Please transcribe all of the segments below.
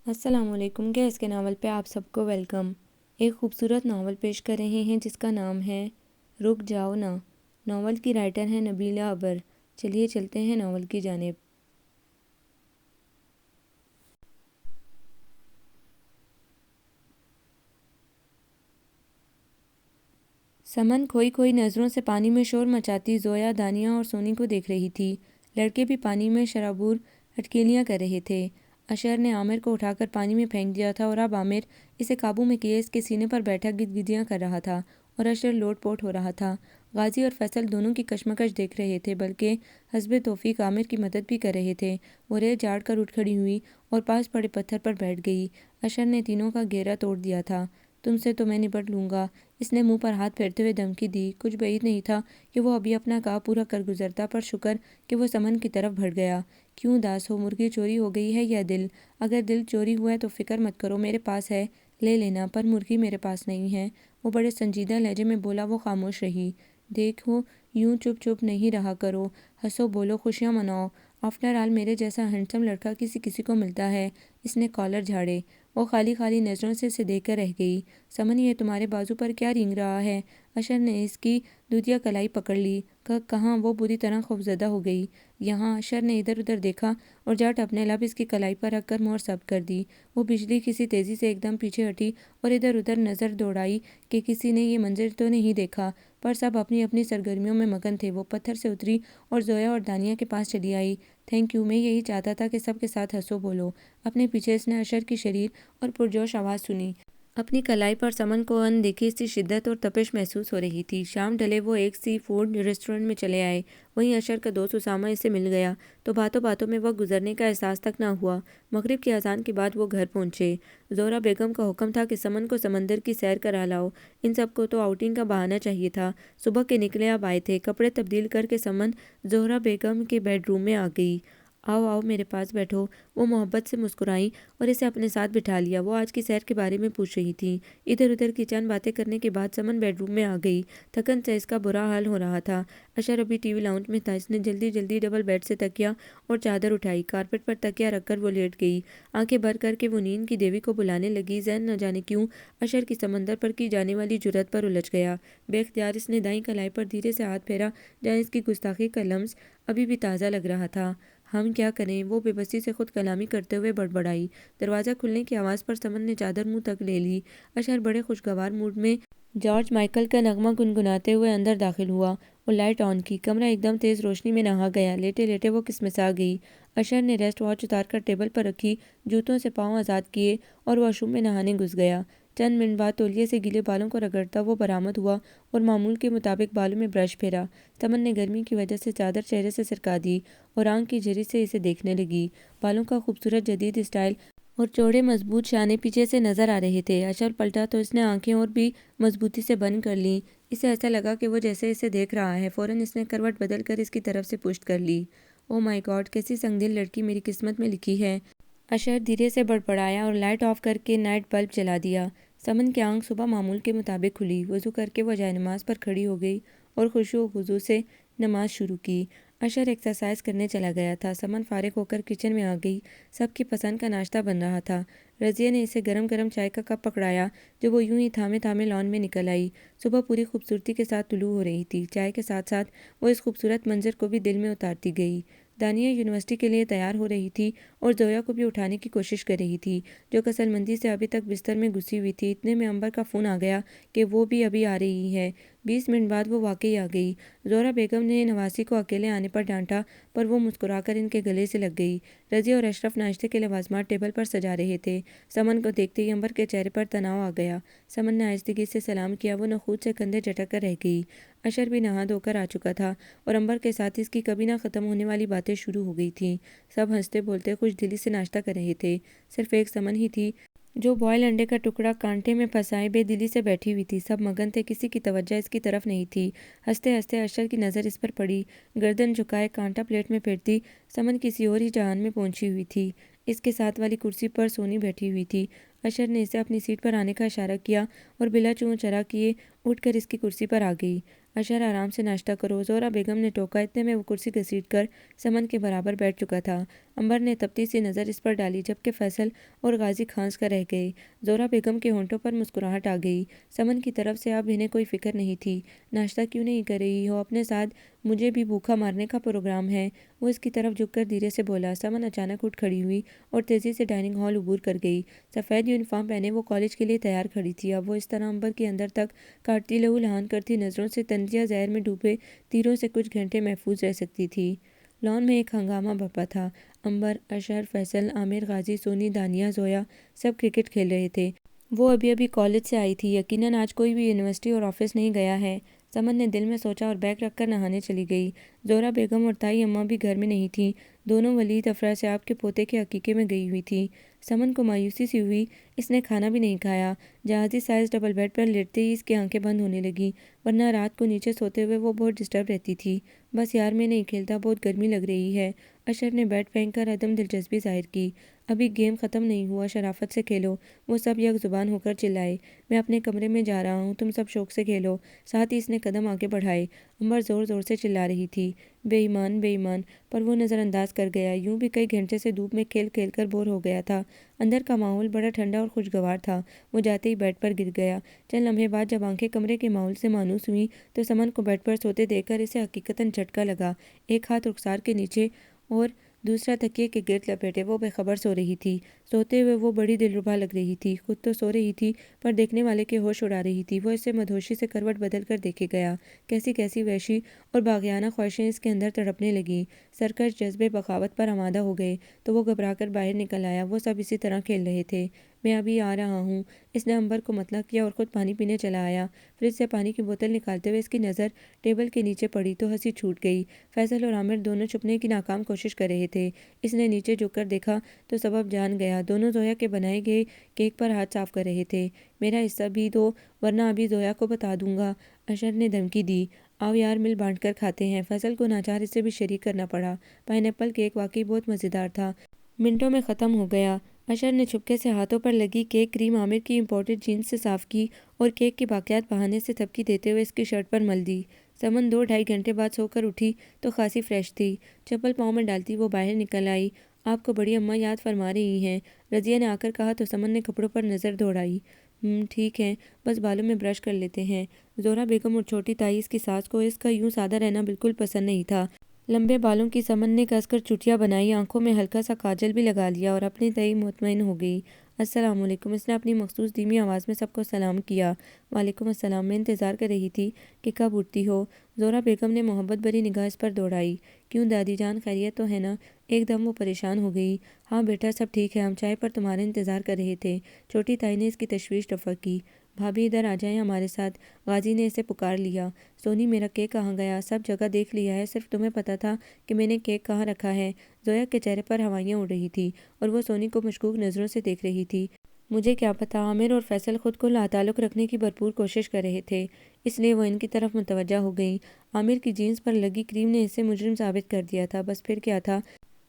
السلام علیکم۔ گیس کے ناول پہ آپ سب کو ویلکم۔ ایک خوبصورت ناول پیش کر رہے ہیں جس کا نام ہے رک جاؤ نا۔ ناول کی رائٹر ہیں نبیلہ ابر۔ چلیے چلتے ہیں ناول کی جانب۔ سمن کھوئی کھوئی نظروں سے پانی میں شور مچاتی زویا، دانیہ اور سونی کو دیکھ رہی تھی۔ لڑکے بھی پانی میں شرابور اٹکیلیاں کر رہے تھے۔ اشر نے عامر کو اٹھا کر پانی میں پھینک دیا تھا اور اب عامر اسے قابو میں کیے اس کے سینے پر بیٹھا گدگدیاں کر رہا تھا اور اشر لوٹ پوٹ ہو رہا تھا۔ غازی اور فیصل دونوں کی کشمکش دیکھ رہے تھے، بلکہ حسب توفیق عامر کی مدد بھی کر رہے تھے۔ وہ ریت جھاڑ کر اٹھ کھڑی ہوئی اور پاس پڑے پتھر پر بیٹھ گئی۔ اشر نے تینوں کا گھیرا توڑ دیا تھا۔ تم سے تو میں نپٹ لوں گا، اس نے منہ پر ہاتھ پھیرتے ہوئے دھمکی دی۔ کچھ بعید نہیں تھا کہ وہ ابھی اپنا کام پورا کر گزرتا، پر شکر کہ وہ سمن کی طرف بڑھ گیا۔ کیوں اداس ہو؟ مرغی چوری ہو گئی ہے یا دل؟ اگر دل چوری ہوا ہے تو فکر مت کرو، میرے پاس ہے، لے لینا، پر مرغی میرے پاس نہیں ہے، وہ بڑے سنجیدہ لہجے میں بولا۔ وہ خاموش رہی۔ دیکھو یوں چپ چپ نہیں رہا کرو، ہنسو، بولو، خوشیاں مناؤ، آفٹر آل میرے جیسا ہینڈسم لڑکا کسی کسی کو ملتا ہے۔ اس نے کالر جھاڑے۔ وہ خالی خالی نظروں سے اسے دیکھ کر رہ گئی۔ سمن، یہ تمہارے بازو پر کیا رینگ رہا ہے؟ اشر نے اس کی دودیا کلائی پکڑ لی۔ کہاں؟ وہ بری طرح خوفزدہ ہو گئی۔ یہاں۔ اشر نے ادھر ادھر دیکھا اور جھٹ اپنے لب اس کی کلائی پر رکھ کر مہر ثبت کر دی۔ وہ بجلی کسی تیزی سے ایک دم پیچھے ہٹی اور ادھر ادھر نظر دوڑائی کہ کسی نے یہ منظر تو نہیں دیکھا، پر سب اپنی اپنی سرگرمیوں میں مگن تھے۔ وہ پتھر سے اتری اور زویا اور دانیہ کے پاس چلی آئی۔ تھینک یو، میں یہی چاہتا تھا کہ سب کے ساتھ ہنسو، بولو۔ اپنے پیچھے اس نے اشر کی شریر اور پرجوش آواز سنی۔ اپنی کلائی پر سمن کو ان دیکھی سی شدت اور تپش محسوس ہو رہی تھی۔ شام ڈھلے وہ ایک سی فوڈ ریسٹورنٹ میں چلے آئے۔ وہیں اشر کا دوست اسامہ اس سے مل گیا تو باتوں باتوں میں وقت گزرنے کا احساس تک نہ ہوا۔ مغرب کی اذان کے بعد وہ گھر پہنچے۔ زہرا بیگم کا حکم تھا کہ سمن کو سمندر کی سیر کرا لاؤ۔ ان سب کو تو آؤٹنگ کا بہانہ چاہیے تھا۔ صبح کے نکلے اب آئے تھے۔ کپڑے تبدیل کر کے سمن زہرا بیگم کے بیڈ روم میں آ گئی۔ آؤ آؤ میرے پاس بیٹھو، وہ محبت سے مسکرائیں اور اسے اپنے ساتھ بٹھا لیا۔ وہ آج کی سیر کے بارے میں پوچھ رہی تھی۔ ادھر ادھر کی چند باتیں کرنے کے بعد سمن بیڈ روم میں آ گئی۔ تھکن سے اس کا برا حال ہو رہا تھا۔ اشر ابھی ٹی وی لاؤنج میں تھا۔ اس نے جلدی جلدی ڈبل بیڈ سے تکیا اور چادر اٹھائی۔ کارپٹ پر تکیا رکھ کر وہ لیٹ گئی۔ آنکھیں بند کر کے وہ نیند کی دیوی کو بلانے لگی۔ ذہن نہ جانے کیوں اشر کی سمندر پر کی جانے والی جرأت پر الجھ گیا۔ بے اختیار اس نے دائیں کلائی پر دھیرے سے ہاتھ پھیرا جہاں اس کی گستاخی کا لمس ابھی بھی تازہ لگ رہا تھا۔ ہم کیا کریں؟ وہ بے بسی سے خود کلامی کرتے ہوئے بڑبڑائی۔ دروازہ کھلنے کی آواز پر سمن نے چادر منہ تک لے لی۔ اشر بڑے خوشگوار موڈ میں جارج مائیکل کا نغمہ گنگناتے ہوئے اندر داخل ہوا۔ وہ لائٹ آن کی۔ کمرہ ایک دم تیز روشنی میں نہا گیا۔ لیٹے لیٹے وہ کسمسا گئی۔ اشر نے ریسٹ واچ اتار کر ٹیبل پر رکھی، جوتوں سے پاؤں آزاد کیے اور واش روم میں نہانے گھس گیا۔ چند منٹ بعد تولیے سے گیلے بالوں کو رگڑتا وہ برآمد ہوا اور معمول کے مطابق بالوں میں برش پھیرا۔ سمن نے گرمی کی وجہ سے چادر چہرے سے سرکا دی اور آنکھ کی جھری سے اسے دیکھنے لگی۔ بالوں کا خوبصورت جدید اسٹائل اور چوڑے مضبوط شانے پیچھے سے نظر آ رہے تھے۔ اشر پلٹا تو اس نے آنکھیں اور بھی مضبوطی سے بند کر لیں۔ اسے ایسا لگا کہ وہ جیسے اسے دیکھ رہا ہے۔ فوراً اس نے کروٹ بدل کر اس کی طرف سے پشت کر لی۔ او مائی گاڈ، کیسی سنگ دل لڑکی میری قسمت میں لکھی ہے، اشر دھیرے سے بڑبڑایا اور لائٹ آف کر کے نائٹ بلب جلا دیا۔ سمن کی آنکھ صبح معمول کے مطابق کھلی۔ وضو کر کے وہ جائے نماز پر کھڑی ہو گئی اور خشوع و خضوع سے نماز شروع کی۔ اشر ایکسرسائز کرنے چلا گیا تھا۔ سمن فارغ ہو کر کچن میں آ گئی۔ سب کی پسند کا ناشتہ بن رہا تھا۔ رضیہ نے اسے گرم گرم چائے کا کپ پکڑایا جو وہ یوں ہی تھامے تھامے لان میں نکل آئی۔ صبح پوری خوبصورتی کے ساتھ طلوع ہو رہی تھی۔ چائے کے ساتھ ساتھ وہ اس خوبصورت منظر کو بھی دل میں اتارتی گئی۔ دانیہ یونیورسٹی کے لیے تیار ہو رہی تھی اور زویا کو بھی اٹھانے کی کوشش کر رہی تھی جو کسل مندی سے ابھی تک بستر میں گھسی ہوئی تھی۔ اتنے میں امبر کا فون آ گیا کہ وہ بھی ابھی آ رہی ہے۔ 20 منٹ بعد وہ واقعی آ گئی۔ زہرا بیگم نے نواسی کو اکیلے آنے پر ڈانٹا، پر وہ مسکرا کر ان کے گلے سے لگ گئی۔ رضیہ اور اشرف ناشتے کے لوازمات ٹیبل پر سجا رہے تھے۔ سمن کو دیکھتے ہی امبر کے چہرے پر تناؤ آ گیا۔ سمن نے آہستگی سے سلام کیا۔ وہ نخوت سے کندھے جھٹک کر رہ گئی۔ اشر بھی نہا دھو کر آ چکا تھا اور امبر کے ساتھ اس کی کبھی نہ ختم ہونے والی باتیں شروع ہو گئی تھیں۔ سب ہنستے بولتے خوش دلی سے ناشتہ کر رہے تھے۔ صرف ایک سمن ہی تھی جو بوائل انڈے کا ٹکڑا کانٹے میں پھنسائے بے دلی سے بیٹھی ہوئی تھی۔ سب مگن تھے، کسی کی توجہ اس کی طرف نہیں تھی۔ ہنستے ہنستے اشر کی نظر اس پر پڑی۔ گردن جھکائے کانٹا پلیٹ میں پھیرتی سمن کسی اور ہی جہان میں پہنچی ہوئی تھی۔ اس کے ساتھ والی کرسی پر سونی بیٹھی ہوئی تھی۔ اشر نے اسے اپنی سیٹ پر آنے کا اشارہ کیا اور بلا چوں چرا کیے اٹھ کر اس کی کرسی پر آ گئی۔ اشر آرام سے ناشتہ کرو، زہرا بیگم نے ٹوکا۔ اتنے میں وہ کرسی گھسیٹ کر سمن کے برابر بیٹھ چکا تھا۔ انبر نے تپتی سی نظر اس پر ڈالی جبکہ فیصل اور غازی کھانس کر رہ گئے۔ زہرا بیگم کے ہونٹوں پر مسکراہٹ آ گئی۔ سمن کی طرف سے اب انہیں کوئی فکر نہیں تھی۔ ناشتہ کیوں نہیں کر رہی ہو اپنے ساتھ؟ مجھے بھی بھوکا مارنے کا پروگرام ہے، وہ اس کی طرف جھک کر دھیرے سے بولا۔ سمن اچانک اٹھ کھڑی ہوئی اور تیزی سے ڈائننگ ہال عبور کر گئی۔ سفید یونیفارم پہنے وہ کالج کے لیے تیار کھڑی تھی۔ اب وہ اس طرح انبر کے اندر تک کاٹتی لہو لہان کرتی نظروں سے تنزیہ زہر میں ڈوبے تیروں سے کچھ گھنٹے محفوظ رہ سکتی تھی۔ لان میں ایک ہنگامہ برپا تھا۔ انبر، اشر، فیصل، عامر، غازی، سونی، دانیہ، زویا سب کرکٹ کھیل رہے تھے۔ وہ ابھی کالج سے آئی تھی، یقیناً آج کوئی بھی یونیورسٹی اور آفس نہیں گیا ہے، سمن نے دل میں سوچا اور بیگ رکھ کر نہانے چلی گئی۔ زہرا بیگم اور تائی اماں بھی گھر میں نہیں تھیں، دونوں ولید افراسیاب کے پوتے کے عقیقے میں گئی ہوئی تھیں۔ سمن کو مایوسی سی ہوئی، اس نے کھانا بھی نہیں کھایا۔ جہازی سائز ڈبل بیڈ پر لیٹتے ہی اس کی آنکھیں بند ہونے لگیں، ورنہ رات کو نیچے سوتے ہوئے وہ بہت ڈسٹرب رہتی تھی۔ بس یار میں نہیں کھیلتا، بہت گرمی لگ رہی ہے، اشر نے بیٹ پھینک کر عدم دلچسپی ظاہر کی۔ ابھی گیم ختم نہیں ہوا، شرافت سے کھیلو، وہ سب یک زبان ہو کر چلائے۔ میں اپنے کمرے میں جا رہا ہوں، تم سب شوق سے کھیلو، ساتھ ہی اس نے قدم آگے بڑھائے۔ انبر زور زور سے چلا رہی تھی، بے ایمان بے ایمان، پر وہ نظر انداز کر گیا۔ یوں بھی کئی گھنٹے سے دھوپ میں کھیل کھیل کر بور ہو گیا تھا۔ اندر کا ماحول بڑا ٹھنڈا اور خوشگوار تھا۔ وہ جاتے ہی بیڈ پر گر گیا۔ چند لمحے بعد جب آنکھیں کمرے کے ماحول سے مانوس ہوئیں تو سمن کو بیڈ پر سوتے دیکھ کر اسے حقیقتاً جھٹکا لگا۔ ایک ہاتھ رخسار کے نیچے اور دوسرا تکیے کے گرد لپیٹے وہ بے خبر سو رہی تھی۔ سوتے ہوئے وہ بڑی دلربا لگ رہی تھی، خود تو سو رہی تھی پر دیکھنے والے کے ہوش اڑا رہی تھی۔ وہ اسے مدہوشی سے کروٹ بدل کر دیکھے گیا۔ کیسی کیسی وحشی اور باغیانہ خواہشیں اس کے اندر تڑپنے لگیں۔ سرکش جذبے بغاوت پر آمادہ ہو گئے تو وہ گھبرا کر باہر نکل آیا۔ وہ سب اسی طرح کھیل رہے تھے۔ میں ابھی آ رہا ہوں، اس نے انبر کو مطلع کیا اور خود پانی پینے چلا آیا۔ فریج سے پانی کی بوتل نکالتے ہوئے اس کی نظر ٹیبل کے نیچے پڑی تو ہنسی چھوٹ گئی۔ فیصل اور عامر دونوں چھپنے کی ناکام کوشش کر رہے تھے۔ اس نے نیچے جھک کر دیکھا تو سبب جان گیا، دونوں زویا کے بنائے گئے کیک پر ہاتھ صاف کر رہے تھے۔ میرا حصہ بھی دو ورنہ ابھی زویا کو بتا دوں گا، اشر نے دھمکی دی۔ آؤ یار مل بانٹ کر کھاتے ہیں، فیصل کو ناچار اسے بھی شریک کرنا پڑا۔ پائن ایپل کیک واقعی بہت مزیدار تھا، منٹوں میں ختم ہو گیا۔ اشر نے چھپکے سے ہاتھوں پر لگی کیک کریم عامر کی امپورٹڈ جینس سے صاف کی اور کیک کی باقیات بہانے سے تھپکی دیتے ہوئے اس کی شرٹ پر مل دی۔ سمن 2 ڈھائی گھنٹے بعد سو کر اٹھی تو خاصی فریش تھی۔ چپل پاؤں میں ڈالتی وہ باہر نکل آئی۔ آپ کو بڑی اماں یاد فرما رہی ہیں، رضیہ نے آ کر کہا تو سمن نے کپڑوں پر نظر دوڑائی۔ ٹھیک ہے، بس بالوں میں برش کر لیتے ہیں۔ زہرا بیگم اور چھوٹی تائی اس کی ساس کو اس کا یوں سادہ رہنا بالکل پسند نہیں تھا۔ لمبے بالوں کی سمن نے کس کر چوٹیاں بنائی، آنکھوں میں ہلکا سا کاجل بھی لگا لیا اور اپنی تئی مطمئن ہو گئی۔ السلام علیکم، اس نے اپنی مخصوص دھیمی آواز میں سب کو سلام کیا۔ وعلیکم السلام، میں انتظار کر رہی تھی کہ کب اٹھتی ہو۔ زہرا بیگم نے محبت بھری نگاہ اس پر دوڑائی۔ کیوں دادی جان، خیریت تو ہے نا؟ ایک دم وہ پریشان ہو گئی۔ ہاں بیٹا سب ٹھیک ہے، ہم چائے پر تمہارا انتظار کر رہے تھے۔ چھوٹی تائی نے اس کی تشویش رفع کی۔ بھابھی ادھر آ جائیں ہمارے ساتھ، غازی نے اسے پکار لیا۔ سونی میرا کیک کہاں گیا؟ سب جگہ دیکھ لیا ہے، صرف تمہیں پتہ تھا کہ میں نے کیک کہاں رکھا ہے؟ زویا کے چہرے پر ہوائیاں اڑ رہی تھی اور وہ سونی کو مشکوک نظروں سے دیکھ رہی تھی۔ مجھے کیا پتہ، عامر اور فیصل خود کو لاتعلق رکھنے کی بھرپور کوشش کر رہے تھے، اس لیے وہ ان کی طرف متوجہ ہو گئیں۔ عامر کی جینس پر لگی کریم نے اسے مجرم ثابت کر دیا تھا، بس پھر کیا تھا؟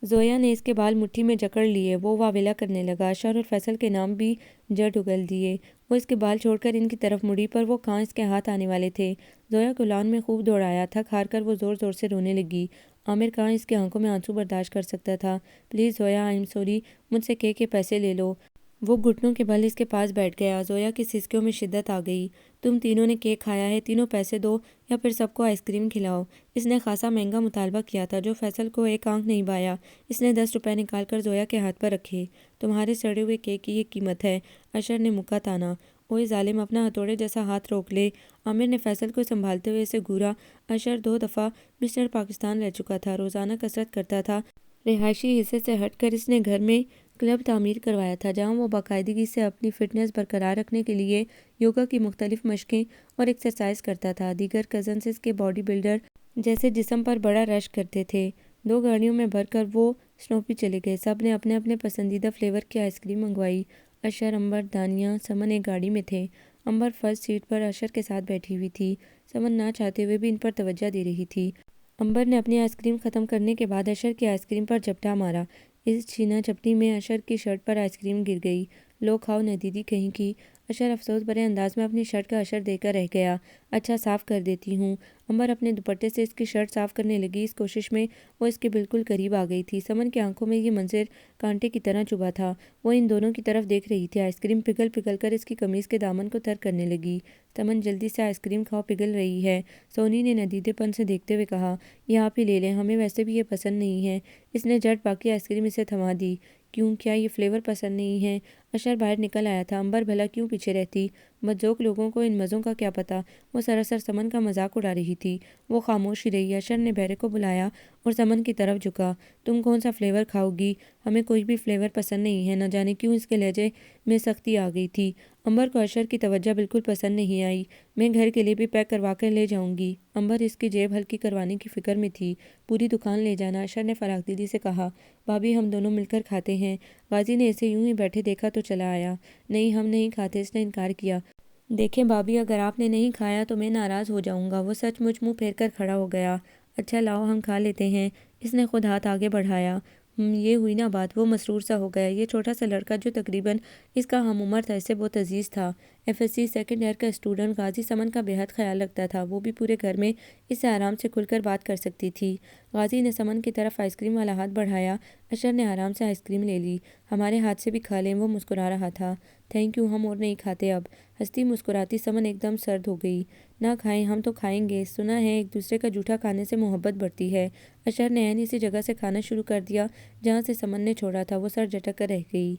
زویا نے اس کے بال مٹھی میں جکڑ لیے، وہ واویلا کرنے لگا۔ اشر اور فیصل کے نام بھی جڑ اگل دیے۔ وہ اس کے بال چھوڑ کر ان کی طرف مڑی پر وہ کہاں اس کے ہاتھ آنے والے تھے۔ زویا کو لان میں خوب دوڑایا، تھک ہار کر وہ زور زور سے رونے لگی۔ عامر کہاں اس کی آنکھوں میں آنسو برداشت کر سکتا تھا۔ Please Zoya, I am sorry, مجھ سے کیک کے پیسے لے لو۔ وہ گھٹنوں کے بل اس کے پاس بیٹھ گیا۔ زویا کی سسکیوں میں شدت آ گئی۔ تم تینوں نے کیک کھایا ہے، تینوں پیسے دو یا پھر سب کو آئس کریم کھلاؤ۔ اس نے خاصا مہنگا مطالبہ کیا تھا جو فیصل کو ایک آنکھ نہیں بھایا۔ اس نے 10 روپے نکال کر زویا کے ہاتھ پر رکھے۔ تمہارے سڑے ہوئے کیک کی یہ قیمت ہے، اشر نے مکہ تانا۔ اوئے ظالم، اپنا ہتھوڑے جیسا ہاتھ روک لے، عامر نے فیصل کو سنبھالتے ہوئے اسے گھورا۔ اشر 2 دفعہ مسٹر پاکستان رہ چکا تھا، روزانہ کسرت کرتا تھا۔ رہائشی حصے سے ہٹ کر اس نے گھر میں کلب تعمیر کروایا تھا جہاں وہ باقاعدگی سے اپنی فٹنس برقرار رکھنے کے لیے یوگا کی مختلف مشقیں اور ایکسرسائز کرتا تھا۔ دیگر کزنز اس کے باڈی بلڈر جیسے جسم پر بڑا رش کرتے تھے۔ 2 گاڑیوں میں بھر کر وہ سنوپی چلے گئے۔ سب نے اپنے اپنے پسندیدہ فلیور کی آئس کریم منگوائی۔ اشر، انبر، دانیہ، سمن ایک گاڑی میں تھے۔ انبر فرسٹ سیٹ پر اشر کے ساتھ بیٹھی ہوئی تھی۔ سمن نہ چاہتے ہوئے بھی ان پر توجہ دے رہی تھی۔ انبر نے اپنی آئس کریم ختم کرنے کے بعد اشر کی آئس کریم پر جھپٹا مارا۔ اس چھینا جھپٹی میں اشر کی شرٹ پر آئس کریم گر گئی۔ لو کھاؤ ندیدی کہیں کی۔ اشر افسوس بھرے انداز میں اپنی شرٹ کا اشر دے کر رہ گیا۔ اچھا صاف کر دیتی ہوں۔ امبر اپنے دوپٹے سے اس کی شرٹ صاف کرنے لگی۔ اس کوشش میں وہ اس کے بالکل قریب آ گئی تھی۔ سمن کی آنکھوں میں یہ منظر کانٹے کی طرح چبھا تھا۔ وہ ان دونوں کی طرف دیکھ رہی تھی۔ آئس کریم پگھل پگھل کر اس کی قمیض کے دامن کو تر کرنے لگی۔ سمن جلدی سے آئس کریم کھاؤ، پگھل رہی ہے، سونی نے ندیدے پن سے دیکھتے ہوئے کہا۔ یہ آپ ہی لے لیں، ہمیں ویسے بھی یہ پسند نہیں ہے۔ اس نے جھٹ باقی آئس کریم اسے تھما دی۔ کیوں، کیا یہ فلیور پسند نہیں ہے؟ اشر باہر نکل آیا تھا۔ امبر بھلا کیوں پیچھے رہتی؟ بدذوق لوگوں کو ان مزوں کا کیا پتہ؟ وہ سراسر سمن کا مذاق اڑا رہی تھی۔ وہ خاموش ہی رہی۔ اشر نے بہرے کو بلایا اور سمن کی طرف جھکا۔ تم کون سا فلیور کھاؤ گی؟ ہمیں کوئی بھی فلیور پسند نہیں ہے۔ نہ جانے کیوں اس کے لہجے میں سختی آ گئی تھی۔ امبر کو اشر کی توجہ بالکل پسند نہیں آئی۔ میں گھر کے لیے بھی پیک کروا کر لے جاؤں گی۔ امبر اس کی جیب ہلکی کروانے کی فکر میں تھی۔ پوری دکان لے جانا، اشر نے فراخ دلی سے کہا۔ بھابھی ہم دونوں مل کر کھاتے ہیں۔ غازی نے اسے یوں ہی بیٹھے دیکھا تو چلا آیا۔ نہیں ہم نہیں کھاتے، اس نے انکار کیا۔ دیکھیں بھابھی، اگر آپ نے نہیں کھایا تو میں ناراض ہو جاؤں گا۔ وہ سچ مچ منہ پھیر کر کھڑا ہو گیا۔ اچھا لاؤ ہم کھا لیتے ہیں۔ اس نے خود ہاتھ آگے بڑھایا۔ یہ ہوئی نا بات۔ وہ مسرور سا ہو گیا۔ یہ چھوٹا سا لڑکا جو تقریباً اس کا ہم عمر تھا، اسے بہت عزیز تھا۔ F S C second year کا اسٹوڈنٹ۔ غازی سمن کا بے حد خیال رکھتا تھا۔ وہ بھی پورے گھر میں اس سے آرام سے کھل کر بات کر سکتی تھی۔ غازی نے سمن کی طرف آئس کریم والا ہاتھ بڑھایا۔ اشر نے آرام سے آئس کریم لے لی۔ ہمارے ہاتھ سے بھی کھا لیں، وہ مسکرا رہا تھا۔ تھینک یو، ہم اور نہیں کھاتے اب۔ ہنستی مسکراتی سمن ایک دم سرد ہو گئی۔ نہ کھائیں، ہم تو کھائیں گے۔ سنا ہے ایک دوسرے کا جھوٹا کھانے سے محبت بڑھتی ہے۔ اشر نے عین اسی جگہ سے کھانا شروع کر دیا جہاں سے سمن نے چھوڑا تھا۔ وہ سر جھٹک کر رہ گئی۔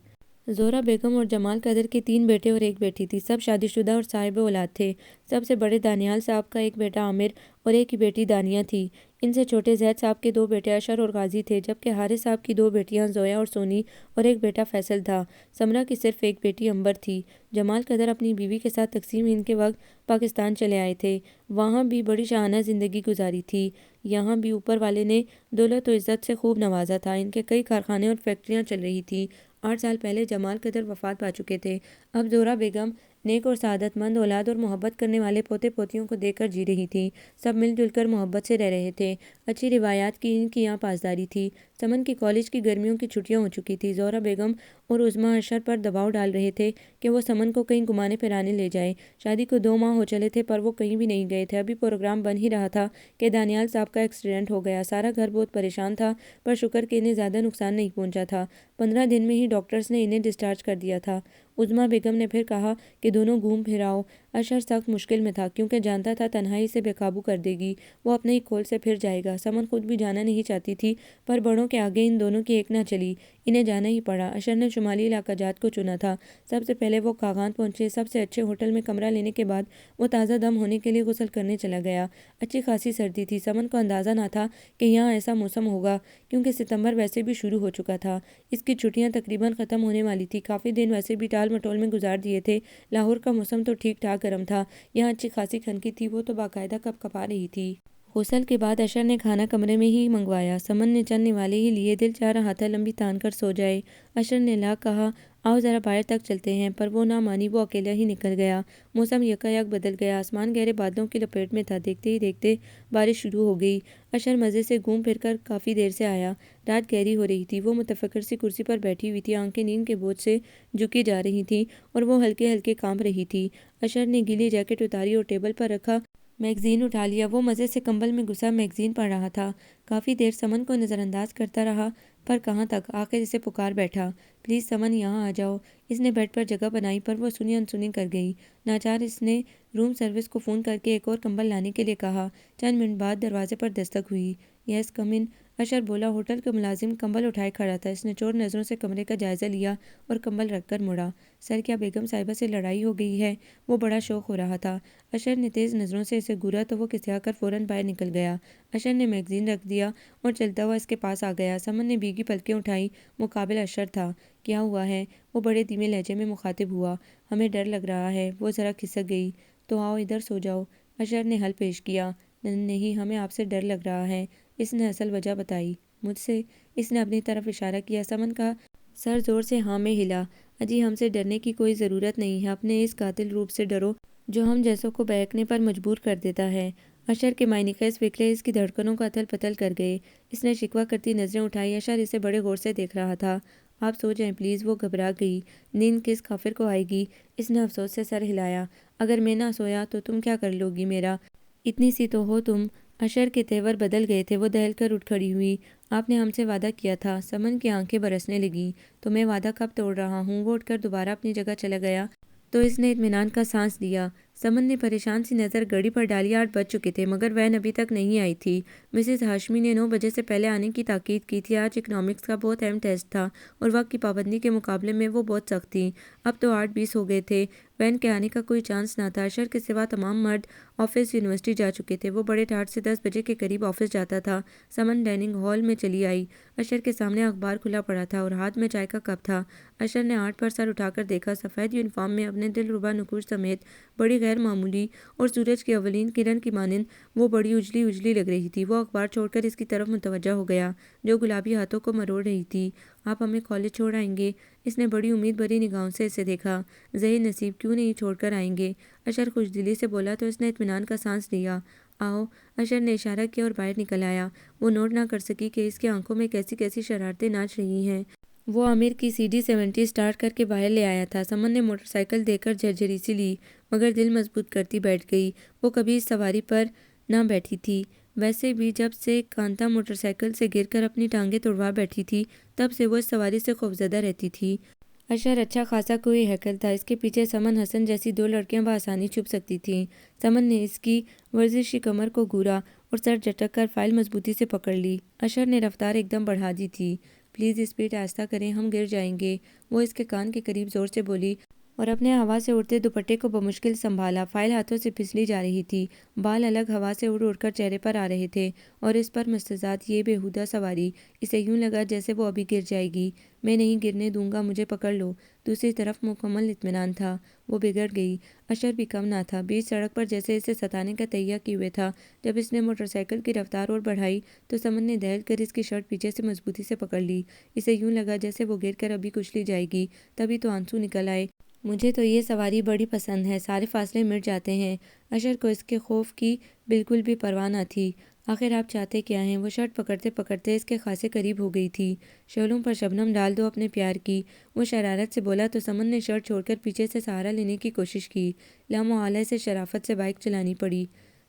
زہرہ بیگم اور جمال قدر کے 3 بیٹے اور 1 بیٹی تھی۔ سب شادی شدہ اور صاحب اولاد تھے۔ سب سے بڑے دانیال صاحب کا ایک بیٹا عامر اور ایک ہی بیٹی دانیہ تھی۔ ان سے چھوٹے زید صاحب کے 2 بیٹے اشر اور غازی تھے، جبکہ حارث صاحب کی 2 بیٹیاں زویا اور سونی اور ایک بیٹا فیصل تھا۔ سمرہ کی صرف ایک بیٹی امبر تھی۔ جمال قدر اپنی بیوی کے ساتھ تقسیم ہند کے وقت پاکستان چلے آئے تھے۔ وہاں بھی بڑی شاہانہ زندگی گزاری تھی۔ یہاں بھی اوپر والے نے دولت و عزت سے خوب نوازا تھا۔ ان کے کئی کارخانے اور فیکٹریاں چل رہی تھیں۔ 8 سال پہلے جمال قدر وفات پا چکے تھے۔ اب زہرہ بیگم نیک اور سعادت مند اولاد اور محبت کرنے والے پوتے پوتیوں کو دیکھ کر جی رہی تھی۔ سب مل جل کر محبت سے رہ رہے تھے۔ اچھی روایات کی ان کی یہاں پاسداری تھی۔ سمن کی کالج کی گرمیوں کی چھٹیاں ہو چکی تھی۔ زہرہ بیگم اور عظمیٰ اشر پر دباؤ ڈال رہے تھے کہ وہ سمن کو کہیں گھمانے پھرانے لے جائیں۔ شادی کو 2 ماہ ہو چلے تھے پر وہ کہیں بھی نہیں گئے تھے۔ ابھی پروگرام بن ہی رہا تھا کہ دانیال صاحب کا ایکسیڈنٹ ہو گیا۔ سارا گھر بہت پریشان تھا، پر شکر کہ انہیں زیادہ نقصان نہیں پہنچا تھا۔ 15 دن میں ہی ڈاکٹرز نے انہیں ڈسچارج کر دیا تھا۔ عظمیٰ بیگم نے پھر کہا کہ دونوں گھوم پھر آؤ۔ اشر سخت مشکل میں تھا کیونکہ جانتا تھا تنہائی سے بے قابو کر دے گی۔ وہ اپنے ہی کھول سے پھر جائے گا۔ سمن خود بھی جانا نہیں چاہتی تھی، پر بڑوں کے آگے ان دونوں کی ایک نہ چلی۔ انہیں جانا ہی پڑا۔ اشر نے شمالی علاقہ جات کو چنا تھا۔ سب سے پہلے وہ کاغان پہنچے۔ سب سے اچھے ہوٹل میں کمرہ لینے کے بعد وہ تازہ دم ہونے کے لیے غسل کرنے چلا گیا۔ اچھی خاصی سردی تھی۔ سمن کو اندازہ نہ تھا کہ یہاں ایسا موسم ہوگا، کیونکہ ستمبر ویسے بھی شروع ہو چکا تھا۔ اس کی چھٹیاں تقریباً ختم ہونے والی تھی۔ کافی دن ویسے بھی ٹال مٹول میں گزار دیے تھے۔ لاہور کا موسم تو ٹھیک ٹھاک گرم تھا، یہاں اچھی خاصی ٹھنڈی تھی۔ وہ تو باقاعدہ کپ کپا رہی تھی۔ غسل کے بعد اشر نے کھانا کمرے میں ہی منگوایا۔ سمن نے چند نوالے ہی لیے۔ دل چاہ رہا تھا لمبی تان کر سو جائے۔ اشر نے لا کہا آؤ ذرا باہر تک چلتے ہیں، پر وہ نہ مانی۔ وہ اکیلا ہی نکل گیا۔ موسم یکایک بدل گیا۔ آسمان گہرے بادلوں کی لپیٹ میں تھا۔ دیکھتے ہی دیکھتے بارش شروع ہو گئی۔ اشر مزے سے گھوم پھر کر کافی دیر سے آیا۔ رات گہری ہو رہی تھی۔ وہ متفکر سی کرسی پر بیٹھی ہوئی تھی۔ آنکھیں نیند کے بوجھ سے جھکی جا رہی تھیں اور وہ ہلکے ہلکے کانپ رہی تھی۔ اشر نے گیلی جیکٹ اتاری اور ٹیبل پر رکھا میگزین اٹھا لیا۔ وہ مزے سے کمبل میں گھسا میگزین پڑھ رہا تھا۔ کافی دیر سمن کو نظر انداز کرتا رہا، پر کہاں تک، آخر اسے پکار بیٹھا۔ پلیز سمن یہاں آ جاؤ۔ اس نے بیڈ پر جگہ بنائی، پر وہ سنی انسنی کر گئی۔ ناچار اس نے روم سروس کو فون کر کے ایک اور کمبل لانے کے لیے کہا۔ چند منٹ بعد دروازے پر دستک ہوئی۔ یس کم ان، اشر بولا۔ ہوٹل کا ملازم کمبل اٹھائے کھڑا تھا۔ اس نے چور نظروں سے کمرے کا جائزہ لیا اور کمبل رکھ کر مڑا۔ سر کیا بیگم صاحبہ سے لڑائی ہو گئی ہے؟ وہ بڑا شوق ہو رہا تھا۔ اشر نے تیز نظروں سے اسے گھورا تو وہ کسیا کر فوراً باہر نکل گیا۔ اشر نے میگزین رکھ دیا اور چلتا ہوا اس کے پاس آ گیا۔ سمن نے بھیگی پلکیں اٹھائیں۔ مقابل اشر تھا۔ کیا ہوا ہے؟ وہ بڑے دھیمے لہجے میں مخاطب ہوا۔ ہمیں ڈر لگ رہا ہے۔ وہ ذرا کھسک گئی۔ تو آؤ ادھر سو جاؤ۔ اشر نے حل پیش کیا۔ نہیں، ہمیں آپ سے ڈر لگ رہا ہے۔ اس نے اصل وجہ بتائی۔ مجھ سے؟ اس نے اپنی طرف اشارہ کیا۔ سمن کا سر زور سے ہاں میں ہلا۔ اجی ہم سے ڈرنے کی کوئی ضرورت نہیں ہے۔ اپنے اس قاتل روپ سے ڈرو جو ہم جیسوں کو بہکنے پر مجبور کر دیتا ہے۔ اشر کے معنی خیز فکرے اس کی دھڑکنوں کو اتھل پتھل کر گئے۔ اس نے شکوہ کرتی نظریں اٹھائی۔ اشر اسے بڑے غور سے دیکھ رہا تھا۔ آپ سو جائیں پلیز۔ وہ گھبرا گئی۔ نیند کس کافر کو آئے گی؟ اس نے افسوس سے سر ہلایا۔ اگر میں نہ سویا تو تم کیا کر لو گی میرا؟ اتنی سی تو ہو تم۔ اشر کے تیور بدل گئے تھے۔ وہ دہل کر اٹھ کھڑی ہوئی۔ آپ نے ہم سے وعدہ کیا تھا۔ سمن کی آنکھیں برسنے لگیں۔ تو میں وعدہ کب توڑ رہا ہوں؟ وہ اٹھ کر دوبارہ اپنی جگہ چلا گیا تو اس نے اطمینان کا سانس لیا۔ سمن نے پریشان سی نظر گھڑی پر ڈالی۔ 8 بج چکے تھے مگر وین ابھی تک نہیں آئی تھی۔ مسز ہاشمی نے 9 بجے سے پہلے آنے کی تاکید کی تھی۔ آج اکنامکس کا بہت اہم ٹیسٹ تھا اور وقت کی پابندی کے مقابلے میں وہ بہت سخت تھیں۔ اب تو 8:20 ہو گئے تھے۔ وین کے آنے کا کوئی چانس نہ تھا۔ اشر کے سوا تمام مرد آفس یونیورسٹی جا چکے تھے۔ وہ بڑے ٹھاٹھ سے 10 بجے کے قریب آفس جاتا تھا۔ سمن ڈائننگ ہال میں چلی آئی۔ اشر کے سامنے اخبار کھلا پڑا تھا اور ہاتھ میں چائے کا کپ تھا۔ اشر نے 8 پر سر اٹھا کر دیکھا۔ سفید یونیفارم میں اپنے دلربا نقوش سمیت بڑی غیر معمولی اور سورج کی اولین کرن کی مانند وہ بڑی اجلی اجلی لگ رہی تھی۔ وہ اخبار چھوڑ کر اس کی طرف متوجہ ہو گیا جو گلابی ہاتھوں کو مروڑ رہی تھی۔ آپ ہمیں کالج چھوڑ آئیں گے؟ اس نے بڑی امید بھری نگاہوں سے اسے دیکھا۔ ذہن نصیب کیوں نہیں چھوڑ کر آئیں گے؟ اشر خوش دلی سے بولا تو اس نے اطمینان کا سانس لیا۔ آؤ۔ اشر نے اشارہ کیا اور باہر نکل آیا۔ وہ نوٹ نہ کر سکی کہ اس کی آنکھوں میں کیسی کیسی شرارتیں ناچ رہی ہیں۔ وہ عامر کی CD70 سٹارٹ کر کے باہر لے آیا تھا۔ سمن نے موٹر سائیکل دیکھ کر جھرجھری سی لی مگر دل مضبوط کرتی بیٹھ گئی۔ وہ کبھی اس سواری پر نہ بیٹھی تھی۔ ویسے بھی جب سے کانتا موٹر سائیکل سے گر کر اپنی ٹانگیں توڑوا بیٹھی تھی تب سے وہ اس سواری سے خوفزدہ رہتی تھی۔ اشر اچھا خاصا کوئی ہیکل تھا۔ اس کے پیچھے سمن حسن جیسی 2 لڑکیاں بآسانی چھپ سکتی تھیں۔ سمن نے اس کی ورزشی کمر کو گھورا اور سر جھٹک کر فائل مضبوطی سے پکڑ لی۔ اشر نے رفتار ایک دم بڑھا دی تھی۔ پلیز اسپیڈ آہستہ کریں، ہم گر جائیں گے، وہ اس کے کان کے قریب زور سے بولی اور اپنے ہوا سے اڑتے دوپٹے کو بمشکل سنبھالا۔ فائل ہاتھوں سے پھسلی جا رہی تھی۔ بال الگ ہوا سے اڑ اڑ کر چہرے پر آ رہے تھے اور اس پر مستزاد یہ بیہودہ سواری۔ اسے یوں لگا جیسے وہ ابھی گر جائے گی۔ میں نہیں گرنے دوں گا، مجھے پکڑ لو۔ دوسری طرف مکمل اطمینان تھا۔ وہ بگڑ گئی۔ اشر بھی کم نہ تھا۔ بیچ سڑک پر جیسے اسے ستانے کا تہیہ کیے ہوئے تھا۔ جب اس نے موٹر سائیکل کی رفتار اور بڑھائی تو سمن نے دہل کر اس کی شرٹ پیچھے سے مضبوطی سے پکڑ لی۔ اسے یوں لگا جیسے وہ گر کر ابھی کچلی جائے گی۔ تبھی تو آنسو نکل آئے۔ مجھے تو یہ سواری بڑی پسند ہے، سارے فاصلے مٹ جاتے ہیں۔ اشر کو اس کے خوف کی بالکل بھی پرواہ نہ تھی۔ آخر آپ چاہتے کیا ہیں؟ وہ شرٹ پکڑتے پکڑتے اس کے خاصے قریب ہو گئی تھی۔ شعلوں پر شبنم ڈال دو اپنے پیار کی، وہ شرارت سے بولا تو سمن نے شرٹ چھوڑ کر پیچھے سے سہارا لینے کی کوشش کی۔ لامحالہ سے شرافت سے بائک چلانی پڑی۔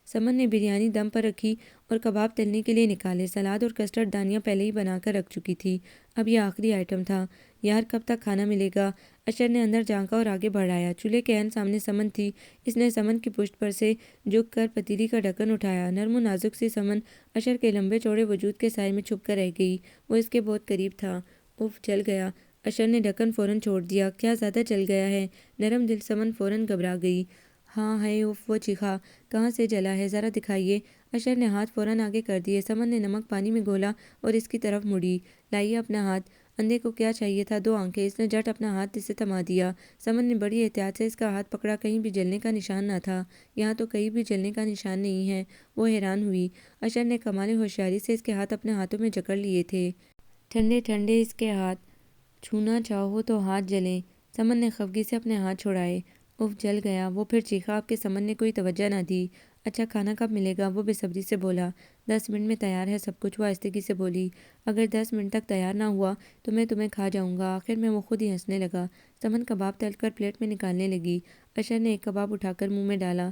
سمن نے بریانی دم پر رکھی اور کباب تلنے کے لیے نکالے۔ سلاد اور کسٹرڈ دانیاں پہلے ہی بنا کر رکھ چکی تھی۔ اب یہ آخری آئٹم تھا۔ یار کب تک کھانا ملے گا؟ اشر نے اندر جھانکا اور آگے بڑھایا۔ چولہے کے عین سامنے سمن تھی۔ اس نے سمن کی پشت پر سے جھک کر پتیلی کا ڈھکن اٹھایا۔ نرم و نازک سی سمن اشر کے لمبے چوڑے وجود کے سائے میں چھپ کر رہ گئی۔ وہ اس کے بہت قریب تھا۔ اف، جل گیا۔ اشر نے ڈھکن فوراً چھوڑ دیا۔ کیا زیادہ جل گیا ہے؟ نرم دل سمن فوراً گھبرا گئی۔ ہاں ہے اف، وہ چیخا۔ کہاں سے جلا ہے ذرا دکھائیے۔ اشر نے ہاتھ فوراً آگے کر دیے۔ سمن نے نمک پانی میں گھولا اور اس کی طرف مڑی۔ لائیے اپنا ہاتھ۔ اندھے کو کیا چاہیے تھا؟ 2 آنکھیں۔ اس نے جھٹ اپنا ہاتھ اسے تھما دیا۔ سمن نے بڑی احتیاط سے اس کا ہاتھ پکڑا۔ کہیں بھی جلنے کا نشان نہ تھا۔ یہاں تو کہیں بھی جلنے کا نشان نہیں ہے۔ وہ حیران ہوئی۔ اشر نے کمال ہوشیاری سے اس کے ہاتھ اپنے ہاتھوں میں جکڑ لیے تھے۔ ٹھنڈے ٹھنڈے اس کے ہاتھ۔ چھونا چاہو تو ہاتھ جلیں۔ سمن نے خفگی سے اپنے ہاتھ چھڑائے۔ اف، جل گیا۔ وہ پھر چیخا۔ اب کہ سمن نے کوئی توجہ نہ دی۔ اچھا کھانا کب ملے گا؟ وہ بے صبری سے بولا۔ 10 منٹ میں تیار ہے سب کچھ، وہ آہستگی سے بولی۔ اگر 10 منٹ تک تیار نہ ہوا تو میں تمہیں کھا جاؤں گا۔ آخر میں وہ خود ہی ہنسنے لگا۔ سمن کباب تل کر پلیٹ میں نکالنے لگی۔ اشر نے ایک کباب اٹھا کر منہ میں ڈالا۔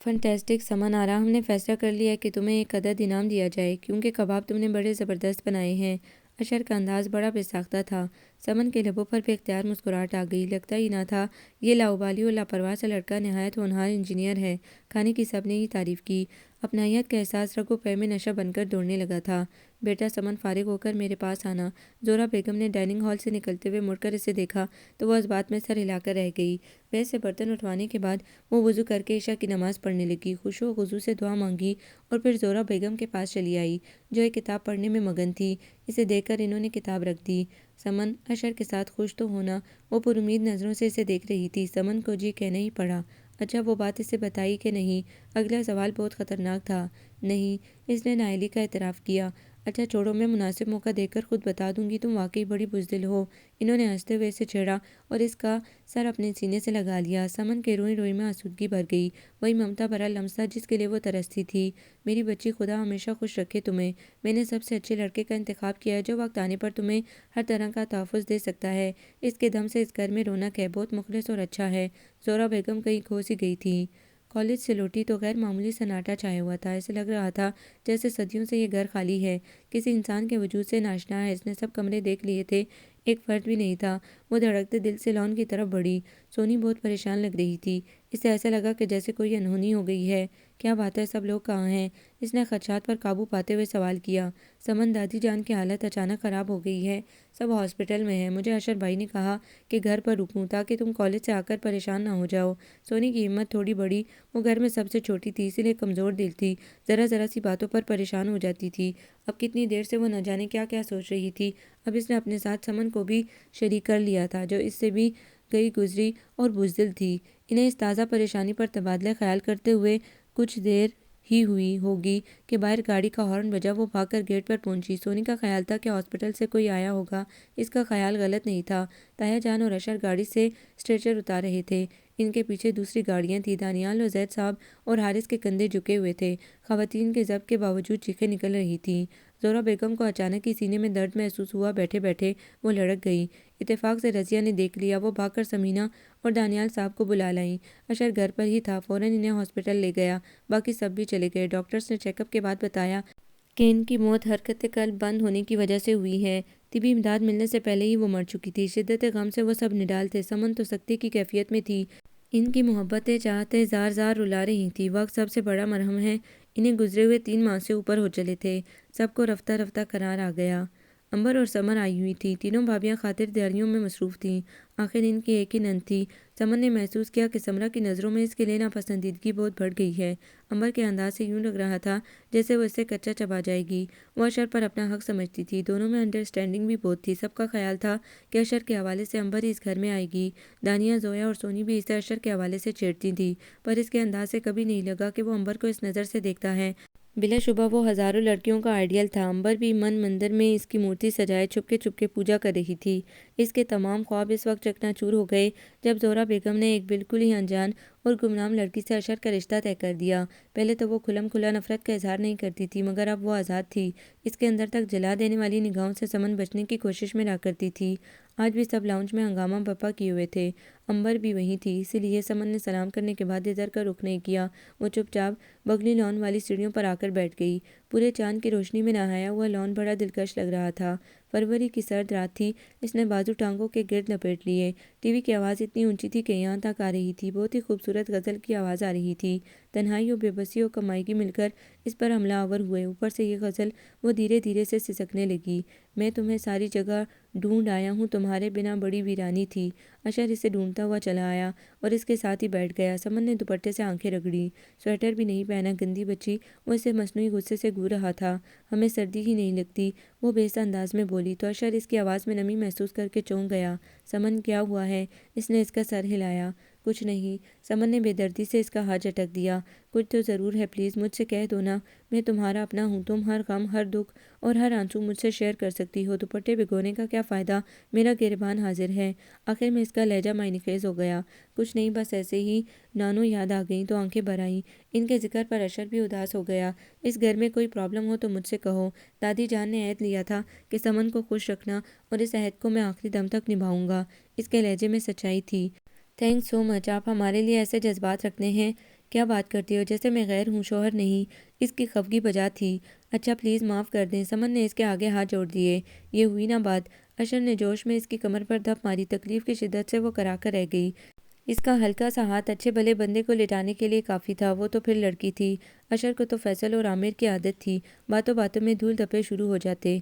فنٹیسٹک سمن آرا، ہم نے فیصلہ کر لیا ہے کہ تمہیں ایک عدد انعام دیا جائے کیونکہ کباب تم نے بڑے زبردست بنائے ہیں۔ اشر کا انداز بڑا بے ساختہ تھا۔ سمن کے لبوں پر بے اختیار مسکراہٹ آ گئی۔ لگتا ہی نہ تھا یہ لاؤبالی اور لاپرواہ سا لڑکا نہایت ہونہار انجینئر ہے۔ کھانے کی سب نے ہی تعریف کی۔ اپنائیت کا احساس رگ و پے میں نشہ بن کر دوڑنے لگا تھا۔ بیٹا سمن، فارغ ہو کر میرے پاس آنا۔ زہرا بیگم نے ڈائننگ ہال سے نکلتے ہوئے مڑ کر اسے دیکھا تو وہ اس بات میں سر ہلا کر رہ گئی۔ ویسے برتن اٹھوانے کے بعد وہ وضو کر کے عشاء کی نماز پڑھنے لگی۔ خشوع و خضوع سے دعا مانگی اور پھر زہرا بیگم کے پاس چلی آئی جو ایک کتاب پڑھنے میں مگن تھی۔ اسے دیکھ کر انہوں نے کتاب رکھ دی۔ سمن، اشر کے ساتھ خوش تو ہونا؟ وہ پر امید نظروں سے اسے دیکھ رہی تھی۔ سمن کو جی کہنا ہی پڑا۔ اچھا وہ بات اسے بتائی کہ نہیں؟ اگلا سوال بہت خطرناک تھا۔ نہیں، اس نے نااہلی کا اعتراف کیا۔ اچھا چھوڑو، میں مناسب موقع دیکھ کر خود بتا دوں گی، تم واقعی بڑی بزدل ہو۔ انہوں نے ہنستے ہوئے اسے چھیڑا اور اس کا سر اپنے سینے سے لگا لیا۔ سمن کے روئی روئی میں آسودگی بھر گئی۔ وہی ممتا بھرا لمس تھا جس کے لیے وہ ترستی تھی۔ میری بچی، خدا ہمیشہ خوش رکھے تمہیں۔ میں نے سب سے اچھے لڑکے کا انتخاب کیا ہے جو وقت آنے پر تمہیں ہر طرح کا تحفظ دے سکتا ہے۔ اس کے دم سے اس گھر میں رونق ہے، بہت مخلص اور اچھا ہے۔ زہرا بیگم کہیں کھو سی گئی تھی۔ کالج سے لوٹی تو غیر معمولی سناٹا چھایا ہوا تھا۔ اسے لگ رہا تھا جیسے صدیوں سے یہ گھر خالی ہے، کسی انسان کے وجود سے ناشنا ہے۔ اس نے سب کمرے دیکھ لیے تھے، ایک فرد بھی نہیں تھا۔ وہ دھڑکتے دل سے لان کی طرف بڑھی۔ سونی بہت پریشان لگ رہی تھی۔ اسے ایسا لگا کہ جیسے کوئی انہونی ہو گئی ہے۔ کیا بات ہے، سب لوگ کہاں ہیں؟ اس نے خدشات پر قابو پاتے ہوئے سوال کیا۔ سمن، دادی جان کی حالت اچانک خراب ہو گئی ہے، سب ہاسپٹل میں ہیں۔ مجھے اشر بھائی نے کہا کہ گھر پر رکوں تاکہ تم کالج سے آ کر پریشان نہ ہو جاؤ۔ سونی کی ہمت تھوڑی بڑھی۔ وہ گھر میں سب سے چھوٹی تھی، اسی لیے کمزور دل تھی، ذرا ذرا سی باتوں پر پریشان ہو جاتی تھی۔ اب کتنی دیر سے وہ نہ جانے کیا کیا سوچ رہی تھی۔ اب اس نے اپنے ساتھ سمن کو بھی شریک کر لیا تھا جو اس سے بھی گئی گزری اور بزدل تھی۔ انہیں اس تازہ پریشانی پر تبادلہ خیال کرتے ہوئے کچھ دیر ہی ہوئی ہوگی کہ باہر گاڑی کا ہارن بجا۔ وہ بھاگ کر گیٹ پر پہنچی۔ سونی کا خیال تھا کہ ہاسپٹل سے کوئی آیا ہوگا۔ اس کا خیال غلط نہیں تھا۔ تایا جان اور اشر گاڑی سے اسٹریچر اتار رہے تھے۔ ان کے پیچھے دوسری گاڑیاں تھیں۔ دانیال اور زید صاحب اور حارث کے کندھے جھکے ہوئے تھے۔ خواتین کے ضبط کے باوجود چیخیں نکل رہی تھیں۔ زہرا بیگم کو اچانک ہی سینے میں درد محسوس ہوا۔ بیٹھے بیٹھے وہ لڑک گئی۔ اتفاق سے رضیہ نے دیکھ لیا۔ وہ بھاگ کر سمینہ اور دانیال صاحب کو بلا لائیں۔ اشر گھر پر ہی تھا، فوراً انہیں ہاسپٹل لے گیا۔ باقی سب بھی چلے گئے۔ ڈاکٹرز نے چیک اپ کے بعد بتایا کہ ان کی موت حرکت قلب بند ہونے کی وجہ سے ہوئی ہے۔ طبی امداد ملنے سے پہلے ہی وہ مر چکی تھی۔ شدت غم سے وہ سب نڈال تھے۔ سمن تو سکتے کی کیفیت میں تھی۔ ان کی محبتیں، چاہتیں زار زار رلا رہی تھیں۔ وقت سب سے بڑا مرہم ہے۔ انہیں گزرے ہوئے 3 ماہ سے اوپر ہو چلے تھے۔ سب کو رفتہ رفتہ قرار آ گیا۔ امبر اور سمر آئی ہوئی تھیں۔ تینوں بھابیاں خاطرداریوں میں مصروف تھیں۔ آخر ان کی ایک ہی نند تھی۔ سمر نے محسوس کیا کہ سمرا کی نظروں میں اس کے لیے ناپسندیدگی بہت بڑھ گئی ہے۔ امبر کے انداز سے یوں لگ رہا تھا جیسے وہ اس سے کچا چبا جائے گی۔ وہ اشر پر اپنا حق سمجھتی تھی۔ دونوں میں انڈرسٹینڈنگ بھی بہت تھی۔ سب کا خیال تھا کہ اشر کے حوالے سے امبر ہی اس گھر میں آئے گی۔ دانیہ، زویا اور سونی بھی اسے اشر کے حوالے سے چھیڑتی تھیں، پر اس کے انداز سے کبھی نہیں لگا کہ وہ امبر کو اس نظر سے دیکھتا ہے۔ بلا شبہ وہ ہزاروں لڑکیوں کا آئیڈیل تھا۔ امبر بھی من مندر میں اس کی مورتی سجائے چپ کے پوجا کر رہی تھی۔ اس کے تمام خواب اس وقت چکنا چور ہو گئے جب زہرا بیگم نے ایک بالکل ہی انجان اور گمنام لڑکی سے اشر کا رشتہ طے کر دیا۔ پہلے تو وہ کھلم کھلا نفرت کا اظہار نہیں کرتی تھی، مگر اب وہ آزاد تھی۔ اس کے اندر تک جلا دینے والی نگاہوں سے سمن بچنے کی کوشش میں رہا کرتی تھی۔ آج بھی سب لاؤنج میں ہنگامہ برپا کیے ہوئے تھے۔ امبر بھی وہیں تھی، اسی لیے سمن نے سلام کرنے کے بعد ادھر کا رخ نہیں کیا۔ وہ چپ چاپ بغلی لان والی سیڑھیوں پر آ کر بیٹھ گئی۔ پورے چاند کی روشنی میں نہایا ہوا لان بڑا دلکش لگ رہا تھا۔ فروری کی سرد رات تھی۔ اس نے بازو ٹانگوں کے گرد لپیٹ لیے۔ ٹی وی کی آواز اتنی اونچی تھی کہ یہاں تک آ رہی تھی۔ بہت ہی خوبصورت غزل کی آواز آ رہی تھی۔ تنہائی اور بے بسی اور کمائیگی مل کر اس پر حملہ آور ہوئے۔ اوپر سے یہ غزل وہ دھیرے دھیرے سے سسکنے لگی۔ میں تمہیں ساری جگہ ڈھونڈ آیا ہوں، تمہارے بنا بڑی ویرانی تھی۔ اشر اسے ڈھونڈتا ہوا چلا آیا اور اس کے ساتھ ہی بیٹھ گیا۔ سمن نے دوپٹے سے آنکھیں رگڑی۔ سویٹر بھی نہیں پہنا، گندی بچی۔ وہ اسے مصنوعی غصے سے گھور رہا تھا۔ ہمیں سردی ہی نہیں لگتی، وہ بے حصہ انداز میں بولی تو اشر اس کی آواز میں نمی محسوس کر کے چونک گیا۔ سمن، کیا ہوا ہے؟ اس نے اس کا سر ہلایا۔ کچھ نہیں، سمن نے بے دردی سے اس کا ہاتھ جھٹک دیا۔ کچھ تو ضرور ہے، پلیز مجھ سے کہہ دو نا، میں تمہارا اپنا ہوں۔ تم ہر غم، ہر دکھ اور ہر آنسو مجھ سے شیئر کر سکتی ہو۔ دوپٹے بھگونے کا کیا فائدہ، میرا گریبان حاضر ہے۔ آخر میں اس کا لہجہ معنی خیز ہو گیا۔ کچھ نہیں، بس ایسے ہی نانو یاد آ گئیں تو آنکھیں بھر آئیں۔ ان کے ذکر پر اشر بھی اداس ہو گیا۔ اس گھر میں کوئی پرابلم ہو تو مجھ سے کہو۔ دادی جان نے عہد لیا تھا کہ سمن کو خوش رکھنا، اور اس عہد کو میں آخری دم تک نبھاؤں گا۔ اس کے لہجے میں سچائی تھی۔ تھینکس سو مچ، آپ ہمارے لیے ایسے جذبات رکھتے ہیں۔ کیا بات کرتی ہو، جیسے میں غیر ہوں، شوہر نہیں۔ اس کی خفگی بجا تھی۔ اچھا پلیز معاف کر دیں۔ سمن نے اس کے آگے ہاتھ جوڑ دیے۔ یہ ہوئی نا بات۔ اشر نے جوش میں اس کی کمر پر دھپ ماری۔ تکلیف کی شدت سے وہ کرا کر رہ گئی۔ اس کا ہلکا سا ہاتھ اچھے بھلے بندے کو لٹانے کے لیے کافی تھا۔ وہ تو پھر لڑکی تھی۔ اشر کو تو فیصل اور عامر کی عادت تھی، باتوں باتوں میں دھول دھپے شروع ہو جاتے۔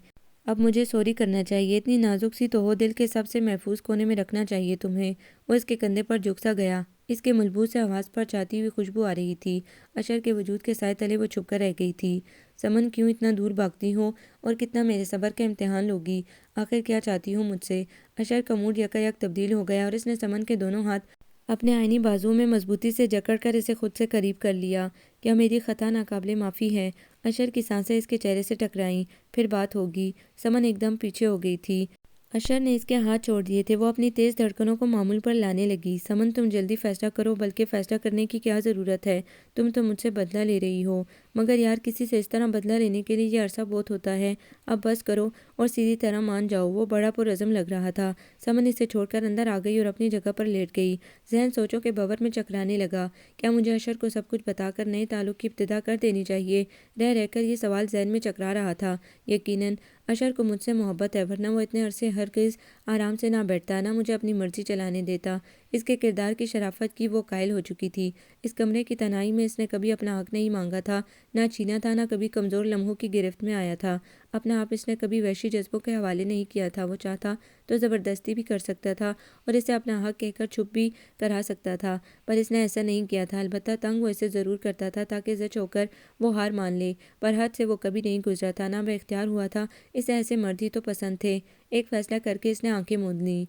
اب مجھے سوری کرنا چاہیے، اتنی نازک سی تو ہو، دل کے سب سے محفوظ کونے میں رکھنا چاہیے تمہیں۔ وہ اس کے کندھے پر جھک سا گیا۔ اس کے ملبوس سے آواز پر چاہتی ہوئی خوشبو آ رہی تھی۔ اشر کے وجود کے سائے تلے وہ چھپ کر رہ گئی تھی۔ سمن، کیوں اتنا دور بھاگتی ہو اور کتنا میرے صبر کا امتحان لوگی؟ آخر کیا چاہتی ہو مجھ سے؟ اشر کا موڈ یکایک تبدیل ہو گیا اور اس نے سمن کے دونوں ہاتھ اپنے آئینی بازوؤں میں مضبوطی سے جکڑ کر اسے خود سے قریب کر لیا۔ کیا میری خطا ناقابل معافی ہے؟ اشر کی سانسیں اس کے چہرے سے ٹکرائیں۔ پھر بات ہوگی۔ سمن ایک دم پیچھے ہو گئی تھی۔ اشر نے اس کے ہاتھ چھوڑ دیے تھے۔ وہ اپنی تیز دھڑکنوں کو معمول پر لانے لگی۔ سمن تم جلدی فیصلہ کرو، بلکہ فیصلہ کرنے کی کیا ضرورت ہے؟ تم تو مجھ سے بدلہ لے رہی ہو، مگر یار کسی سے اس طرح بدلہ لینے کے لیے یہ عرصہ بہت ہوتا ہے۔ اب بس کرو اور سیدھی طرح مان جاؤ۔ وہ بڑا پرعزم لگ رہا تھا۔ سمن اسے چھوڑ کر اندر آ گئی اور اپنی جگہ پر لیٹ گئی۔ ذہن سوچوں کے بھنور میں چکرانے لگا۔ کیا مجھے اشر کو سب کچھ بتا کر نئے تعلق کی ابتدا کر دینی چاہیے؟ رہ رہ کر یہ سوال ذہن میں چکرا رہا تھا۔ یقیناً اشر کو مجھ سے محبت ہے، ورنہ وہ اتنے عرصے ہرگز آرام سے نہ بیٹھتا، نہ مجھے اپنی مرضی چلانے دیتا۔ اس کے کردار کی شرافت کی وہ قائل ہو چکی تھی۔ اس کمرے کی تنہائی میں اس نے کبھی اپنا حق نہیں مانگا تھا، نہ چھینا تھا، نہ کبھی کمزور لمحوں کی گرفت میں آیا تھا۔ اپنا آپ اس نے کبھی وحشی جذبوں کے حوالے نہیں کیا تھا۔ وہ چاہتا تو زبردستی بھی کر سکتا تھا اور اسے اپنا حق کہہ کر چپ بھی کرا سکتا تھا، پر اس نے ایسا نہیں کیا تھا۔ البتہ تنگ وہ اسے ضرور کرتا تھا تاکہ زچ ہو کر وہ ہار مان لے، پر حد سے وہ کبھی نہیں گزرا تھا، نہ بے اختیار ہوا تھا۔ اسے ایسے مرد ہی تو پسند تھے۔ ایک فیصلہ کر کے اس نے آنکھیں موند لیں۔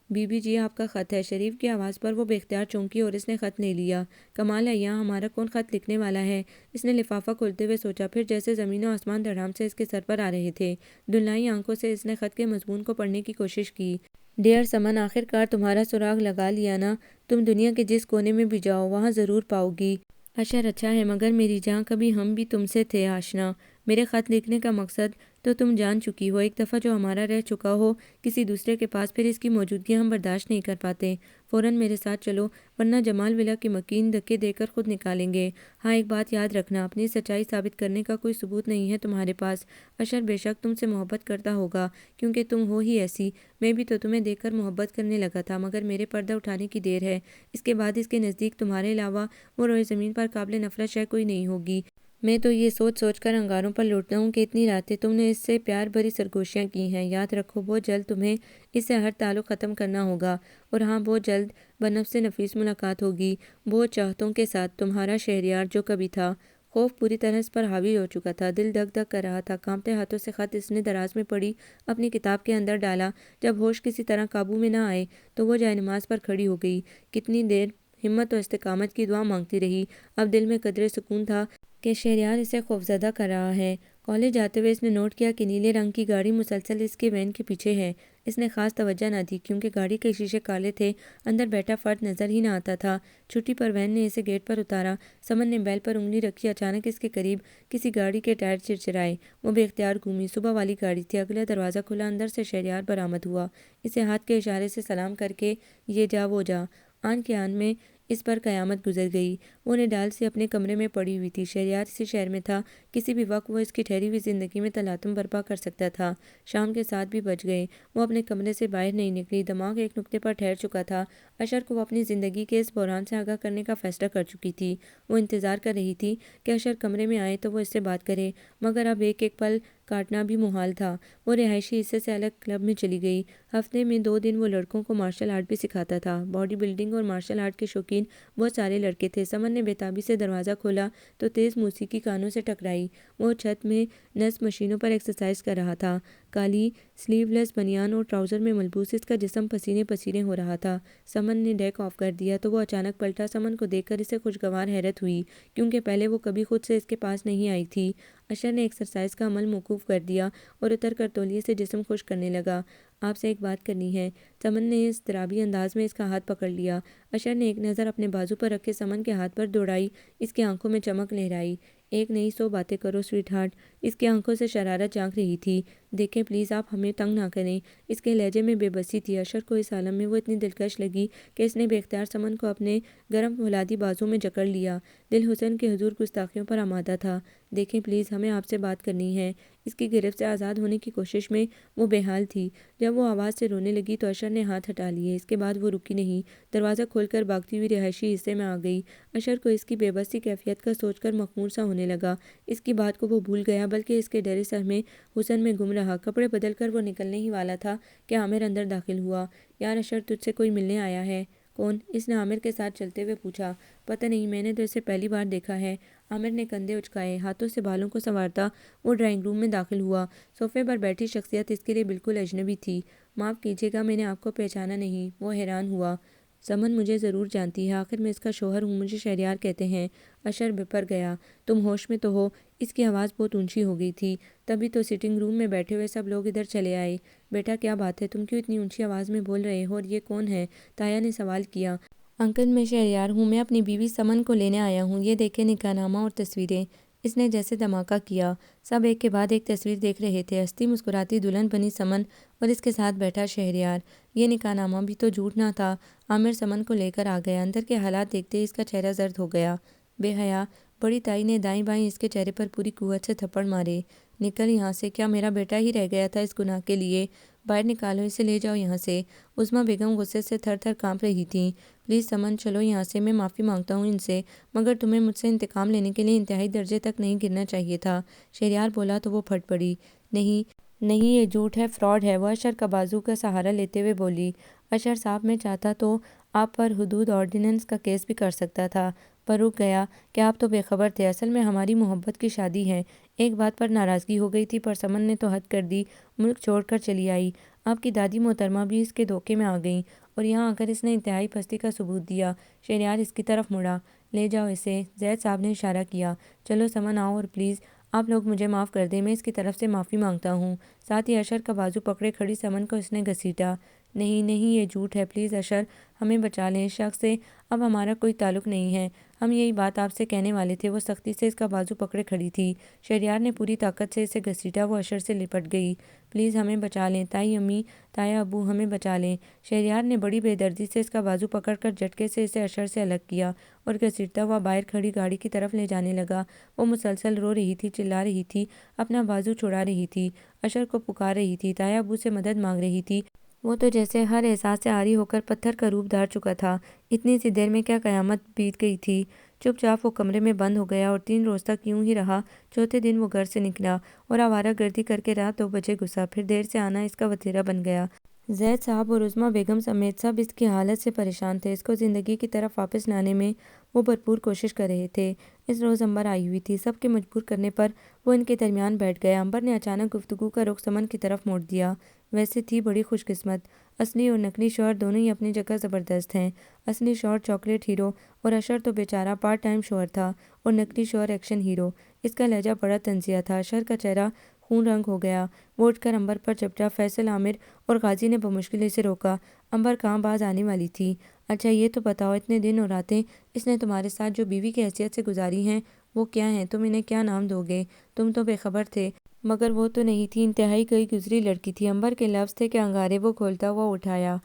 بی بی جی آپ کا خط ہے۔ شریف کی آواز پر وہ بے اختیار چونکی اور اس نے خط لے لیا۔ کمال ہے، یہاں ہمارا کون خط لکھنے والا ہے؟ اس نے لفافہ کھولتے ہوئے سوچا، پھر جیسے زمین و آسمان دھڑام سے اس کے سر پر آ رہے تھے۔ دھندلائی آنکھوں سے اس نے خط کے مضمون کو پڑھنے کی کوشش کی۔ ڈیئر سمن، آخر کار تمہارا سراغ لگا لیا نا؟ تم دنیا کے جس کونے میں بھی جاؤ وہاں ضرور پاؤ گی۔ اشر اچھا ہے، مگر میری جان، کبھی ہم بھی تم سے تھے آشنا۔ میرے خط لکھنے کا مقصد تو تم جان چکی ہو۔ ایک دفعہ جو ہمارا رہ چکا ہو کسی دوسرے کے پاس، پھر اس کی موجودگی ہم برداشت نہیں کر پاتے۔ فوراً میرے ساتھ چلو، ورنہ جمال ولا کے مکین دھکے دے کر خود نکالیں گے۔ ہاں ایک بات یاد رکھنا، اپنی سچائی ثابت کرنے کا کوئی ثبوت نہیں ہے تمہارے پاس۔ اشر بے شک تم سے محبت کرتا ہوگا، کیونکہ تم ہو ہی ایسی۔ میں بھی تو تمہیں دیکھ کر محبت کرنے لگا تھا، مگر میرے پردہ اٹھانے کی دیر ہے۔ اس کے بعد اس کے نزدیک تمہارے علاوہ وہ روئے زمین پر قابل نفرت شے کوئی نہیں ہوگی۔ میں تو یہ سوچ سوچ کر انگاروں پر لوٹتا ہوں کہ اتنی راتیں تم نے اس سے پیار بھری سرگوشیاں کی ہیں۔ یاد رکھو بہت جلد تمہیں اس سے ہر تعلق ختم کرنا ہوگا، اور ہاں بہت جلد بنفس نفیس ملاقات ہوگی، بہت چاہتوں کے ساتھ۔ تمہارا شہریار جو کبھی تھا۔ خوف پوری طرح اس پر حاوی ہو چکا تھا۔ دل دھک دھک کر رہا تھا۔ کانپتے ہاتھوں سے خط اس نے دراز میں پڑی اپنی کتاب کے اندر ڈالا۔ جب ہوش کسی طرح قابو میں نہ آئے تو وہ جائے نماز پر کھڑی ہو گئی۔ کتنی دیر ہمت و استقامت کی دعا مانگتی رہی۔ اب دل میں قدرے سکون تھا کہ شہریار اسے خوفزدہ کر رہا ہے۔ کالج جاتے ہوئے اس نے نوٹ کیا کہ نیلے رنگ کی گاڑی مسلسل اس کے وین کے پیچھے ہے۔ اس نے خاص توجہ نہ دی، کیونکہ گاڑی کے شیشے کالے تھے، اندر بیٹھا فرد نظر ہی نہ آتا تھا۔ چھٹی پر وین نے اسے گیٹ پر اتارا۔ سمن نے بیل پر انگلی رکھی۔ اچانک اس کے قریب کسی گاڑی کے ٹائر چرچرائے۔ وہ بے اختیار گھومی۔ صبح والی گاڑی تھی۔ اگلا دروازہ کھلا، اندر سے شہریار برآمد ہوا۔ اسے ہاتھ کے اشارے سے سلام کر کے یہ جا وہ جا، آن کے آن میں اس پر قیامت گزر گئی۔ وہ نڈال سے اپنے کمرے میں پڑی ہوئی تھی۔ شہریار اسی شہر میں تھا، کسی بھی وقت وہ اس کی ٹھہری ہوئی زندگی میں تلاطم برپا کر سکتا تھا۔ شام کے 7 بھی بج گئے۔ وہ اپنے کمرے سے باہر نہیں نکلی۔ دماغ ایک نقطے پر ٹھہر چکا تھا۔ اشر کو وہ اپنی زندگی کے اس بحران سے آگاہ کرنے کا فیصلہ کر چکی تھی۔ وہ انتظار کر رہی تھی کہ اشر کمرے میں آئے تو وہ اس سے بات کرے، مگر اب ایک ایک پل کاٹنا بھی محال تھا۔ وہ رہائشی حصے سے الگ کلب میں چلی گئی۔ ہفتے میں 2 دن وہ لڑکوں کو مارشل آرٹ بھی سکھاتا تھا۔ باڈی بلڈنگ اور مارشل آرٹ کے شوقین بہت سارے لڑکے تھے۔ سمن نے بے تابی سے دروازہ کھولا تو تیز موسیقی کانوں سے ٹکرائی۔ وہ چھت میں نصب مشینوں پر ایکسرسائز کر رہا تھا۔ کالی سلیو لیس بنیان اور ٹراؤزر میں ملبوس اس کا جسم پسینے پسینے ہو رہا تھا۔ سمن نے ڈیک آف کر دیا تو وہ اچانک پلٹا۔ سمن کو دیکھ کر اسے خوشگوار حیرت ہوئی، کیونکہ پہلے وہ کبھی خود سے اس کے پاس نہیں آئی تھی۔ اشر نے ایکسرسائز کا عمل موقوف کر دیا اور اتر کر تولیے سے جسم خشک کرنے لگا۔ آپ سے ایک بات کرنی ہے۔ سمن نے اضطرابی انداز میں اس کا ہاتھ پکڑ لیا۔ اشر نے ایک نظر اپنے بازو پر رکھے سمن کے ہاتھ پر دوڑائی۔ اس کی آنکھوں میں چمک لہرائی۔ ایک نہیں 100 باتیں کرو سویٹ ہارٹ۔ اس کی آنکھوں سے شرارت جھانک رہی تھی۔ دیکھیں پلیز، آپ ہمیں تنگ نہ کریں۔ اس کے لہجے میں بے بسی تھی۔ اشر کو اس عالم میں وہ اتنی دلکش لگی کہ اس نے بے اختیار سمن کو اپنے گرم فولادی بازو میں جکڑ لیا۔ دل حسن کے حضور گستاخیوں پر آمادہ تھا۔ دیکھیں پلیز، ہمیں آپ سے بات کرنی ہے۔ اس کی گرفت سے آزاد ہونے کی کوشش میں وہ بے حال تھی۔ جب وہ آواز سے رونے لگی تو اشر نے ہاتھ ہٹا لیے۔ اس کے بعد وہ رکی نہیں، دروازہ کھول کر بھاگتی ہوئی رہائشی حصے میں آ گئی۔ اشر کو اس کی بے بسی کیفیت کا سوچ کر مخمور سا ہونے لگا۔ اس کی بات کو وہ بھول گیا، بلکہ اس کے ڈرے سر میں حسن میں گم رہا۔ کپڑے بدل کر وہ نکلنے ہی والا تھا کہ عامر اندر داخل ہوا۔ یار اشر، تجھ سے کوئی ملنے آیا ہے۔ کون؟ اس نے عامر کے ساتھ چلتے ہوئے پوچھا۔ پتہ نہیں، میں نے تو اسے پہلی بار دیکھا ہے۔ عامر نے کندھے اچکائے۔ ہاتھوں سے بالوں کو سنوارتا وہ ڈرائنگ روم میں داخل ہوا۔ صوفے پر بیٹھی شخصیت اس کے لیے بالکل اجنبی تھی۔ معاف کیجیے گا، میں نے آپ کو پہچانا نہیں۔ وہ حیران ہوا۔ سمن مجھے ضرور جانتی ہے، آخر میں اس کا شوہر ہوں، مجھے شہریار کہتے ہیں۔ اشر بپر گیا۔ تم ہوش میں تو ہو؟ اس کی آواز بہت اونچی ہو گئی تھی۔ تبھی تو سٹنگ روم میں بیٹھے ہوئے سب لوگ ادھر چلے آئے۔ بیٹا کیا بات ہے، تم کیوں اتنی اونچی آواز میں بول رہے ہو، اور یہ کون ہے؟ تایا نے سوال کیا۔ انکل میں شہریار ہوں، میں اپنی بیوی سمن کو لینے آیا ہوں، یہ دیکھیں نکاح نامہ اور تصویریں۔ اس نے جیسے دھماکہ کیا۔ سب ایک کے بعد ایک تصویر دیکھ رہے تھے، ہنستی مسکراتی دلہن بنی سمن اور اس کے ساتھ بیٹھا شہریار۔ یہ نکاح نامہ بھی تو جھوٹ نہ تھا۔ عامر سمن کو لے کر آ گیا۔ اندر کے حالات دیکھتے ہی اس کا چہرہ زرد ہو گیا۔ بے حیا! بڑی تائی نے دائیں بائیں اس کے چہرے پر پوری قوت سے تھپڑ مارے۔ نکل یہاں سے، کیا میرا بیٹا ہی رہ گیا تھا اس گناہ کے لیے؟ باہر نکالو اسے، لے جاؤ یہاں سے۔ عظمیٰ بیگم غصے سے تھر تھر کانپ رہی تھیں۔ پلیز سمن چلو یہاں سے، میں معافی مانگتا ہوں ان سے، مگر تمہیں مجھ سے انتقام لینے کے لیے انتہائی درجے تک نہیں گرنا چاہیے تھا۔ شہریار بولا تو وہ پھٹ پڑی۔ نہیں نہیں، یہ جھوٹ ہے، فراڈ ہے، وہ اشر کا بازو کا سہارا لیتے ہوئے بولی۔ اشر صاحب میں چاہتا تو آپ پر حدود آرڈیننس کا کیس بھی کر سکتا تھا، پر رک گیا کہ آپ تو بے خبر تھے، اصل میں ہماری محبت کی شادی ہے۔ ایک بات پر ناراضگی ہو گئی تھی، پر سمن نے تو حد کر دی، ملک چھوڑ کر چلی آئی۔ آپ کی دادی محترمہ بھی اس کے دھوکے میں آ گئیں، اور یہاں آ کر اس نے انتہائی پستی کا ثبوت دیا۔ شہریار اس کی طرف مڑا۔ لے جاؤ اسے، زید صاحب نے اشارہ کیا۔ چلو سمن آؤ، اور پلیز آپ لوگ مجھے معاف کر دیں، میں اس کی طرف سے معافی مانگتا ہوں۔ ساتھ ہی اشر کا بازو پکڑے کھڑی سمن کو اس نے گھسیٹا۔ نہیں نہیں، یہ جھوٹ ہے، پلیز اشر ہمیں بچا لیں، اس شخص سے اب ہمارا کوئی تعلق نہیں ہے، ہم یہی بات آپ سے کہنے والے تھے۔ وہ سختی سے اس کا بازو پکڑے کھڑی تھی۔ شہریار نے پوری طاقت سے اسے گھسیٹا، وہ اشر سے لپٹ گئی۔ پلیز ہمیں بچا لیں، تائی امی، تایا ابو ہمیں بچا لیں۔ شہریار نے بڑی بے دردی سے اس کا بازو پکڑ کر جھٹکے سے اسے اشر سے الگ کیا اور گھسیٹتا ہوا باہر کھڑی گاڑی کی طرف لے جانے لگا۔ وہ مسلسل رو رہی تھی، چلا رہی تھی، اپنا بازو چھڑا رہی تھی، اشر کو پکار رہی تھی، تایا ابو سے مدد مانگ رہی تھی۔ وہ تو جیسے ہر احساس سے عاری ہو کر پتھر کا روپ دھار چکا تھا۔ اتنی سی دیر میں کیا قیامت بیت گئی تھی۔ چپ چاپ وہ کمرے میں بند ہو گیا اور 3 روز تک یوں ہی رہا۔ چوتھے دن وہ گھر سے نکلا اور آوارہ گردی کر کے رات 2 بجے گھسا، پھر دیر سے آنا اس کا وتیرہ بن گیا۔ زید صاحب اور عظمیٰ بیگم سمیت سب اس کی حالت سے پریشان تھے۔ اس کو زندگی کی طرف واپس لانے میں وہ بھرپور کوشش کر رہے تھے۔ اس روز امبر آئی ہوئی تھی، سب کے مجبور کرنے پر وہ ان کے درمیان بیٹھ گیا۔ امبر نے اچانک گفتگو کا رخ سمن کی طرف موڑ دیا۔ ویسے تھی بڑی خوش قسمت، اصلی اور نقلی شوہر دونوں ہی اپنی جگہ زبردست ہیں۔ اصلی شوہر چاکلیٹ ہیرو، اور اشر تو بیچارہ پارٹ ٹائم شوہر تھا، اور نقلی شوہر ایکشن ہیرو۔ اس کا لہجہ بڑا طنزیہ تھا۔ اشر کا چہرہ خون رنگ ہو گیا۔ وہ اٹھ کر امبر پر چپٹا۔ فیصل، عامر اور غازی نے بمشکل اسے روکا۔ امبر کہاں باز آنے والی تھی۔ اچھا یہ تو بتاؤ، اتنے دن اور راتیں اس نے تمہارے ساتھ جو بیوی کی حیثیت سے گزاری ہیں وہ کیا ہیں؟ تم انہیں کیا نام دو گے؟ تم تو بے خبر تھے، مگر وہ تو نہیں تھی، انتہائی گئی گزری لڑکی تھی۔ امبر کے لفظ تھے کہ انگارے وہ کھولتا ہوا اٹھایا۔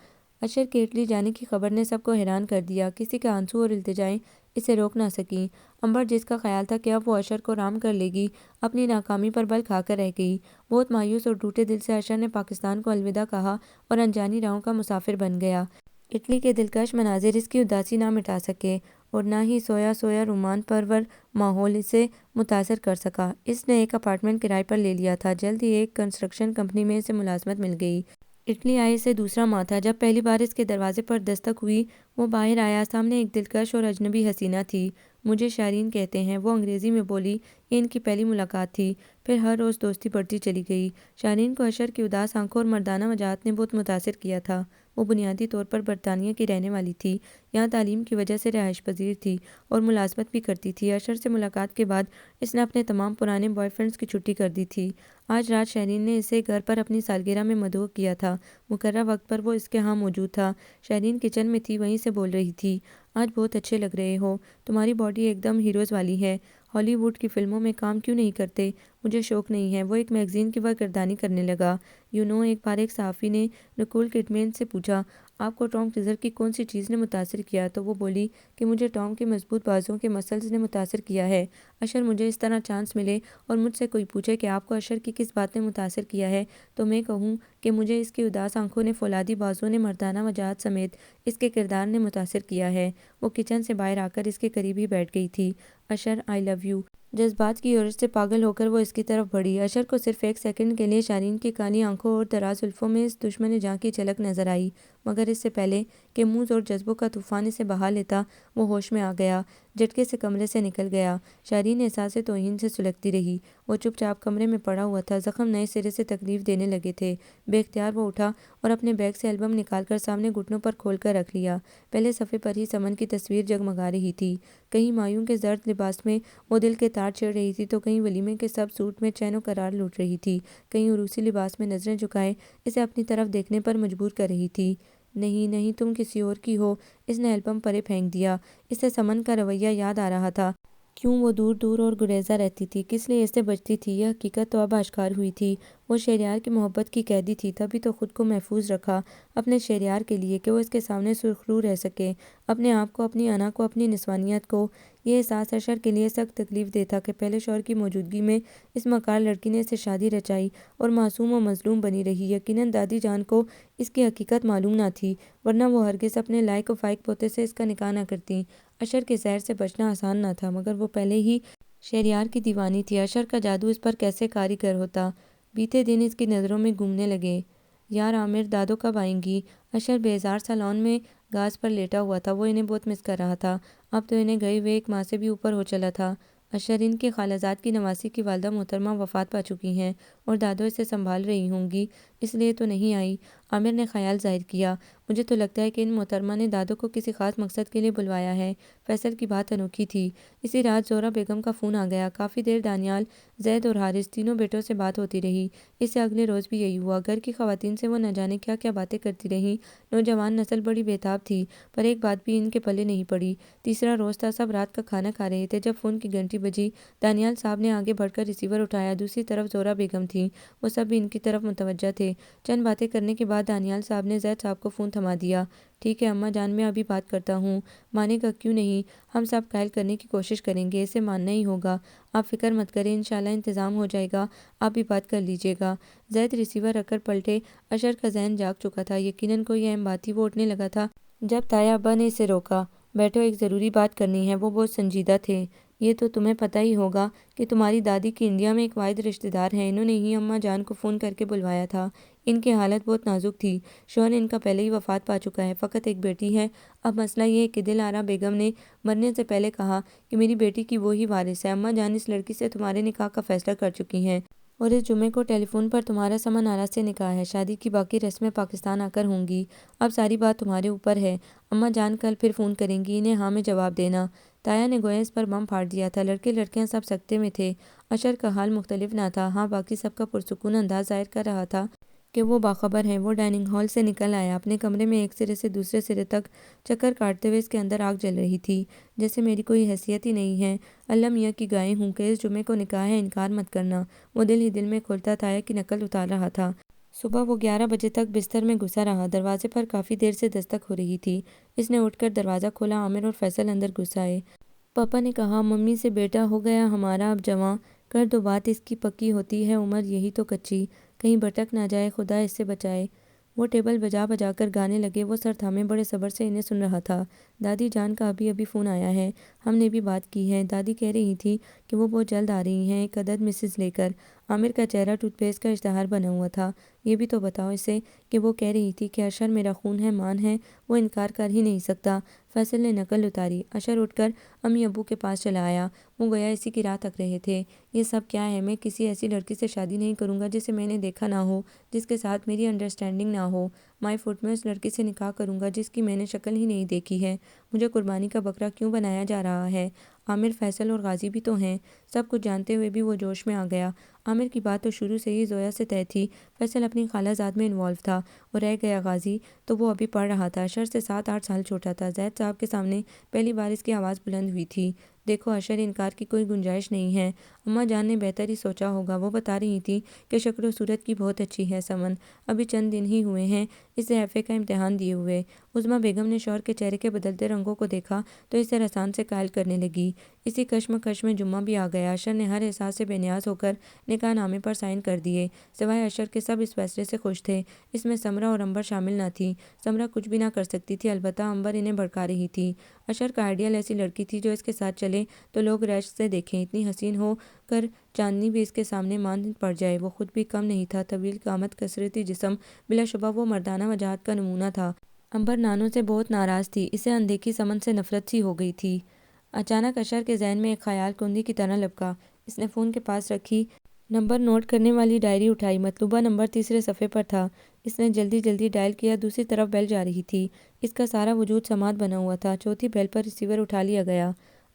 اشر کے اٹلی جانے کی خبر نے سب کو حیران کر دیا۔ کسی کے آنسو اور التجائیں اسے روک نہ سکیں۔ امبر، جس کا خیال تھا کہ اب وہ اشر کو رام کر لے گی، اپنی ناکامی پر بل کھا کر رہ گئی۔ بہت مایوس اور ٹوٹے دل سے اشر نے پاکستان کو الوداع کہا اور انجانی راہوں کا مسافر بن گیا۔ اٹلی کے دلکش مناظر اس کی اداسی نہ مٹا سکے، اور نہ ہی سویا سویا رومان پرور ماحول اسے متاثر کر سکا۔ اس نے ایک اپارٹمنٹ کرائے پر لے لیا تھا۔ جلد ہی ایک کنسٹرکشن کمپنی میں اسے ملازمت مل گئی۔ اٹلی آئے اسے دوسرا ماہ تھا جب پہلی بار اس کے دروازے پر دستک ہوئی۔ وہ باہر آیا، سامنے ایک دلکش اور اجنبی حسینہ تھی۔ مجھے شارین کہتے ہیں، وہ انگریزی میں بولی۔ یہ ان کی پہلی ملاقات تھی، پھر ہر روز دوستی بڑھتی چلی گئی۔ شارین کو اشر کی اداس آنکھوں اور مردانہ وجاہت نے بہت متاثر کیا تھا۔ وہ بنیادی طور پر برطانیہ کی رہنے والی تھی، یہاں تعلیم کی وجہ سے رہائش پذیر تھی اور ملازمت بھی کرتی تھی۔ اشر سے ملاقات کے بعد اس نے اپنے تمام پرانے بوائے فرینڈز کی چھٹی کر دی تھی۔ آج رات شارین نے اسے گھر پر اپنی سالگرہ میں مدعو کیا تھا۔ مقررہ وقت پر وہ اس کے ہاں موجود تھا۔ شارین کچن میں تھی، وہیں سے بول رہی تھی۔ آج بہت اچھے لگ رہے ہو، تمہاری باڈی ایک دم ہیروز والی ہے۔ ہالی ووڈ کی فلموں میں کام کیوں نہیں کرتے؟ مجھے شوق نہیں ہے۔ وہ ایک میگزین کی کردانی کرنے لگا۔ ایک بار ایک صحافی نے نکول کڈمین سے پوچھا، آپ کو ٹام کریزر کی کون سی چیز نے متاثر کیا؟ تو وہ بولی کہ مجھے ٹام کے مضبوط بازوؤں کے مسلز نے متاثر کیا ہے۔ اشر، مجھے اس طرح چانس ملے اور مجھ سے کوئی پوچھے کہ آپ کو اشر کی کس بات نے متاثر کیا ہے، تو میں کہوں کہ مجھے اس کی اداس آنکھوں نے، فولادی بازوؤں نے، مردانہ وجاہت سمیت اس کے کردار نے متاثر کیا ہے۔ وہ کچن سے باہر آ کر اس کے قریب ہی بیٹھ گئی تھی۔ اشر، آئی لو یو۔ جذبات کی یورش سے پاگل ہو کر وہ اس کی طرف بڑھی۔ اشر کو صرف ایک سیکنڈ کے لیے شارین کی کالی آنکھوں اور دراز زلفوں میں اس دشمن جاں کی جھلک نظر آئی، مگر اس سے پہلے کہ موز اور جذبوں کا طوفان اسے بہا لیتا، وہ ہوش میں آ گیا۔ جھٹکے سے کمرے سے نکل گیا۔ شارین احساس توہین سے سلگتی رہی۔ وہ چپ چاپ کمرے میں پڑا ہوا تھا، زخم نئے سرے سے تکلیف دینے لگے تھے۔ بے اختیار وہ اٹھا اور اپنے بیگ سے البم نکال کر سامنے گھٹنوں پر کھول کر رکھ لیا۔ پہلے صفحے پر ہی سمن کی تصویر جگمگا رہی تھی۔ کہیں مایوں کے زرد لباس میں وہ دل کے تار چھیڑ رہی تھی تو کہیں ولیمے کے سب سوٹ میں چین و قرار لوٹ رہی تھی، کہیں عروسی لباس میں نظریں جھکائے اسے اپنی طرف دیکھنے پر مجبور کر رہی تھی۔ نہیں نہیں، تم کسی اور کی ہو۔ اس نے البم پرے پھینک دیا۔ اسے سمن کا رویہ یاد آ رہا تھا۔ کیوں وہ دور دور اور گریزاں رہتی تھی، کس لیے اس سے بچتی تھی، یہ حقیقت تو اب آشکار ہوئی تھی۔ وہ شہریار کی محبت کی قیدی تھی، تبھی تو خود کو محفوظ رکھا اپنے شہریار کے لیے کہ وہ اس کے سامنے سرخرو رہ سکے، اپنے آپ کو، اپنی انا کو، اپنی نسوانیت کو۔ یہ احساس اشر کے لیے سخت تکلیف دہ تھا کہ پہلے شوہر کی موجودگی میں اس مکار لڑکی نے اسے شادی رچائی اور معصوم و مظلوم بنی رہی۔ یقیناً دادی جان کو اس کی حقیقت معلوم نہ تھی، ورنہ وہ ہرگز اپنے لائق و فائق پوتے سے اس کا نکاح نہ کرتیں۔ اشر کے زہر سے بچنا آسان نہ تھا، مگر وہ پہلے ہی شہریار کی دیوانی تھی۔ اشر کا جادو اس پر کیسے کارگر ہوتا۔ بیتے دن اس کی نظروں میں گھومنے لگے۔ یار عامر، دادو کب آئیں گی؟ اشر بیزار سا لان میں گھاس پر لیٹا ہوا تھا۔ وہ انہیں بہت مس کر رہا تھا۔ اب تو انہیں گئے ہوئے ایک ماہ سے بھی اوپر ہو چلا تھا۔ اشر، ان کے خالہ کی نواسی کی والدہ محترمہ وفات پا چکی ہیں اور دادو اسے سنبھال رہی ہوں گی، اس لیے تو نہیں آئی۔ عامر نے خیال ظاہر کیا۔ مجھے تو لگتا ہے کہ ان محترمہ نے دادو کو کسی خاص مقصد کے لیے بلوایا ہے۔ فیصل کی بات انوکھی تھی۔ اسی رات زہرہ بیگم کا فون آ گیا۔ کافی دیر دانیال، زید اور حارث تینوں بیٹوں سے بات ہوتی رہی۔ اس سے اگلے روز بھی یہی ہوا۔ گھر کی خواتین سے وہ نہ جانے کیا کیا باتیں کرتی رہیں۔ نوجوان نسل بڑی بےتاب تھی، پر ایک بات بھی ان کے پلے نہیں پڑی۔ تیسرا روز تھا، سب رات کا کھانا کھا رہے تھے، جب فون کی گھنٹی بجی۔ دانیال صاحب نے آگے بڑھ کر ریسیور اٹھایا۔ دوسری طرف زہرہ بیگم تھیں۔ وہ سب بھی ان کی طرف متوجہ تھے۔ چند باتیں کرنے کے بعد دانیال صاحب نے زید صاحب کو فون تھما دیا۔ ٹھیک ہے اماں جان، میں ابھی بات کرتا ہوں۔ مانے گا کیوں نہیں، ہم سب قائل کرنے کی کوشش کریں گے، اسے ماننا ہی ہوگا۔ آپ فکر مت کریں، انشاءاللہ انتظام ہو جائے گا، آپ بھی بات کر لیجیے گا۔ زید ریسیور رکھ کر پلٹے۔ اشر کا ذہن جاگ چکا تھا، یقیناً کوئی اہم بات تھی۔ وہ اٹھنے لگا تھا جب تایا ابا نے اسے روکا۔ بیٹھو، ایک ضروری بات کرنی ہے۔ وہ بہت سنجیدہ تھے۔ یہ تو تمہیں پتہ ہی ہوگا کہ تمہاری دادی کی انڈیا میں ایک واحد رشتہ دار ہے، انہوں نے ہی اماں جان کو فون کر کے بلوایا تھا۔ ان کی حالت بہت نازک تھی، شوہر ان کا پہلے ہی وفات پا چکا ہے، فقط ایک بیٹی ہے۔ اب مسئلہ یہ ہے کہ دل آرا بیگم نے مرنے سے پہلے کہا کہ میری بیٹی کی وہی وارث ہے۔ اماں جان اس لڑکی سے تمہارے نکاح کا فیصلہ کر چکی ہیں اور اس جمعے کو ٹیلی فون پر تمہارا سمن آرا سے نکاح ہے۔ شادی کی باقی رسمیں پاکستان آ کر ہوں گی۔ اب ساری بات تمہارے اوپر ہے۔ اماں جان کل پھر فون کریں گی، انہیں ہاں میں جواب دینا۔ تایا نے گویا اس پر بم پھاڑ دیا تھا۔ لڑکے لڑکیاں سب سکتے میں تھے۔ اشر کا حال مختلف نہ تھا۔ ہاں، باقی سب کا پرسکون انداز ظاہر کر رہا تھا کہ وہ باخبر ہے۔ وہ ڈائننگ ہال سے نکل آیا۔ اپنے کمرے میں ایک سرے سے دوسرے سرے تک چکر کاٹتے ہوئے اس کے اندر آگ جل رہی تھی، جیسے میری کوئی حیثیت ہی نہیں ہے۔ اللہ میاں کی گائے ہوں کہ اس جمعے کو نکاح ہے، انکار مت کرنا۔ وہ دل ہی دل میں کھولتا تایا کی نقل اتار رہا تھا۔ صبح وہ 11 بجے تک بستر میں گھسا رہا۔ دروازے پر کافی دیر سے دستک ہو رہی تھی۔ اس نے اٹھ کر دروازہ کھولا۔ عامر اور فیصل اندر گھس آئے۔ پاپا نے کہا ممی سے، بیٹا ہو گیا ہمارا اب جواں، کر دو بات، اس کی پکی ہوتی ہے عمر، یہی تو کچی، کہیں بھٹک نہ جائے، خدا اس سے بچائے۔ وہ ٹیبل بجا بجا کر گانے لگے۔ وہ سر تھامے بڑے صبر سے انہیں سن رہا تھا۔ دادی جان کا ابھی ابھی فون آیا ہے، ہم نے بھی بات کی ہے، دادی کہہ رہی تھی کہ وہ بہت جلد آ رہی ہیں ایک عدد مسز لے کر۔ عامر کا چہرہ ٹوتھ پیسٹ کا اشتہار بنا ہوا تھا۔ یہ بھی تو بتاؤ اسے کہ وہ کہہ رہی تھی کہ اشر میرا خون ہے، مان ہے، وہ انکار کر ہی نہیں سکتا۔ فیصل نے نقل اتاری۔ اشر اٹھ کر امی ابو کے پاس چلا آیا۔ وہ گویا اسی کی راہ تک رہے تھے۔ یہ سب کیا ہے؟ میں کسی ایسی لڑکی سے شادی نہیں کروں گا جسے میں نے دیکھا نہ ہو، جس کے ساتھ میری انڈرسٹینڈنگ نہ ہو۔ مائی فٹ، میں اس لڑکی سے نکاح کروں گا جس کی میں نے شکل ہی نہیں دیکھی ہے۔ مجھے قربانی کا بکرا کیوں بنایا جا رہا ہے؟ عامر، فیصل اور غازی بھی تو ہیں۔ سب کچھ جانتے ہوئے بھی وہ جوش میں آ گیا۔ عامر کی بات تو شروع سے ہی زویا سے طے تھی۔ فیصل اپنی خالہ زاد میں انوالو تھا اور رہ گیا غازی تو وہ ابھی پڑھ رہا تھا، اشر سے 7-8 سال چھوٹا تھا۔ زید صاحب کے سامنے پہلی بار اس کی آواز بلند ہوئی تھی۔ دیکھو اشر، انکار کی کوئی گنجائش نہیں ہے، اماں جان نے بہتر ہی سوچا ہوگا۔ وہ بتا رہی تھی کہ شکل و صورت کی بہت اچھی ہے سمن، ابھی چند دن ہی ہوئے ہیں اسے ایف اے کا امتحان دیے ہوئے۔ عظمیٰ بیگم نے شوہر کے چہرے کے بدلتے رنگوں کو دیکھا تو اسے رسان سے قائل کرنے لگی۔ اسی کشمکش میں جمعہ بھی آ گیا۔ اشر نے ہر احساس سے بے نیاز ہو کر نکاح نامے پر سائن کر دیے۔ سوائے اشر کے سب اس فیصلے سے خوش تھے۔ اس میں سمرہ اور عنبر شامل نہ تھیں۔ سمرہ کچھ بھی نہ کر سکتی تھی، البتہ عنبر انہیں بھڑکا رہی تھی۔ اشر کا آئیڈیل ایسی لڑکی تھی جو اس کے ساتھ چلے تو لوگ ریش سے دیکھیں، اتنی حسین ہو کر چاندنی بھی اس کے سامنے ماند پڑ جائے۔ وہ خود بھی کم نہیں تھا، طویل قامت، کثرتی جسم، بلا شبہ وہ مردانہ وجاہت کا نمونہ تھا۔ عنبر نانو سے بہت ناراض تھی، اسے اندیکھی سمن سے نفرت سی ہو گئی تھی۔ اچانک اشر کے ذہن میں ایک خیال کندی کی طرح لپکا۔ اس نے فون کے پاس رکھی نمبر نوٹ کرنے والی ڈائری اٹھائی۔ مطلوبہ نمبر تیسرے صفحے پر تھا۔ اس نے جلدی جلدی ڈائل کیا۔ دوسری طرف بیل جا رہی تھی۔ اس کا سارا وجود سماعت بنا ہوا تھا۔ چوتھی بیل پر ریسیور اٹھا لیا گیا۔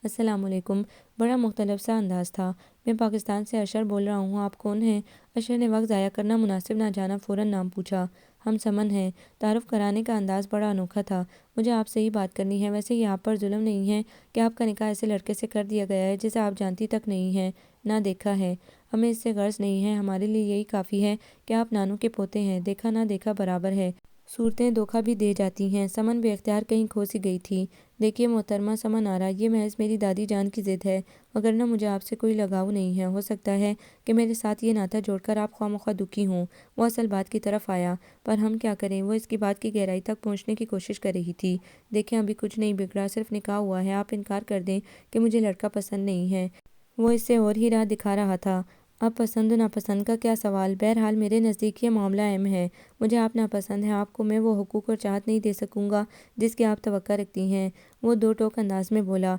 السلام علیکم۔ بڑا مختلف سا انداز تھا۔ میں پاکستان سے اشر بول رہا ہوں، آپ کون ہیں؟ اشر نے وقت ضائع کرنا مناسب نہ جانا فوراً نام پوچھا۔ ہم سمن ہیں۔ تعارف کرانے کا انداز بڑا انوکھا تھا۔ مجھے آپ سے ہی بات کرنی ہے۔ ویسے یہ آپ پر ظلم نہیں ہے کہ آپ کا نکاح ایسے لڑکے سے کر دیا گیا ہے جسے آپ جانتی تک نہیں ہیں، نہ دیکھا ہے۔ ہمیں اس سے غرض نہیں ہے، ہمارے لیے یہی کافی ہے کہ آپ نانو کے پوتے ہیں۔ دیکھا نہ دیکھا برابر ہے۔ صورتیں دھوکہ بھی دے جاتی ہیں۔ سمن بے اختیار کہیں کھو سی گئی تھی۔ دیکھیے محترمہ سمن آرا، یہ محض میری دادی جان کی ضد ہے، وگرنہ مجھے آپ سے کوئی لگاؤ نہیں ہے۔ ہو سکتا ہے کہ میرے ساتھ یہ ناطہ جوڑ کر آپ خواہ مخواہ دکھی ہوں۔ وہ اصل بات کی طرف آیا۔ پر ہم کیا کریں؟ وہ اس کی بات کی گہرائی تک پہنچنے کی کوشش کر رہی تھی۔ دیکھیں ابھی کچھ نہیں بگڑا، صرف نکاح ہوا ہے۔ آپ انکار کر دیں کہ مجھے لڑکا پسند نہیں ہے۔ وہ اس سے اور ہی راہ دکھا رہا تھا۔ اب پسند و ناپسند کا کیا سوال؟ بہرحال میرے نزدیک یہ معاملہ اہم ہے۔ مجھے آپ ناپسند ہیں، آپ کو میں وہ حقوق اور چاہت نہیں دے سکوں گا جس کی آپ توقع رکھتی ہیں۔ وہ دو ٹوک انداز میں بولا۔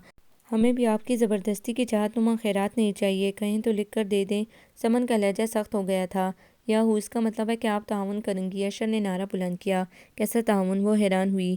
ہمیں بھی آپ کی زبردستی کی چاہت نما خیرات نہیں چاہیے، کہیں تو لکھ کر دے دیں۔ سمن کا لہجہ سخت ہو گیا تھا۔ یاہو، اس کا مطلب ہے کہ آپ تعاون کریں گی؟ اشر نے نعرہ بلند کیا۔ کیسا تعاون؟ وہ حیران ہوئی۔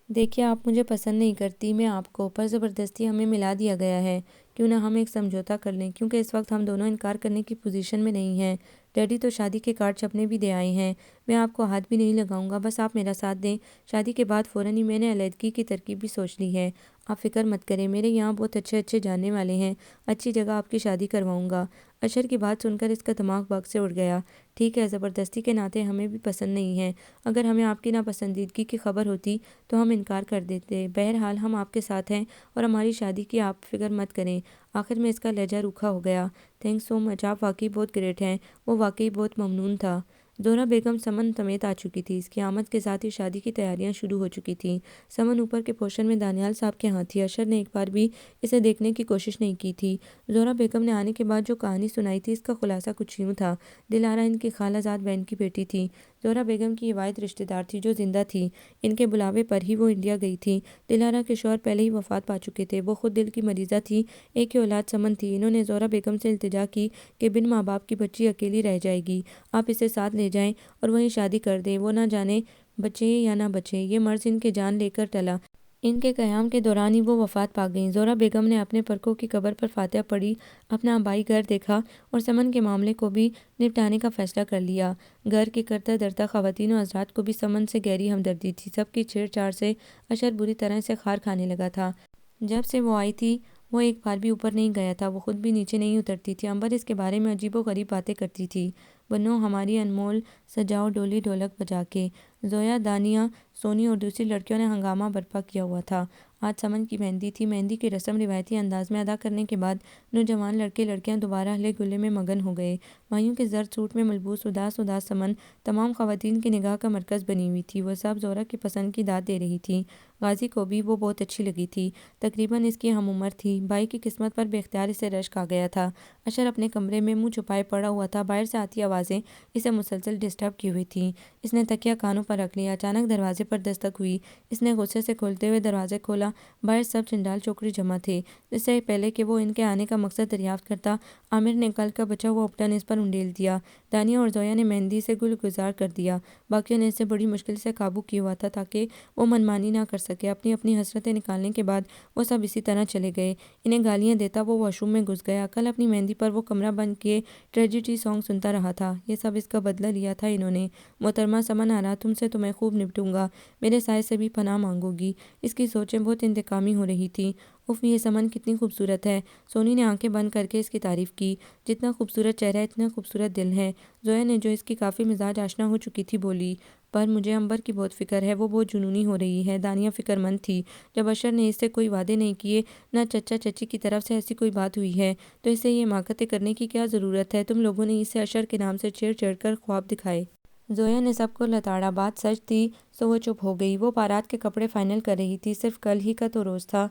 دیکھیے آپ مجھے پسند نہیں کرتی، میں آپ کو، پر زبردستی ہمیں ملا دیا گیا ہے۔ کیوں نہ ہم ایک سمجھوتا کر لیں، کیونکہ اس وقت ہم دونوں انکار کرنے کی پوزیشن میں نہیں ہیں۔ ڈیڈی تو شادی کے کارڈ چھپنے بھی دے آئے ہیں۔ میں آپ کو ہاتھ بھی نہیں لگاؤں گا، بس آپ میرا ساتھ دیں۔ شادی کے بعد فوراً ہی میں نے علیحدگی کی ترکیب بھی سوچ لی ہے۔ آپ فکر مت کریں، میرے یہاں بہت اچھے جاننے والے ہیں، اچھی جگہ آپ کی شادی کرواؤں گا۔ اشر کی بات سن کر اس کا دماغ بگ سے اڑ گیا۔ ٹھیک ہے، زبردستی کے ناطے ہمیں بھی پسند نہیں ہے۔ اگر ہمیں آپ کی ناپسندیدگی کی خبر ہوتی تو ہم انکار کر دیتے۔ بہرحال ہم آپ کے ساتھ ہیں اور ہماری شادی کی آپ فکر مت کریں۔ آخر میں اس کا لہجہ روکھا ہو گیا۔ تھینکس سو مچ، آپ واقعی بہت گریٹ ہیں۔ وہ واقعی بہت ممنون تھا۔ زہرا بیگم سمن سمیت آ چکی تھی۔ اس کی آمد کے ساتھ ہی شادی کی تیاریاں شروع ہو چکی تھیں۔ سمن اوپر کے پوشن میں دانیال صاحب کے ہاں تھی۔ اشر نے ایک بار بھی اسے دیکھنے کی کوشش نہیں کی تھی۔ زہرا بیگم نے آنے کے بعد جو کہانی سنائی تھی، اس کا خلاصہ کچھ یوں تھا۔ دلارا ان کی خالہ زاد بہن کی بیٹی تھی۔ زہرا بیگم کی یہ واحد رشتہ دار تھی جو زندہ تھی۔ ان کے بلاوے پر ہی وہ انڈیا گئی تھی۔ دلارا کے شوہر پہلے ہی وفات پا چکے تھے۔ وہ خود دل کی مریضہ تھی۔ ایک ہی اولاد سمن تھی۔ انہوں نے زہرا بیگم سے التجا کی کہ بن ماں باپ کی بچی اکیلی رہ جائے گی، آپ اسے ساتھ لے جائیں اور وہیں شادی کر دیں۔ وہ نہ جانے بچے یا نہ بچے، یہ مرض ان کے جان لے کر ٹلا۔ ان کے قیام کے دوران ہی وہ وفات پا گئیں۔ زہرا بیگم نے اپنے پرکھوں کی قبر پر فاتحہ پڑھی، اپنا آبائی گھر دیکھا اور سمن کے معاملے کو بھی نپٹانے کا فیصلہ کر لیا۔ گھر کی کرتا دھرتا خواتین و حضرات کو بھی سمن سے گہری ہمدردی تھی۔ سب کی چھیڑ چھاڑ سے اشر بری طرح سے خار کھانے لگا تھا۔ جب سے وہ آئی تھی وہ ایک بار بھی اوپر نہیں گیا تھا۔ وہ خود بھی نیچے نہیں اترتی تھی۔ امبر اس کے بارے میں عجیب و غریب باتیں کرتی تھی۔ بنو ہماری انمول سجاؤ ڈولی ڈھولک بجا کے۔ زویا، دانیہ، سونی اور دوسری لڑکیوں نے ہنگامہ برپا کیا ہوا تھا۔ آج سمن کی مہندی تھی۔ مہندی کی رسم روایتی انداز میں ادا کرنے کے بعد نوجوان لڑکے لڑکیاں دوبارہ ہلے گلے میں مگن ہو گئے۔ مایوں کے زرد سوٹ میں ملبوس اداس سمن تمام خواتین کی نگاہ کا مرکز بنی ہوئی تھی۔ وہ سب زہرا کی پسند کی داد دے رہی تھیں۔ غازی کو بھی وہ بہت اچھی لگی تھی۔ تقریباً اس کی ہم عمر تھی۔ بھائی کی قسمت پر بے اختیار اسے رشک آ گیا تھا۔ اشر اپنے کمرے میں منہ چھپائے پڑا ہوا تھا۔ باہر سے آتی آوازیں اسے مسلسل ڈسٹرب کی ہوئی تھیں۔ اس نے تکیہ کانوں پر رکھ لیا۔ اچانک دروازے پر دستک ہوئی۔ اس نے غصے سے کھولتے ہوئے دروازہ کھولا۔ باہر سب چنڈال چوکڑی جمع تھے۔ اس سے پہلے کہ وہ ان کے آنے کا مقصد دریافت کرتا، عامر نے کل کا بچا ہوا اپٹن اس پر انڈیل دیا۔ دانیہ اور زویا نے مہندی سے گل گزار کر دیا۔ باقیوں نے اسے بڑی مشکل سے قابو کیا ہوا تھا تاکہ وہ منمانی نہ کر سکے۔ اپنی اپنی حسرتیں نکالنے کے بعد وہ سب اسی طرح چلے گئے۔ انہیں گالیاں دیتا وہ واش روم میں گھس گیا۔ کل اپنی مہندی پر وہ کمرہ بند کیے ٹریجڈی سانگ سنتا رہا تھا۔ یہ سب اس کا بدلہ لیا تھا انہوں نے۔ محترمہ سمن آرا، تم سے تو میں خوب نپٹوں گا، میرے سائے سے بھی پناہ مانگو گی۔ اس کی سوچیں بہت انتقامی ہو رہی تھیں۔ اف، یہ سمن کتنی خوبصورت ہے۔ سونی نے آنکھیں بند کر کے اس کی تعریف کی۔ جتنا خوبصورت چہرہ اتنا خوبصورت دل ہے۔ زویا نے، جو اس کی کافی مزاج آشنا ہو چکی تھی، بولی۔ پر مجھے امبر کی بہت فکر ہے، وہ بہت جنونی ہو رہی ہے۔ دانیہ فکر مند تھی۔ جب اشر نے اس سے کوئی وعدے نہیں کیے، نہ چچا چچی کی طرف سے ایسی کوئی بات ہوئی ہے، تو اسے یہ حماقتیں کرنے کی کیا ضرورت ہے؟ تم لوگوں نے اسے اشر کے نام سے چھیڑ چھیڑ کر خواب دکھائے۔ زویا نے سب کو لتاڑا۔ بات سچ تھی سو وہ چپ ہو گئی۔ وہ بارات کے کپڑے فائنل کر رہی تھی۔ صرف کل ہی کا تو روز تھا۔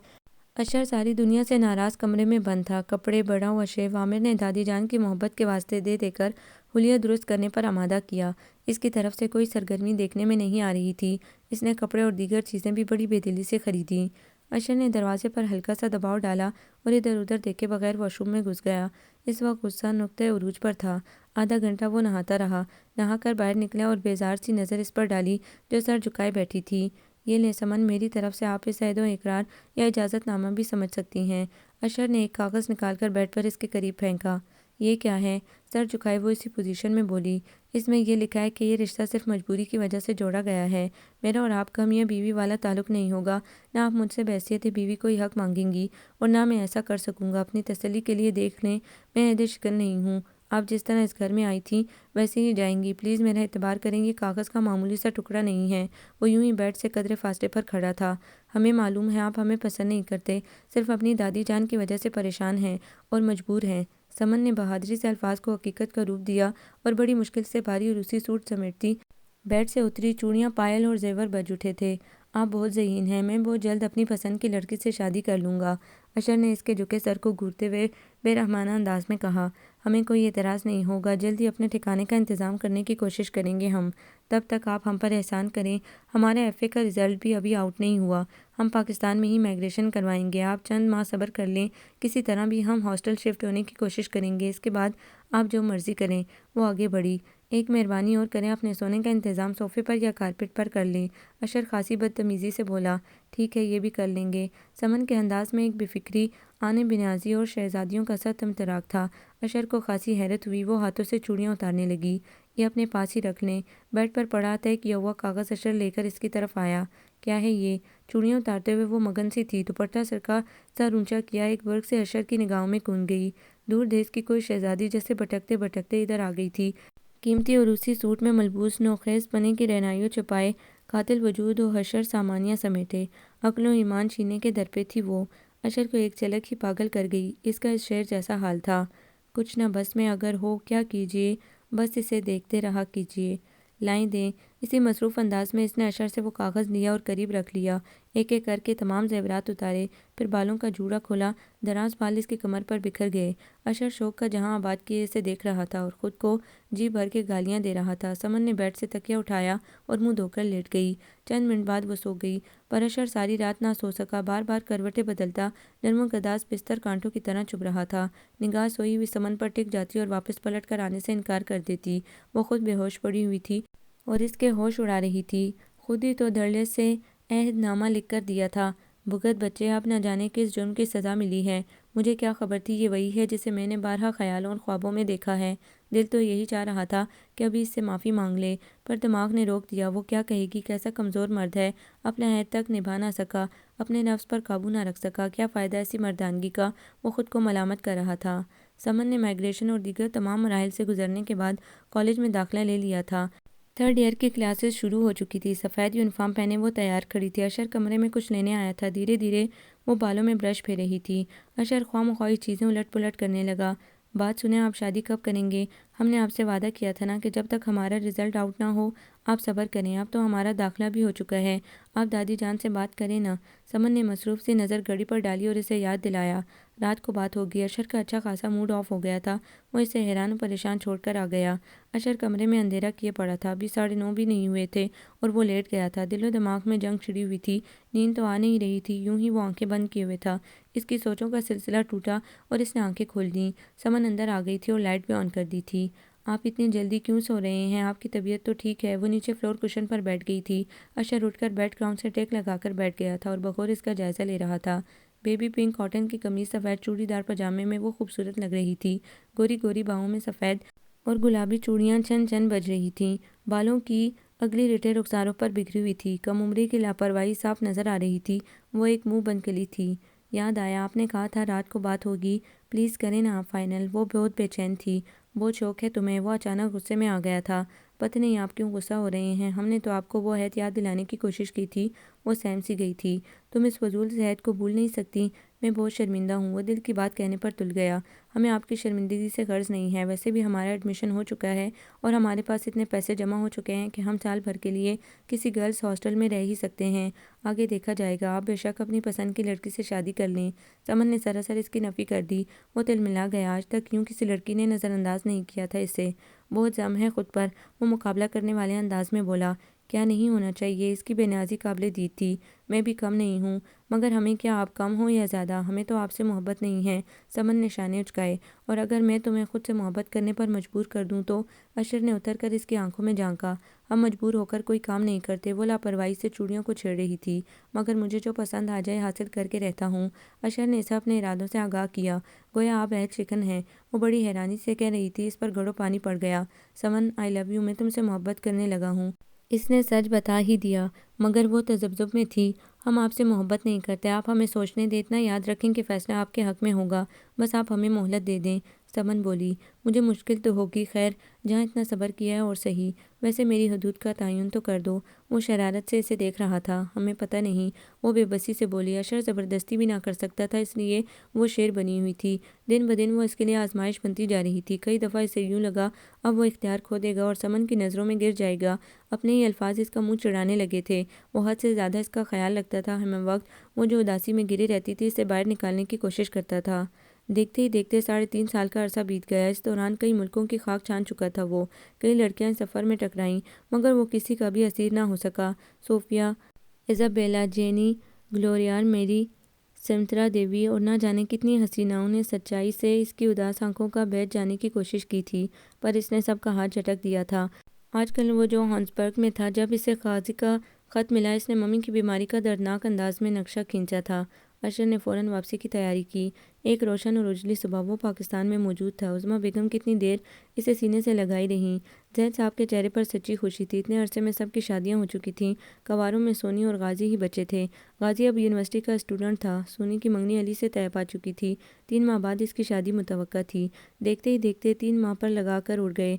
اشر ساری دنیا سے ناراض کمرے میں بند تھا۔ کپڑے بڑا و شیو عامر نے دادی جان کی محبت کے واسطے دے دے کر حلیہ درست کرنے پر آمادہ کیا۔ اس کی طرف سے کوئی سرگرمی دیکھنے میں نہیں آ رہی تھی۔ اس نے کپڑے اور دیگر چیزیں بھی بڑی بے دلی سے خریدیں۔ اشر نے دروازے پر ہلکا سا دباؤ ڈالا اور ادھر ادھر دیکھے بغیر واش روم میں گھس گیا۔ اس وقت غصہ نقطۂ عروج پر تھا۔ آدھا گھنٹہ وہ نہاتا رہا، نہا کر باہر نکلا اور بیزار سی نظر اس پر ڈالی جو سر جھکائے بیٹھی تھی۔ یہ لیں سمن، میری طرف سے آپ اس عہد و اقرار یا اجازت نامہ بھی سمجھ سکتی ہیں۔ اشر نے ایک کاغذ نکال کر بیڈ پر اس کے قریب پھینکا۔ یہ کیا ہے؟ سر جھکائے وہ اسی پوزیشن میں بولی۔ اس میں یہ لکھا ہے کہ یہ رشتہ صرف مجبوری کی وجہ سے جوڑا گیا ہے۔ میرا اور آپ کا میاں بیوی والا تعلق نہیں ہوگا۔ نہ آپ مجھ سے بحیثیت بیوی کوئی حق مانگیں گی اور نہ میں ایسا کر سکوں گا۔ اپنی تسلی کے لیے دیکھ لیں، میں عہد شکن نہیں ہوں۔ آپ جس طرح اس گھر میں آئی تھیں ویسے ہی جائیں گی۔ پلیز میرا اعتبار کریں، یہ کاغذ کا معمولی سا ٹکڑا نہیں ہے۔ وہ یوں ہی بیڈ سے قدرے فاصلے پر کھڑا تھا۔ ہمیں معلوم ہے آپ ہمیں پسند نہیں کرتے، صرف اپنی دادی جان کی وجہ سے پریشان ہیں اور مجبور ہیں۔ سمن نے بہادری سے الفاظ کو حقیقت کا روپ دیا اور بڑی مشکل سے بھاری روسی سوٹ سمیٹتی بیڈ سے اتری۔ چوڑیاں، پائل اور زیور بج اٹھے تھے۔ آپ بہت ذہین ہیں، میں بہت جلد اپنی پسند کی لڑکی سے شادی کر لوں گا، اشر نے اس کے جھکے سر کو گھورتے ہوئے بے رحمانہ انداز میں کہا۔ ہمیں کوئی اعتراض نہیں ہوگا، جلد ہی اپنے ٹھکانے کا انتظام کرنے کی کوشش کریں گے ہم۔ تب تک آپ ہم پر احسان کریں، ہمارا ایف اے کا رزلٹ بھی ابھی آؤٹ نہیں ہوا، ہم پاکستان میں ہی مائیگریشن کروائیں گے۔ آپ چند ماہ صبر کر لیں، کسی طرح بھی ہم ہاسٹل شفٹ ہونے کی کوشش کریں گے، اس کے بعد آپ جو مرضی کریں۔ وہ آگے بڑھی۔ ایک مہربانی اور کریں، اپنے سونے کا انتظام صوفے پر یا کارپٹ پر کر لیں، اشر خاصی بدتمیزی سے بولا۔ ٹھیک ہے، یہ بھی کر لیں گے۔ سمن کے انداز میں ایک بے فکری، آنے بنیازی اور شہزادیوں کا سا تمطراق تھا۔ اشر کو خاصی حیرت ہوئی، وہ ہاتھوں سے چوڑیاں اتارنے لگی۔ یہ اپنے پاس ہی رکھ لیں۔ بیڈ پر پڑا طے کیا ہوا کاغذ اشر لے کر اس کی طرف آیا۔ کیا ہے یہ؟ چوڑیاں اتارتے ہوئے وہ مگن سی تھی، دوپٹہ سر کا سر اونچا کیا ایک ورق سے اشر کی نگاہوں میں گھل گئی۔ دور دیس کی کوئی شہزادی جیسے بھٹکتے بھٹکتے ادھر آ گئی تھی۔ قیمتی اور روسی سوٹ میں ملبوس، نوخیز پنے کی رہنائیوں چھپائے قاتل وجود و حشر سامانیہ سمیٹے، عقل و ایمان چھینے کے در پہ تھی وہ۔ اشر کو ایک جھلک ہی پاگل کر گئی۔ اس کا اس شعر جیسا حال تھا۔ کچھ نہ بس میں اگر ہو کیا کیجیے، بس اسے دیکھتے رہا کیجیے۔ لائیں دیں۔ اسی مصروف انداز میں اس نے اشر سے وہ کاغذ لیا اور قریب رکھ لیا، ایک ایک کر کے تمام زیورات اتارے، پھر بالوں کا جوڑا کھولا۔ دراز بال اس کی کمر پر بکھر گئے۔ اشر شوق کا جہاں آباد کیے اسے دیکھ رہا تھا اور خود کو جی بھر کے گالیاں دے رہا تھا۔ سمن نے بیڈ سے تکیہ اٹھایا اور منہ دھو کر لیٹ گئی۔ چند منٹ بعد وہ سو گئی، پر اشر ساری رات نہ سو سکا۔ بار بار کروٹیں بدلتا، نرم و گداز بستر کانٹوں کی طرح چبھ رہا تھا۔ نگاہ سوئی ہوئی سمن پر ٹک جاتی اور واپس پلٹ کر آنے سے انکار کر دیتی۔ وہ خود بے ہوش پڑی ہوئی تھی اور اس کے ہوش اڑا رہی تھی۔ خود ہی تو دھڑلے سے عہد نامہ لکھ کر دیا تھا۔ بھگت بچے، اب نہ جانے کس جرم کی سزا ملی ہے۔ مجھے کیا خبر تھی یہ وہی ہے جسے میں نے بارہا خیالوں اور خوابوں میں دیکھا ہے۔ دل تو یہی چاہ رہا تھا کہ ابھی اس سے معافی مانگ لے، پر دماغ نے روک دیا۔ وہ کیا کہے گی؟ کیسا کمزور مرد ہے، اپنا عہد تک نبھا نہ سکا، اپنے نفس پر قابو نہ رکھ سکا۔ کیا فائدہ ایسی مردانگی کا؟ وہ خود کو ملامت کر رہا تھا۔ سمن نے مائیگریشن اور دیگر تمام مراحل سے گزرنے کے بعد کالج میں داخلہ لے لیا تھا۔ تھرڈ ایئر کی کلاسز شروع ہو چکی تھی۔ سفید یونیفارم پہنے وہ تیار کھڑی تھی۔ اشر کمرے میں کچھ لینے آیا تھا۔ دھیرے دھیرے وہ بالوں میں برش پھیر رہی تھی۔ اشر خواہ مخواہ چیزیں الٹ پلٹ کرنے لگا۔ بات سنیں، آپ شادی کب کریں گے؟ ہم نے آپ سے وعدہ کیا تھا نا کہ جب تک ہمارا رزلٹ آؤٹ نہ ہو آپ صبر کریں۔ اب تو ہمارا داخلہ بھی ہو چکا ہے، آپ دادی جان سے بات کریں نا۔ سمن نے مصروف سی نظر گھڑی پر ڈالی اور اسے یاد دلایا رات کو بات ہوگی۔ اشر کا اچھا خاصا موڈ آف ہو گیا تھا، وہ اسے حیران و پریشان چھوڑ کر آ گیا۔ اشر کمرے میں اندھیرا کیے پڑا تھا، ابھی 9:30 بھی نہیں ہوئے تھے اور وہ لیٹ گیا تھا۔ دل و دماغ میں جنگ چھڑی ہوئی تھی، نیند تو آ نہیں رہی تھی، یوں ہی وہ آنکھیں بند کیے ہوئے تھا۔ اس کی سوچوں کا سلسلہ ٹوٹا اور اس نے آنکھیں کھول دیں۔ سمن اندر آ گئی تھی اور لائٹ بھی آن کر دی تھی۔ آپ اتنی جلدی کیوں سو رہے ہیں؟ آپ کی طبیعت تو ٹھیک ہے؟ وہ نیچے فلور کشن پر بیٹھ گئی تھی۔ اشر اٹھ کر بیڈ گراؤنڈ سے ٹیک لگا کر بیٹھ گیا تھا اور بغور اس کا جائزہ لے رہا تھا۔ بیبی پنک کاٹن کی قمیص، سفید چوڑی دار پاجامے میں وہ خوبصورت لگ رہی تھی۔ گوری گوری باہوں میں سفید اور گلابی چوڑیاں چن چن بج رہی تھیں، بالوں کی اگلی رٹیں رخساروں پر بکھری ہوئی تھی۔ کم عمری کی لاپرواہی صاف نظر آ رہی تھی۔ وہ ایک منہ بند کلی تھی۔ یاد آیا، آپ نے کہا تھا رات کو بات ہوگی، پلیز کریں نا آپ فائنل۔ وہ بہت بے چین تھی۔ بہت شوق ہے تمہیں؟ وہ اچانک غصے میں آ گیا تھا۔ پتہ نہیں آپ کیوں غصہ ہو رہے ہیں، ہم نے تو آپ کو وہ عہد یاد دلانے کی کوشش کی تھی۔ وہ سہم سی گئی تھی۔ تم اس فضول سے عہد کو بھول نہیں سکتی؟ میں بہت شرمندہ ہوں۔ وہ دل کی بات کہنے پر تل گیا۔ ہمیں آپ کی شرمندگی سے غرض نہیں ہے، ویسے بھی ہمارا ایڈمیشن ہو چکا ہے اور ہمارے پاس اتنے پیسے جمع ہو چکے ہیں کہ ہم سال بھر کے لیے کسی گرلز ہاسٹل میں رہ ہی سکتے ہیں، آگے دیکھا جائے گا۔ آپ بے شک اپنی پسند کی لڑکی سے شادی کر لیں۔ سمن نے سراسر اس کی نفی کر دی۔ وہ تلملا گیا، آج تک یوں کسی لڑکی نے نظر انداز نہیں کیا تھا اسے۔ بہت ضم ہے خود پر، وہ مقابلہ کرنے والے انداز میں بولا۔ کیا نہیں ہونا چاہیے؟ اس کی بے نیازی قابل دید تھی۔ میں بھی کم نہیں ہوں، مگر ہمیں کیا آپ کم ہوں یا زیادہ؟ ہمیں تو آپ سے محبت نہیں ہے۔ سمن نے شانے اچکائے۔ اور اگر میں تمہیں خود سے محبت کرنے پر مجبور کر دوں تو؟ اشر نے اتر کر اس کی آنکھوں میں جھانکا۔ ہم مجبور ہو کر کوئی کام نہیں کرتے۔ وہ لاپرواہی سے چوڑیوں کو چھیڑ رہی تھی۔ مگر مجھے جو پسند آ جائے حاصل کر کے رہتا ہوں۔ اشر نے اسے اپنے ارادوں سے آگاہ کیا۔ گویا آپ عہد شکن ہیں۔ وہ بڑی حیرانی سے کہہ رہی تھی۔ اس پر گھڑوں پانی پڑ گیا۔ سمن، آئی لو یو، میں تم سے محبت کرنے لگا ہوں۔ اس نے سچ بتا ہی دیا، مگر وہ تذبذب میں تھی۔ ہم آپ سے محبت نہیں کرتے، آپ ہمیں سوچنے دیں۔ اتنا یاد رکھیں کہ فیصلہ آپ کے حق میں ہوگا، بس آپ ہمیں مہلت دے دیں۔ سمن بولی، مجھے مشکل تو ہوگی، خیر جہاں اتنا صبر کیا ہے اور صحیح، ویسے میری حدود کا تعین تو کر دو۔ وہ شرارت سے اسے دیکھ رہا تھا۔ ہمیں پتہ نہیں، وہ بے بسی سے بولی۔ اشر زبردستی بھی نہ کر سکتا تھا، اس لیے وہ شیر بنی ہوئی تھی۔ دن بدن وہ اس کے لیے آزمائش بنتی جا رہی تھی۔ کئی دفعہ اسے یوں لگا اب وہ اختیار کھو دے گا اور سمن کی نظروں میں گر جائے گا۔ اپنے ہی الفاظ اس کا منہ چڑھانے لگے تھے۔ وہ حد سے زیادہ اس کا خیال رکھتا تھا۔ ہمہ وقت وہ جو اداسی میں گری رہتی تھی، اسے باہر نکالنے کی کوشش کرتا تھا۔ دیکھتے ہی دیکھتے 3.5 سال کا عرصہ بیت گیا۔ اس دوران کئی ملکوں کی خاک چھان چکا تھا وہ۔ کئی لڑکیاں اس سفر میں ٹکرائیں، مگر وہ کسی کا بھی اسیر نہ ہو سکا۔ صوفیہ، ایزابیلا، جینی، گلوریا، میری، سمنترا دیوی اور نہ جانے کتنی حسیناؤں نے سچائی سے اس کی اداس آنکھوں کا بھید جاننے کی کوشش کی تھی، پر اس نے سب کا ہاتھ جھٹک دیا تھا۔ آج کل وہ جو ہانسبرگ میں تھا، جب اسے قاضی کا خط ملا، اس نے ممی کی بیماری کا دردناک انداز میں نقشہ کھینچا تھا۔ اشر نے فوراً واپسی کی تیاری کی۔ ایک روشن اور اجلی صبح وہ پاکستان میں موجود تھا۔ عظمیٰ بیگم کتنی دیر اسے سینے سے لگائی رہیں۔ زید صاحب کے چہرے پر سچی خوشی تھی۔ اتنے عرصے میں سب کی شادیاں ہو چکی تھیں۔ کنواروں میں سونی اور غازی ہی بچے تھے۔ غازی اب یونیورسٹی کا اسٹوڈنٹ تھا۔ سونی کی منگنی علی سے طے پا چکی تھی۔ 3 ماہ بعد اس کی شادی متوقع تھی۔ دیکھتے ہی دیکھتے 3 ماہ پر لگا کر اڑ گئے۔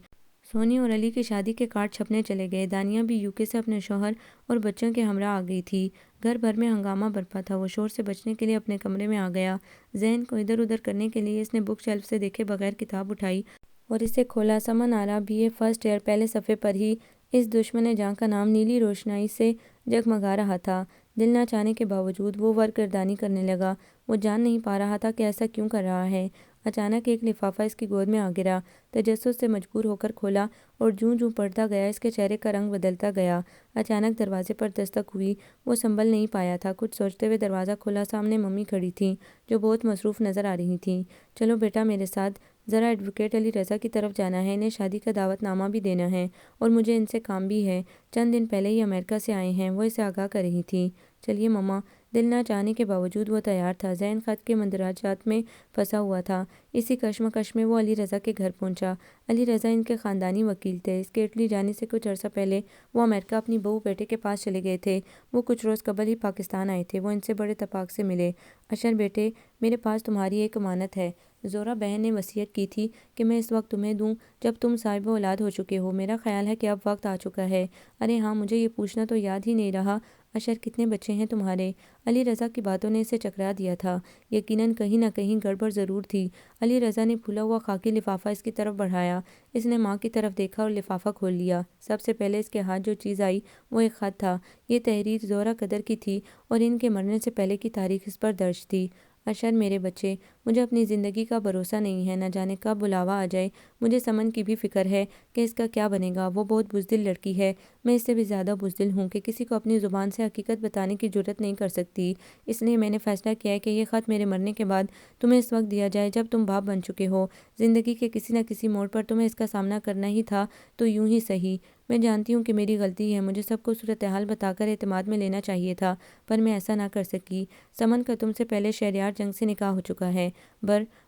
سونی اور علی کی شادی کے کارڈ چھپنے چلے گئے۔ دانیہ بھی UK سے اپنے شوہر اور بچوں کے ہمراہ آ گئی تھی۔ گھر بھر میں ہنگامہ برپا تھا۔ وہ شور سے بچنے کے لیے اپنے کمرے میں آ گیا۔ ذہن کو ادھر ادھر کرنے کے لیے اس نے بک شیلف سے دیکھے بغیر کتاب اٹھائی اور اسے کھولا۔ سمن آرا، BA فرسٹ ایئر، پہلے صفحے پر ہی۔ اس دشمن جاں کا نام نیلی روشنائی سے جگمگا رہا تھا۔ دل نہ چاہنے کے باوجود وہ ورق گردانی کرنے لگا۔ وہ جان نہیں پا رہا تھا کہ ایسا کیوں کر رہا ہے۔ اچانک ایک لفافہ اس کی گود میں آ گرا۔ تجسس سے مجبور ہو کر کھولا اور جوں جوں پڑھتا گیا اس کے چہرے کا رنگ بدلتا گیا۔ اچانک دروازے پر دستک ہوئی۔ وہ سنبھل نہیں پایا تھا۔ کچھ سوچتے ہوئے دروازہ کھولا۔ سامنے ممی کھڑی تھیں، جو بہت مصروف نظر آ رہی تھیں۔ چلو بیٹا میرے ساتھ، ذرا ایڈوکیٹ علی رضا کی طرف جانا ہے۔ انہیں شادی کا دعوت نامہ بھی دینا ہے اور مجھے ان سے کام بھی ہے۔ چند دن پہلے ہی امریکہ سے آئے ہیں۔ وہ اسے آگاہ کر رہی تھیں۔ چلیے مما۔ دل نہ چاہنے کے باوجود وہ تیار تھا۔ ذہن خط کے مندرجات میں پھنسا ہوا تھا۔ اسی کشمکش میں وہ علی رضا کے گھر پہنچا۔ علی رضا ان کے خاندانی وکیل تھے۔ اس کے اٹلی جانے سے کچھ عرصہ پہلے وہ امریکہ اپنی بہو بیٹے کے پاس چلے گئے تھے۔ وہ کچھ روز قبل ہی پاکستان آئے تھے۔ وہ ان سے بڑے اتفاق سے ملے۔ اشر بیٹے، میرے پاس تمہاری ایک امانت ہے۔ زہرا بہن نے وصیت کی تھی کہ میں اس وقت تمہیں دوں جب تم صاحب اولاد ہو چکے ہو۔ میرا خیال ہے کہ اب وقت آ چکا ہے۔ ارے ہاں، مجھے یہ پوچھنا تو یاد ہی نہیں رہا۔ اشر، کتنے بچے ہیں تمہارے؟ علی رضا کی باتوں نے اسے چکرا دیا تھا۔ یقیناً کہیں نہ کہیں گڑبڑ ضرور تھی۔ علی رضا نے پھولا ہوا خاکی لفافہ اس کی طرف بڑھایا۔ اس نے ماں کی طرف دیکھا اور لفافہ کھول لیا۔ سب سے پہلے اس کے ہاتھ جو چیز آئی وہ ایک خط تھا۔ یہ تحریر زہرا قدر کی تھی اور ان کے مرنے سے پہلے کی تاریخ اس پر درج تھی۔ اشر، میرے بچے، مجھے اپنی زندگی کا بھروسہ نہیں ہے۔ نہ جانے کب بلاوا آ جائے۔ مجھے سمن کی بھی فکر ہے کہ اس کا کیا بنے گا۔ وہ بہت بزدل لڑکی ہے۔ میں اس سے بھی زیادہ بزدل ہوں کہ کسی کو اپنی زبان سے حقیقت بتانے کی جرات نہیں کر سکتی۔ اس لیے میں نے فیصلہ کیا ہے کہ یہ خط میرے مرنے کے بعد تمہیں اس وقت دیا جائے جب تم باپ بن چکے ہو۔ زندگی کے کسی نہ کسی موڑ پر تمہیں اس کا سامنا کرنا ہی تھا، تو یوں ہی سہی۔ میں جانتی ہوں کہ میری غلطی ہے۔ مجھے سب کو صورتحال بتا کر اعتماد میں لینا چاہیے تھا، پر میں ایسا نہ کر سکی۔ سمن کا تم سے پہلے شہریار جنگ سے نکاح ہو چکا ہے۔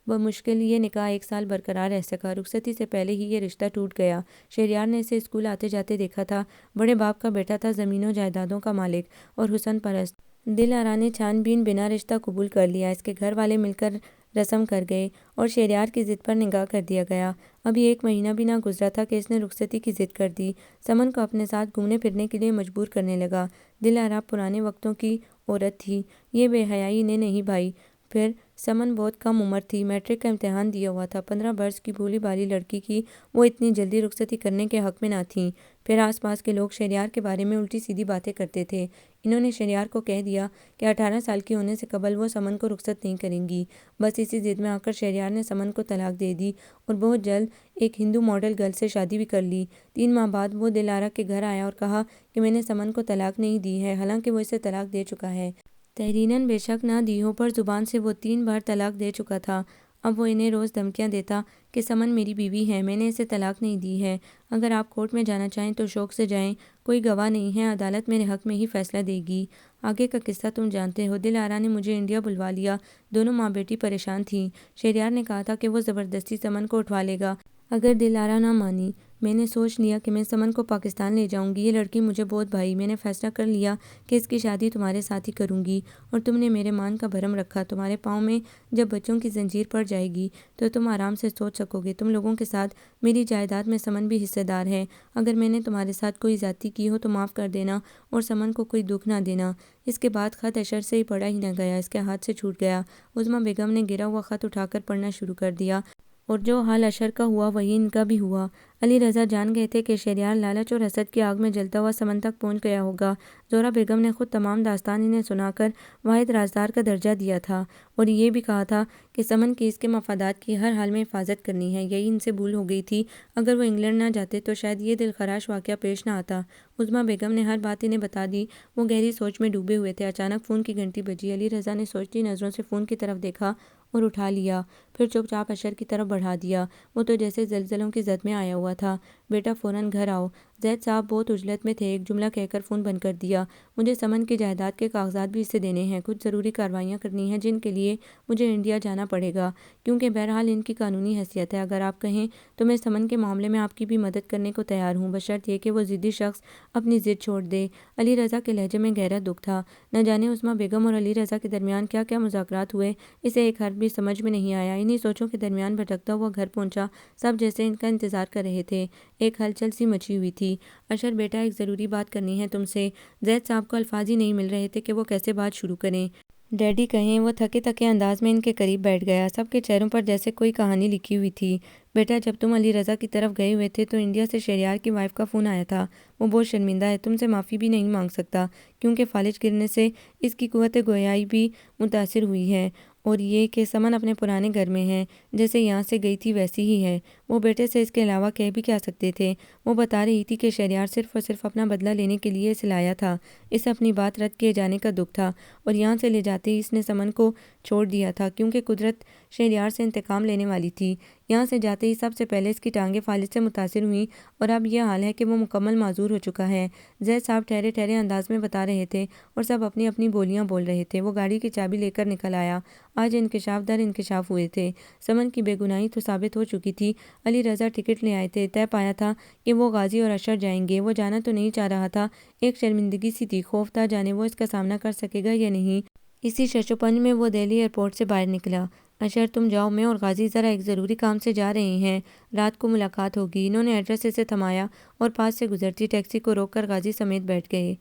بمشکل یہ نکاح 1 سال برقرار رہ سکا۔ رخصتی سے پہلے ہی یہ رشتہ ٹوٹ گیا۔ شہریار نے اسے اسکول آتے جاتے دیکھا تھا۔ بڑے باپ کا بیٹا تھا، زمینوں جائیدادوں کا مالک اور حسن پرست۔ دل آرا نے چھان بین بنا رشتہ قبول کر لیا۔ اس کے گھر والے مل کر رسم کر گئے اور شہریار کی ضد پر نکاح کر دیا گیا۔ ابھی 1 مہینہ بھی نہ گزرا تھا کہ اس نے رخصتی کی ضد کر دی۔ سمن کو اپنے ساتھ گھومنے پھرنے کے لیے مجبور کرنے لگا۔ دل آرا پرانے وقتوں کی عورت تھی۔ یہ بے حیائی انہیں نہیں بھائی۔ پھر سمن بہت کم عمر تھی، میٹرک کا امتحان دیا ہوا تھا، 15 برس کی بھولی بھالی لڑکی کی وہ اتنی جلدی رخصتی کرنے کے حق میں نہ تھیں۔ پھر آس پاس کے لوگ شہریار کے بارے میں الٹی سیدھی باتیں کرتے تھے۔ انہوں نے شہریار کو کہہ دیا کہ 18 سال کی ہونے سے قبل وہ سمن کو رخصت نہیں کریں گی۔ بس اسی ضد میں آ کر شہریار نے سمن کو طلاق دے دی اور بہت جلد ایک ہندو ماڈل گرل سے شادی بھی کر لی۔ 3 ماہ بعد وہ دلارا کے گھر آیا اور کہا کہ میں نے سمن کو طلاق نہیں دی ہے، حالانکہ وہ اسے طلاق دے چکا ہے۔ تحریراً بے شک نہ دی ہو، پر زبان سے وہ 3 بار طلاق دے چکا تھا۔ اب وہ انہیں روز دھمکیاں دیتا کہ سمن میری بیوی ہے، میں نے اسے طلاق نہیں دی ہے، اگر آپ کورٹ میں جانا چاہیں تو شوق سے جائیں، کوئی گواہ نہیں ہے، عدالت میرے حق میں ہی فیصلہ دے گی۔ آگے کا قصہ تم جانتے ہو۔ دلارا نے مجھے انڈیا بلوا لیا، دونوں ماں بیٹی پریشان تھیں۔ شہریار نے کہا تھا کہ وہ زبردستی سمن کو اٹھوا لے گا اگر دلارا نہ مانی۔ میں نے سوچ لیا کہ میں سمن کو پاکستان لے جاؤں گی، یہ لڑکی مجھے بہت بھائی، میں نے فیصلہ کر لیا کہ اس کی شادی تمہارے ساتھ ہی کروں گی، اور تم نے میرے مان کا بھرم رکھا، تمہارے پاؤں میں جب بچوں کی زنجیر پڑ جائے گی تو تم آرام سے سوچ سکو گے۔ تم لوگوں کے ساتھ میری جائیداد میں سمن بھی حصہ دار ہے، اگر میں نے تمہارے ساتھ کوئی زیادتی کی ہو تو معاف کر دینا اور سمن کو کوئی دکھ نہ دینا۔ اس کے بعد خط اشر سے ہی پڑھا ہی نہ گیا، اس کے ہاتھ سے چھوٹ گیا۔ عظمیٰ بیگم نے گرا ہوا خط اٹھا کر پڑھنا شروع کر دیا، اور جو حال اشر کا ہوا وہی ان کا بھی ہوا۔ علی رضا جان گئے تھے کہ شہریار لالچ اور حسد کی آگ میں جلتا ہوا سمن تک پہنچ گیا ہوگا۔ زہرا بیگم نے خود تمام داستان انہیں سنا کر واحد رازدار کا درجہ دیا تھا، اور یہ بھی کہا تھا کہ سمن کی اس کے مفادات کی ہر حال میں حفاظت کرنی ہے۔ یہی ان سے بھول ہو گئی تھی، اگر وہ انگلینڈ نہ جاتے تو شاید یہ دلخراش واقعہ پیش نہ آتا۔ عظمیٰ بیگم نے ہر بات انہیں بتا دی، وہ گہری سوچ میں ڈوبے ہوئے تھے۔ اچانک فون کی گھنٹی بجی۔ علی رضا نے سوچتی نظروں سے فون کی طرف دیکھا اور اٹھا لیا، پھر چپ چاپ اشر کی طرف بڑھا دیا۔ وہ تو جیسے زلزلوں کی زد میں آیا ہوا تھا۔ بیٹا فوراً گھر آؤ۔ زید صاحب بہت عجلت میں تھے، ایک جملہ کہہ کر فون بند کر دیا۔ مجھے سمن کی جائیداد کے کاغذات بھی اسے دینے ہیں، کچھ ضروری کارروائیاں کرنی ہیں جن کے لیے مجھے انڈیا جانا پڑے گا، کیونکہ بہرحال ان کی قانونی حیثیت ہے۔ اگر آپ کہیں تو میں سمن کے معاملے میں آپ کی بھی مدد کرنے کو تیار ہوں، بشرط یہ کہ وہ ضدی شخص اپنی ضد چھوڑ دے۔ علی رضا کے لہجے میں گہرا دکھ تھا۔ نہ جانے عظمیٰ بیگم اور علی رضا کے درمیان کیا کیا مذاکرات ہوئے، اسے ایک حرف بھی سمجھ میں نہیں آیا۔ انہی سوچوں کے درمیان بھٹکتا ہوا گھر پہنچا۔ سب جیسے ان کا انتظار کر رہے تھے۔ ایک ہلچل سی مچی ہوئی تھی۔ اشر بیٹا، ایک ضروری بات کرنی ہے تم سے۔ زید صاحب کو الفاظ ہی نہیں مل رہے تھے کہ وہ کیسے بات شروع کریں۔ ڈیڈی کہیں۔ وہ تھکے تھکے انداز میں ان کے قریب بیٹھ گیا۔ سب کے چہروں پر جیسے کوئی کہانی لکھی ہوئی تھی۔ بیٹا، جب تم علی رضا کی طرف گئے ہوئے تھے تو انڈیا سے شہریار کی وائف کا فون آیا تھا۔ وہ بہت شرمندہ ہے، تم سے معافی بھی نہیں مانگ سکتا، کیونکہ فالج گرنے سے اس کی قوت گویائی بھی متاثر ہوئی ہے، اور یہ کہ سمن اپنے پرانے گھر میں ہے، جیسے یہاں سے گئی تھی ویسی ہی ہے۔ وہ بیٹے سے اس کے علاوہ کہہ بھی کیا سکتے تھے؟ وہ بتا رہی تھی کہ شہریار صرف اور صرف اپنا بدلہ لینے کے لیے اسے لایا تھا، اسے اپنی بات رد کیے جانے کا دکھ تھا، اور یہاں سے لے جاتے ہی اس نے سمن کو چھوڑ دیا تھا، کیونکہ قدرت شہریار سے انتقام لینے والی تھی۔ یہاں سے جاتے ہی سب سے پہلے اس کی ٹانگیں فالج سے متاثر ہوئیں، اور اب یہ حال ہے کہ وہ مکمل معذور ہو چکا ہے۔ زید صاحب ٹھہرے ٹھہرے انداز میں بتا رہے تھے، اور سب اپنی اپنی بولیاں بول رہے تھے۔ وہ گاڑی کی چابی لے کر نکل آیا۔ آج انکشاف در انکشاف ہوئے تھے۔ سمن کی بے گناہی تو ثابت ہو چکی تھی۔ علی رضا ٹکٹ لے آئے تھے، طے پایا تھا کہ وہ غازی اور اشر جائیں گے۔ وہ جانا تو نہیں چاہ رہا تھا، ایک شرمندگی سی تھی، خوف تھا جانے وہ اس کا سامنا کر سکے گا یا نہیں۔ اسی شش و پنج میں وہ دہلی ایئرپورٹ سے باہر نکلا۔ اشر تم جاؤ، میں اور غازی ذرا ایک ضروری کام سے جا رہے ہیں، رات کو ملاقات ہوگی۔ انہوں نے ایڈریس اسے تھمایا اور پاس سے گزرتی ٹیکسی کو روک کر غازی سمیت بیٹھ گئے۔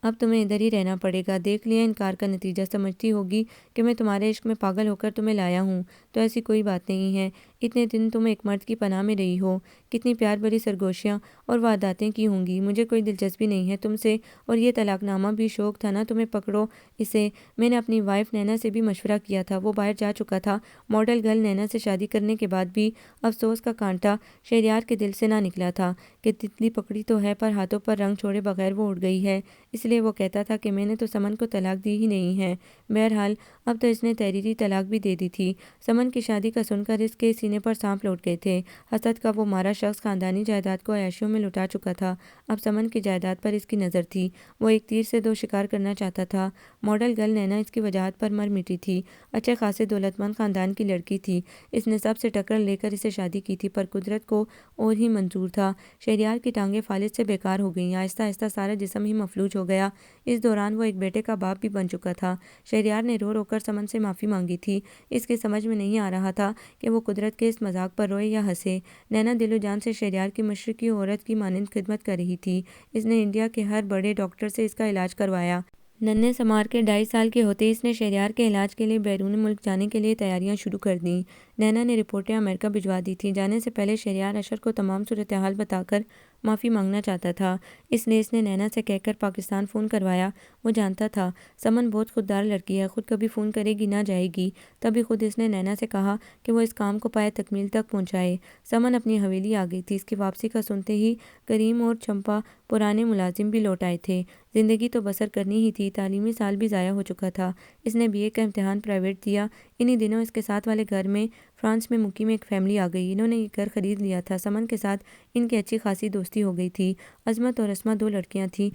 اب تمہیں ادھر ہی رہنا پڑے گا، دیکھ لیا انکار کا نتیجہ، سمجھتی ہوگی کہ میں تمہارے عشق میں پاگل ہو کر تمہیں لایا ہوں، تو ایسی کوئی بات نہیں ہے۔ اتنے دن تم ایک مرد کی پناہ میں رہی ہو، کتنی پیار بھری سرگوشیاں اور وارداتیں کی ہوں گی۔ مجھے کوئی دلچسپی نہیں ہے تم سے، اور یہ طلاق نامہ بھی شوق تھا نا تمہیں، پکڑو اسے۔ میں نے اپنی وائف نینا سے بھی مشورہ کیا تھا، وہ باہر جا چکا تھا۔ ماڈل گرل نینا سے شادی کرنے کے بعد بھی افسوس کا کانٹا شہریار کے دل سے نہ نکلا تھا کہ تتلی پکڑی تو ہے، پر ہاتھوں پر رنگ چھوڑے بغیر وہ اڑ گئی ہے، اس لیے وہ کہتا تھا کہ میں نے تو سمن کو طلاق دی ہی نہیں ہے۔ بہرحال اب تو اس نے تحریری طلاق بھی دے دی تھی۔ سمن کی شادی کا سن کر اس کے سینے پر سانپ لوٹ گئے تھے۔ حسد کا وہ مارا شخص خاندانی جائیداد کو عیاشیوں میں لٹا چکا تھا، اب سمن کی جائیداد پر اس کی نظر تھی۔ وہ ایک تیر سے دو شکار کرنا چاہتا تھا۔ ماڈل گرل نینا اس کی وجاہت پر مر مٹی تھی، اچھے خاصے دولت مند خاندان کی لڑکی تھی، اس نے سب سے ٹکر لے کر اسے شادی کی تھی، پر قدرت کو اور ہی منظور تھا۔ شہریار کی ٹانگیں فالج سے بیکار ہو گئیں، آہستہ آہستہ سارا جسم ہی مفلوج ہو گیا۔ اس دوران وہ ایک بیٹے کا باپ بھی بن چکا تھا۔ شہریار نے رو رو کر سمن سے معافی مانگی تھی، اس کے سمجھ میں نہیں آ رہا تھا کہ وہ قدرت کے اس مذاق پر روئے یا ہنسے۔ نینا دل و جان سے شہریار کی مشرقی عورت کی مانند خدمت کر رہی تھی، اس نے انڈیا کے ہر بڑے ڈاکٹر سے اس کا علاج کروایا۔ ننھے سمار کے 2.5 سال کے ہوتے اس نے شہریار کے علاج کے لیے بیرون ملک جانے کے لیے تیاریاں شروع کر دیں۔ نینا نے رپورٹیں امریکہ بھجوا دی تھیں۔ جانے سے پہلے شہریار اشر کو تمام صورتحال بتا کر معافی مانگنا چاہتا تھا، اس لیے اس نے نینا سے کہہ کر پاکستان فون کروایا۔ وہ جانتا تھا سمن بہت خوددار لڑکی ہے، خود کبھی فون کرے گی نہ جائے گی، تبھی خود اس نے نینا سے کہا کہ وہ اس کام کو پائے تکمیل تک پہنچائے۔ سمن اپنی حویلی آ گئی تھی۔ اس کی واپسی کا سنتے ہی کریم اور چمپا پرانے ملازم بھی لوٹ آئے تھے۔ زندگی تو بسر کرنی ہی تھی، تعلیمی سال بھی ضائع ہو چکا تھا۔ اس نے BA کا امتحان پرائیویٹ دیا۔ انہی دنوں اس کے ساتھ والے گھر میں فرانس میں مقیم ایک فیملی آ گئی۔ انہوں نے یہ گھر خرید لیا تھا۔ سمن کے ساتھ ان کی اچھی خاصی دوستی ہو گئی تھی۔ عظمت اور اسما 2 لڑکیاں تھیں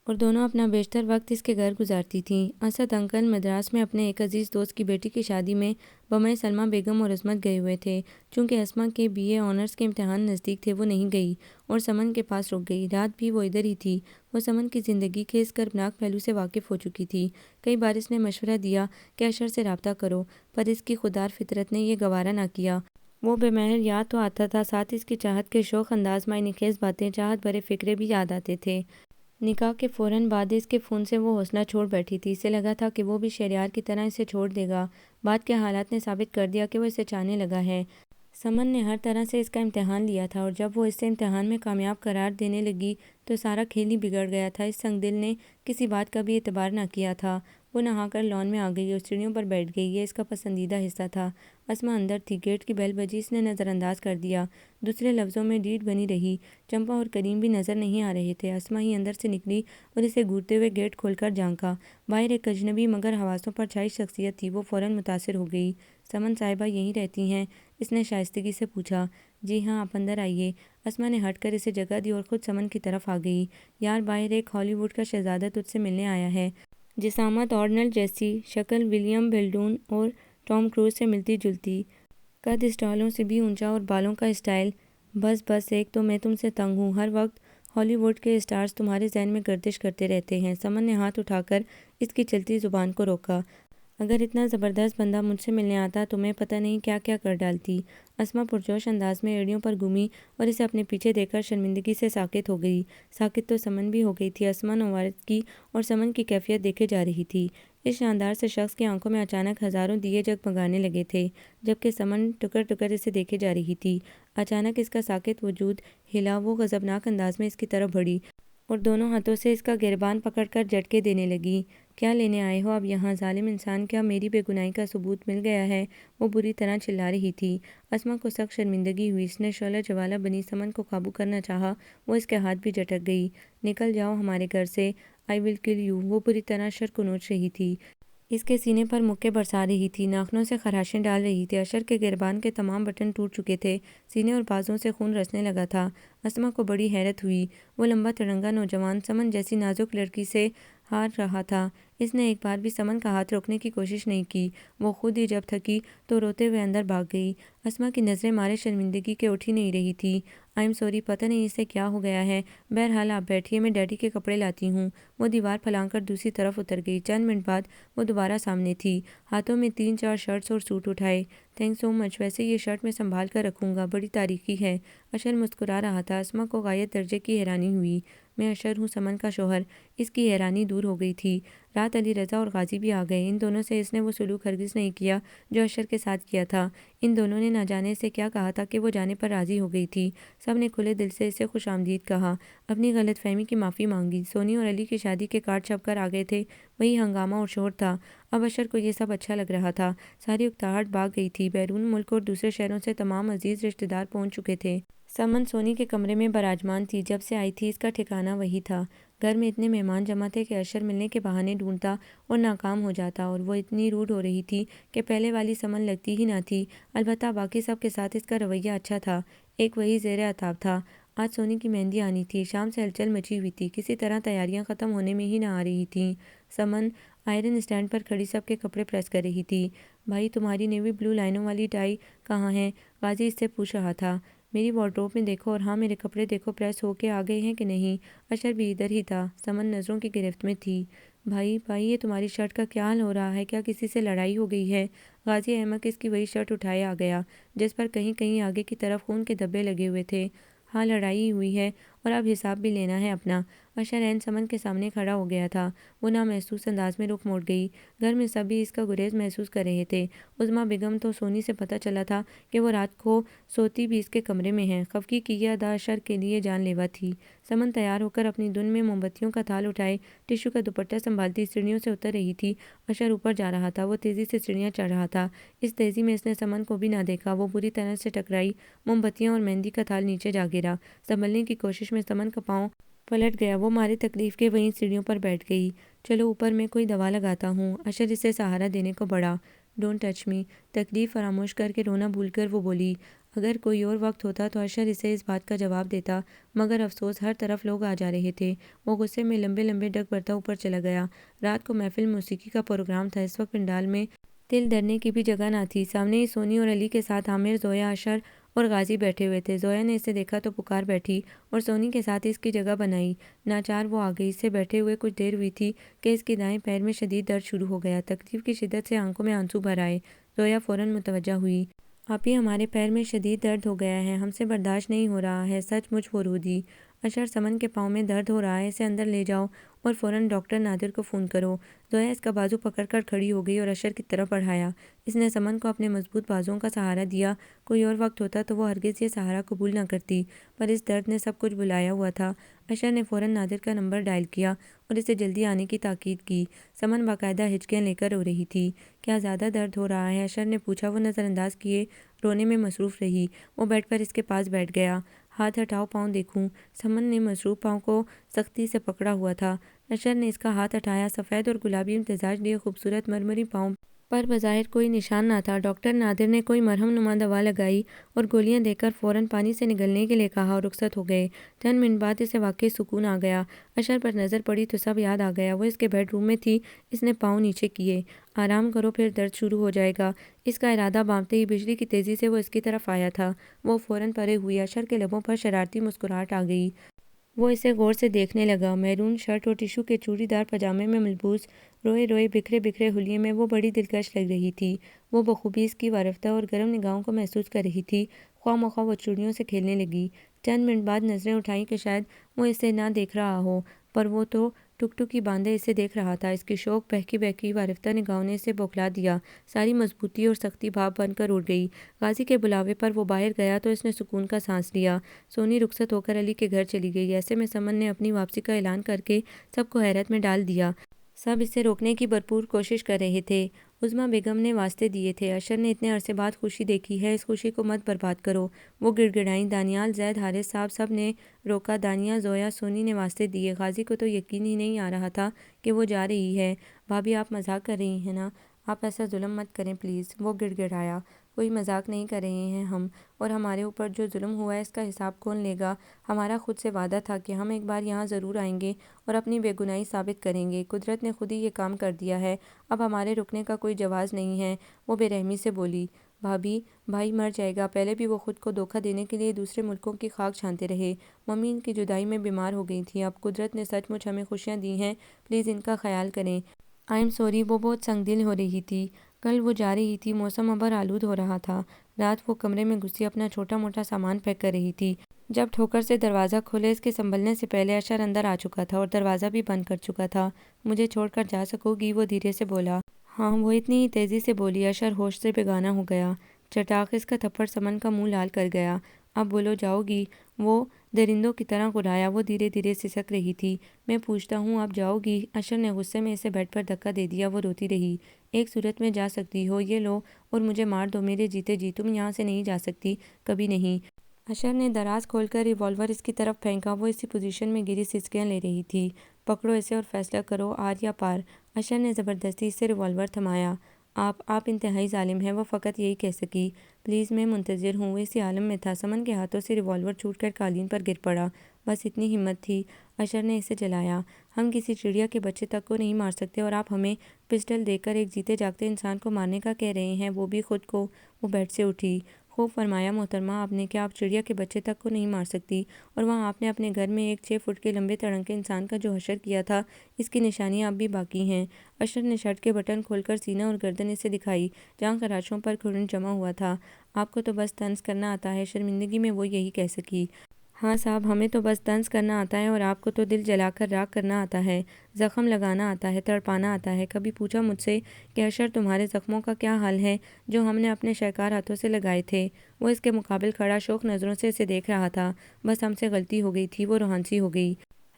اور دونوں اپنا بیشتر وقت اس کے گھر گزارتی تھیں۔ اسد انکل مدراس میں اپنے ایک عزیز دوست کی بیٹی کی شادی میں بمبئی سلمہ بیگم اور عصمت گئے ہوئے تھے۔ چونکہ اسما کے BA آنرز کے امتحان نزدیک تھے، وہ نہیں گئی اور سمن کے پاس رک گئی۔ رات بھی وہ ادھر ہی تھی۔ وہ سمن کی زندگی کے اس کربناک پہلو سے واقف ہو چکی تھی۔ کئی بار اس نے مشورہ دیا کہ اشر سے رابطہ کرو، پر اس کی خوددار فطرت نے یہ گوارا نہ کیا۔ وہ بے مہر یاد تو آتا تھا، ساتھ اس کی چاہت کے شوخ انداز معنی خیز باتیں، چاہت بھرے فقرے بھی یاد آتے تھے۔ نکاح کے فوراً بعد اس کے فون سے وہ حوصلہ چھوڑ بیٹھی تھی۔ اسے لگا تھا کہ وہ بھی شہریار کی طرح اسے چھوڑ دے گا۔ بعد کے حالات نے ثابت کر دیا کہ وہ اسے چاہنے لگا ہے۔ سمن نے ہر طرح سے اس کا امتحان لیا تھا اور جب وہ اسے امتحان میں کامیاب قرار دینے لگی تو سارا کھیل ہی بگڑ گیا تھا۔ اس سنگ دل نے کسی بات کا بھی اعتبار نہ کیا تھا۔ وہ نہا کر لان میں آ گئی اور سیڑھیوں پر بیٹھ گئی۔ یہ اس کا پسندیدہ حصہ تھا۔ اسما اندر تھی۔ گیٹ کی بیل بجی، اس نے نظر انداز کر دیا۔ دوسرے لفظوں میں ڈیڑھ بنی رہی۔ چمپا اور کریم بھی نظر نہیں آ رہے تھے۔ اسما ہی اندر سے نکلی اور اسے گھورتے ہوئے گیٹ کھول کر جھانکا۔ باہر ایک اجنبی مگر حواسوں پر چھائی شخصیت تھی۔ وہ فوراً متاثر ہو گئی۔ سمن صاحبہ یہیں رہتی ہیں؟ اس نے شائستگی سے پوچھا۔ جی ہاں، آپ اندر آئیے۔ اسما نے ہٹ کر اسے جگہ دی اور خود سمن کی طرف آ گئی۔ یار، باہر ایک ہالی ووڈ کا شہزادہ تجھ سے ملنے آیا ہے۔ جسامت آرنلڈ جیسی، شکل ولیم بیلڈون اور ٹام کروز سے ملتی جلتی، قد اسٹاروں سے بھی اونچا اور بالوں کا اسٹائل۔ بس بس، ایک تو میں تم سے تنگ ہوں، ہر وقت ہالی ووڈ کے اسٹارز تمہارے ذہن میں گردش کرتے رہتے ہیں۔ سمن نے ہاتھ اٹھا کر اس کی چلتی زبان کو روکا۔ اگر اتنا زبردست بندہ مجھ سے ملنے آتا تو میں پتہ نہیں کیا کیا کر ڈالتی۔ اسما پرجوش انداز میں ایڑیوں پر گھومی اور اسے اپنے پیچھے دیکھ کر شرمندگی سے ساکت ہو گئی۔ ساکت تو سمن بھی ہو گئی تھی۔ اسما نوارد کی اور سمن کی کیفیت دیکھے جا رہی تھی۔ اس شاندار سے شخص کی آنکھوں میں اچانک ہزاروں دیے جگمگانے لگے تھے، جبکہ سمن ٹکر ٹکر اسے دیکھے جا رہی تھی۔ اچانک اس کا ساکت وجود ہلا۔ وہ غضبناک انداز میں اس کی طرف بڑھی اور دونوں ہاتھوں سے اس کا گریبان پکڑ کر جھٹکے دینے لگی۔ کیا لینے آئے ہو اب یہاں، ظالم انسان؟ کیا میری بے گناہی کا ثبوت مل گیا ہے؟ وہ بری طرح چلا رہی تھی۔ اسما کو سخت شرمندگی ہوئی۔ اس نے شعلہ جوالہ بنی سمن کو قابو کرنا چاہا، وہ اس کے ہاتھ بھی جھٹک گئی۔ نکل جاؤ ہمارے گھر سے، آئی ول کل یو۔ وہ بری طرح اشر کو نوچ رہی تھی۔ اس کے سینے پر مکے برسا رہی تھی، ناخنوں سے خراشیں ڈال رہی تھی۔ اشر کے گریبان کے تمام بٹن ٹوٹ چکے تھے، سینے اور بازوں سے خون رسنے لگا تھا۔ اسما کو بڑی حیرت ہوئی۔ وہ لمبا تڑنگا نوجوان سمن جیسی نازک لڑکی سے ہار رہا تھا۔ اس نے ایک بار بھی سمن کا ہاتھ روکنے کی کوشش نہیں کی۔ وہ خود ہی جب تھکی تو روتے ہوئے اندر بھاگ گئی۔ اسما کی نظریں مارے شرمندگی کے اٹھ ہی نہیں رہی تھی۔ آئی ایم سوری، پتہ نہیں اسے کیا ہو گیا ہے۔ بہرحال آپ بیٹھیے، میں ڈیڈی کے کپڑے لاتی ہوں۔ وہ دیوار پھلانگ کر دوسری طرف اتر گئی۔ چند منٹ بعد وہ دوبارہ سامنے تھی، ہاتھوں میں 3-4 شرٹس اور سوٹ اٹھائے۔ تھینکس سو مچ، ویسے یہ شرٹ میں سنبھال کر رکھوں گا، بڑی تاریخی ہے۔ اشر مسکرا رہا تھا۔ اسما کو غایت درجے کی حیرانی ہوئی۔ میں اشر ہوں، سمن کا شوہر۔ اس کی حیرانی دور ہو گئی تھی۔ رات علی رضا اور غازی بھی آ گئے۔ ان دونوں سے اس نے وہ سلوک ہرگز نہیں کیا جو اشر کے ساتھ کیا تھا۔ ان دونوں نے نہ جانے اسے کیا کہا تھا کہ وہ جانے پر راضی ہو گئی تھی۔ سب نے کھلے دل سے اسے خوش آمدید کہا، اپنی غلط فہمی کی معافی مانگی۔ سونی اور علی کی شادی کے کارڈ چھپ کر آ گئے تھے، وہی ہنگامہ اور شور تھا۔ اب اشر کو یہ سب اچھا لگ رہا تھا۔ ساری اکتاہٹ بھاگ گئی تھی۔ بیرون ملک اور دوسرے شہروں سے تمام عزیز رشتہ دار پہنچ چکے تھے۔ سمن سونی کے کمرے میں براجمان تھی۔ جب سے آئی تھی اس کا ٹھکانہ وہی تھا۔ گھر میں اتنے مہمان جمع تھے کہ اشر ملنے کے بہانے ڈھونڈتا اور ناکام ہو جاتا، اور وہ اتنی روڈ ہو رہی تھی کہ پہلے والی سمن لگتی ہی نہ تھی۔ البتہ باقی سب کے ساتھ اس کا رویہ اچھا تھا، ایک وہی زیر عتاب تھا۔ آج سونی کی مہندی آنی تھی۔ شام سے ہلچل مچی ہوئی تھی، کسی طرح تیاریاں ختم ہونے میں ہی نہ آ رہی تھیں۔ سمن آئرن اسٹینڈ پر کھڑی سب کے کپڑے پریس کر رہی تھی۔ بھائی، تمہاری نیوی بلو لائنوں والی ٹائی کہاں ہے؟ غازی اس سے پوچھ رہا تھا۔ میری وارڈروب میں دیکھو، اور ہاں، میرے کپڑے دیکھو پریس ہو کے آ گئے ہیں کہ نہیں۔ اشر بھی ادھر ہی تھا۔ سمن نظروں کی گرفت میں تھی۔ بھائی یہ تمہاری شرٹ کا کیا حال ہو رہا ہے؟ کیا کسی سے لڑائی ہو گئی ہے؟ غازی احمق اس کی وہی شرٹ اٹھائے آ گیا، جس پر کہیں کہیں آگے کی طرف خون کے دھبے لگے ہوئے تھے۔ ہاں، لڑائی ہوئی ہے، اور اب حساب بھی لینا ہے اپنا۔ اشر عین سمن کے سامنے کھڑا ہو گیا تھا۔ وہ نامحسوس انداز میں رخ موڑ گئی۔ گھر میں سبھی اس کا گریز محسوس کر رہے تھے۔ عظمیٰ بیگم تو سونی سے پتہ چلا تھا کہ وہ رات کو سوتی بھی اس کے کمرے میں ہے۔ خفگی کی یہ ادا اشر کے لیے جان لیوا تھی۔ سمن تیار ہو کر اپنی دھن میں موم بتیوں کا تھال اٹھائے ٹشو کا دوپٹہ سنبھالتی سیڑھیوں سے اتر رہی تھی۔ اشر اوپر جا رہا تھا، وہ تیزی سے سیڑھیاں چڑھ رہا تھا۔ اس تیزی میں اس نے سمن کو بھی نہ دیکھا۔ وہ بری طرح سے ٹکرائی، موم بتیاں اور مہندی کا تھال نیچے جا گرا۔ سنبھلنے کی کوشش میں سمن کا پاؤں پلٹ گیا۔ وہ مارے تکلیف کے وہیں سیڑھیوں پر بیٹھ گئی۔ چلو اوپر میں کوئی دوا لگاتا ہوں۔ اشر اسے سہارا دینے کو بڑھا۔ Don't touch me. تکلیف فراموش کر کے رونا بھول کر وہ بولی۔ اگر کوئی اور وقت ہوتا تو اشر اسے اس بات کا جواب دیتا، مگر افسوس ہر طرف لوگ آ جا رہے تھے۔ وہ غصے میں لمبے لمبے ڈگ برتا اوپر چلا گیا۔ رات کو محفل موسیقی کا پروگرام تھا۔ اس وقت پنڈال میں تل دھرنے کی بھی جگہ نہ تھی۔ سامنے ہی سونی اور علی کے ساتھ عامر، زویا، اشر اور غازی بیٹھے ہوئے تھے۔ زویا نے اسے دیکھا تو پکار بیٹھی اور سونی کے ساتھ اس کی جگہ بنائی۔ ناچار وہ آ گئی۔ اس سے بیٹھے ہوئے کچھ دیر ہوئی تھی کہ اس کے دائیں پیر میں شدید درد شروع ہو گیا۔ تکلیف کی شدت سے آنکھوں میں آنسو بھر آئے۔ زویا فوراً متوجہ ہوئی۔ آپی، ہمارے پیر میں شدید درد ہو گیا ہے، ہم سے برداشت نہیں ہو رہا ہے۔ سچ مچ وہ رو دی۔ اشر، سمن کے پاؤں میں درد ہو رہا ہے، اسے اندر لے جاؤ اور فوراً ڈاکٹر نادر کو فون کرو۔ زویا اس کا بازو پکڑ کر کھڑی ہو گئی اور اشر کی طرف بڑھایا۔ اس نے سمن کو اپنے مضبوط بازوؤں کا سہارا دیا۔ کوئی اور وقت ہوتا تو وہ ہرگز یہ سہارا قبول نہ کرتی، پر اس درد نے سب کچھ بلایا ہوا تھا۔ اشر نے فوراً نادر کا نمبر ڈائل کیا اور اسے جلدی آنے کی تاکید کی۔ سمن باقاعدہ ہچکیاں لے کر رو رہی تھی۔ کیا زیادہ درد ہو رہا ہے؟ اشر نے پوچھا۔ وہ نظر انداز کیے رونے میں مصروف رہی۔ وہ بیٹھ کر اس کے پاس بیٹھ گیا۔ ہاتھ ہٹاؤ، پاؤں دیکھوں۔ سمن نے مصروف پاؤں کو سختی سے پکڑا ہوا تھا۔ اشر نے اس کا ہاتھ ہٹایا۔ سفید اور گلابی امتزاج لیے خوبصورت مرمری پاؤں پر بظاہر کوئی نشان نہ تھا۔ ڈاکٹر نادر نے کوئی مرہم نما دوا لگائی اور گولیاں دے کر فوراً پانی سے نگلنے کے لیے کہا اور رخصت ہو گئے۔ چند منٹ بعد اسے واقعی سکون آ گیا۔ اشر پر نظر پڑی تو سب یاد آ گیا۔ وہ اس کے بیڈ روم میں تھی۔ اس نے پاؤں نیچے کیے۔ آرام کرو، پھر درد شروع ہو جائے گا۔ اس کا ارادہ بانپتے ہی بجلی کی تیزی سے وہ اس کی طرف آیا تھا۔ وہ فوراً پرے ہوئی۔ اشر کے لبوں پر شرارتی مسکراہٹ آ گئی۔ وہ اسے غور سے دیکھنے لگا۔ میرون شرٹ اور ٹشو کے چوڑی دار پاجامے میں ملبوس، روئے روئے بکھرے بکھرے حلیے میں وہ بڑی دلکش لگ رہی تھی۔ وہ بخوبی اس کی وارفتہ اور گرم نگاہوں کو محسوس کر رہی تھی۔ خواہ مخواہ وہ چوڑیوں سے کھیلنے لگی۔ چند منٹ بعد نظریں اٹھائیں کہ شاید وہ اسے نہ دیکھ رہا ہو، پر وہ تو ٹک ٹکی باندھے اسے دیکھ رہا تھا۔ اس کی شوق بہکی بہکی وارفتہ نگاہوں نے اسے بوکھلا دیا۔ ساری مضبوطی اور سختی بھاپ بن کر اڑ گئی۔ غازی کے بلاوے پر وہ باہر گیا تو اس نے سکون کا سانس لیا۔ سونی رخصت ہو کر علی کے گھر چلی گئی۔ ایسے میں سمن نے اپنی واپسی کا اعلان کر کے سب کو حیرت میں ڈال دیا۔ سب اسے روکنے کی بھرپور کوشش کر رہے تھے۔ عظمیٰ بیگم نے واسطے دیے تھے، اشر نے اتنے عرصے بعد خوشی دیکھی ہے، اس خوشی کو مت برباد کرو۔ وہ گڑ گڑائیں۔ دانیال، زید، حارث صاحب سب نے روکا۔ دانیہ، زویا، سونی نے واسطے دیے۔ غازی کو تو یقین ہی نہیں آ رہا تھا کہ وہ جا رہی ہے۔ بھابھی، آپ مذاق کر رہی ہیں نا؟ آپ ایسا ظلم مت کریں پلیز، وہ گڑ گڑایا۔ کوئی مذاق نہیں کر رہے ہیں ہم، اور ہمارے اوپر جو ظلم ہوا ہے اس کا حساب کون لے گا؟ ہمارا خود سے وعدہ تھا کہ ہم ایک بار یہاں ضرور آئیں گے اور اپنی بے گناہی ثابت کریں گے۔ قدرت نے خود ہی یہ کام کر دیا ہے، اب ہمارے رکنے کا کوئی جواز نہیں ہے۔ وہ بے رحمی سے بولی۔ بھابھی، بھائی مر جائے گا۔ پہلے بھی وہ خود کو دھوکہ دینے کے لیے دوسرے ملکوں کی خاک چھانتے رہے۔ ممی ان کی جدائی میں بیمار ہو گئی تھیں۔ اب قدرت نے سچ مچ ہمیں خوشیاں دی ہیں، پلیز ان کا خیال کریں۔ I am sorry. وہ بہت سنگ دل ہو رہی تھی۔ کل وہ جا رہی تھی، موسم ابر آلود ہو رہا تھا۔ رات وہ کمرے میں گھسی اپنا چھوٹا موٹا سامان پیک کر رہی تھی جب ٹھوکر سے دروازہ کھولے۔ اس کے سنبھلنے سے پہلے اشر اندر آ چکا تھا اور دروازہ بھی بند کر چکا تھا۔ مجھے چھوڑ کر جا سکو گی؟ وہ دھیرے سے بولا۔ ہاں، وہ اتنی ہی تیزی سے بولی۔ اشر ہوش سے بیگانہ ہو گیا۔ چٹاخ! اس کا تھپڑ سمن کا منہ لال کر گیا۔ اب بولو، جاؤ گی؟ وہ درندوں کی طرح گھرایا۔ وہ دھیرے دھیرے سسک رہی تھی۔ میں پوچھتا ہوں، اب جاؤ گی؟ اشر نے غصے میں اسے بیڈ پر دھکا دے دیا۔ وہ روتی رہی۔ ایک صورت میں جا سکتی ہو، یہ لو اور مجھے مار دو میرے جیتے جی، تم یہاں سے نہیں جا سکتی، کبھی نہیں۔ اشر نے دراز کھول کر ریوالور اس کی طرف پھینکا۔ وہ اسی پوزیشن میں گری سسکیاں لے رہی تھی۔ پکڑو اسے اور فیصلہ کرو، آر یا پار۔ اشر نے زبردستی سے ریوالور تھمایا۔ آپ انتہائی ظالم ہیں، وہ فقط یہی کہہ سکی۔ پلیز، میں منتظر ہوں۔ وہ اسی عالم میں تھا۔ سمن کے ہاتھوں سے ریوالور چھوٹ کر قالین پر گر پڑا۔ بس اتنی ہمت تھی؟ اشر نے اسے جلایا۔ ہم کسی چڑیا کے بچے تک کو نہیں مار سکتے اور آپ ہمیں پسٹل دے کر ایک جیتے جاگتے انسان کو مارنے کا کہہ رہے ہیں، وہ بھی خود کو؟ وہ بیڈ سے اٹھی۔ خوب فرمایا محترمہ آپ نے کہ آپ چڑیا کے بچے تک کو نہیں مار سکتی، اور وہاں آپ نے اپنے گھر میں ایک 6 فٹ کے لمبے تڑنکے انسان کا جو حشر کیا تھا، اس کی نشانیاں اب بھی باقی ہیں۔ اشر نے شرٹ کے بٹن کھول کر سینہ اور گردن اسے دکھائی جہاں خراشوں پر کھرن جمع ہوا تھا۔ آپ کو تو بس طنز کرنا آتا ہے، شرمندگی میں وہ یہی کہہ سکی۔ ہاں صاحب، ہمیں تو بس طنز کرنا آتا ہے اور آپ کو تو دل جلا کر راکھ کرنا آتا ہے، زخم لگانا آتا ہے، تڑپانا آتا ہے۔ کبھی پوچھا مجھ سے کہ اشر تمہارے زخموں کا کیا حال ہے جو ہم نے اپنے شہکار ہاتھوں سے لگائے تھے؟ وہ اس کے مقابل کھڑا شوق نظروں سے اسے دیکھ رہا تھا۔ بس ہم سے غلطی ہو گئی تھی، وہ روحانسی ہو گئی۔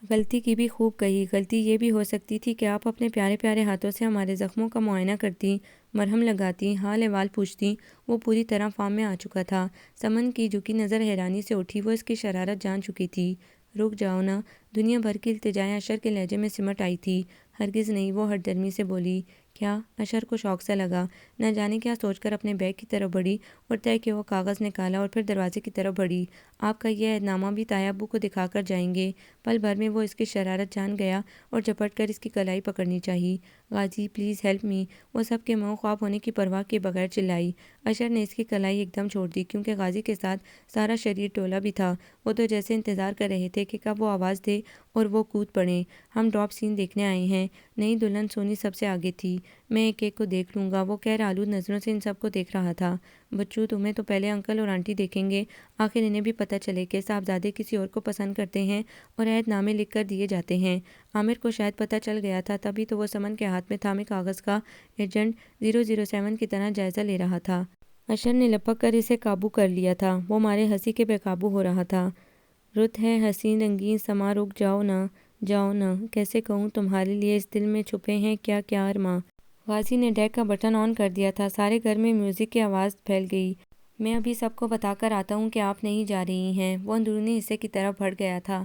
غلطی کی بھی خوب کہی۔ غلطی یہ بھی ہو سکتی تھی کہ آپ اپنے پیارے پیارے ہاتھوں سے ہمارے زخموں کا معائنہ کرتی، مرہم لگاتی، حال احوال پوچھتی۔ وہ پوری طرح فام میں آ چکا تھا۔ سمن کی جھکی نظر حیرانی سے اٹھی، وہ اس کی شرارت جان چکی تھی۔ رک جاؤ نا، دنیا بھر کی التجائیں اشر کے لہجے میں سمٹ آئی تھی۔ ہرگز نہیں، وہ ہٹ درمی سے بولی۔ کیا؟ اشر کو شوق سا لگا، نہ جانے کیا سوچ کر اپنے بیگ کی طرف بڑھی اور طے کہ وہ کاغذ نکالا اور پھر دروازے کی طرف بڑھی۔ آپ کا یہ عہد نامہ بھی تایا ابو کو دکھا کر جائیں گے۔ پل بھر میں وہ اس کی شرارت جان گیا اور جھپٹ کر اس کی کلائی پکڑنی چاہی۔ غازی پلیز ہیلپ می، وہ سب کے منہ خواب ہونے کی پرواہ کیے بغیر چلائی۔ اشر نے اس کی کلائی ایک دم چھوڑ دی، کیونکہ غازی کے ساتھ سارا شریر ٹولہ بھی تھا۔ وہ تو جیسے انتظار کر رہے تھے کہ کب وہ آواز دے اور وہ کود پڑیں۔ ہم ڈراپ سین دیکھنے آئے ہیں۔ نئی دلہن سونی سب سے آگے تھی۔ میں ایک ایک کو دیکھ لوں گا، وہ کہہ آلود نظروں سے ان سب کو دیکھ رہا تھا۔ بچوں، تمہیں تو پہلے انکل اور آنٹی دیکھیں گے، آخر انہیں بھی پتہ چلے کہ صاحبزادے کسی اور کو پسند کرتے ہیں اور عہد نامے لکھ کر دیے جاتے ہیں۔ عامر کو شاید پتہ چل گیا تھا، تبھی تو وہ سمن کے ہاتھ میں تھامے کاغذ کا ایجنٹ 007 کی طرح جائزہ لے رہا تھا۔ اشر نے لپک کر اسے قابو کر لیا تھا۔ وہ مارے ہنسی کے بے قابو ہو رہا تھا۔ رت ہے حسین رنگین سما، رک جاؤ نا، جاؤ نا، کیسے کہوں تمہارے لیے اس دل میں چھپے ہیں کیا کیا ارماں۔ غازی نے ڈیک کا بٹن آن کر دیا تھا۔ سارے گھر میں میوزک کی آواز پھیل گئی۔ میں ابھی سب کو بتا کر آتا ہوں کہ آپ نہیں جا رہی ہیں۔ وہ اندرونی حصے کی طرف بڑھ گیا تھا۔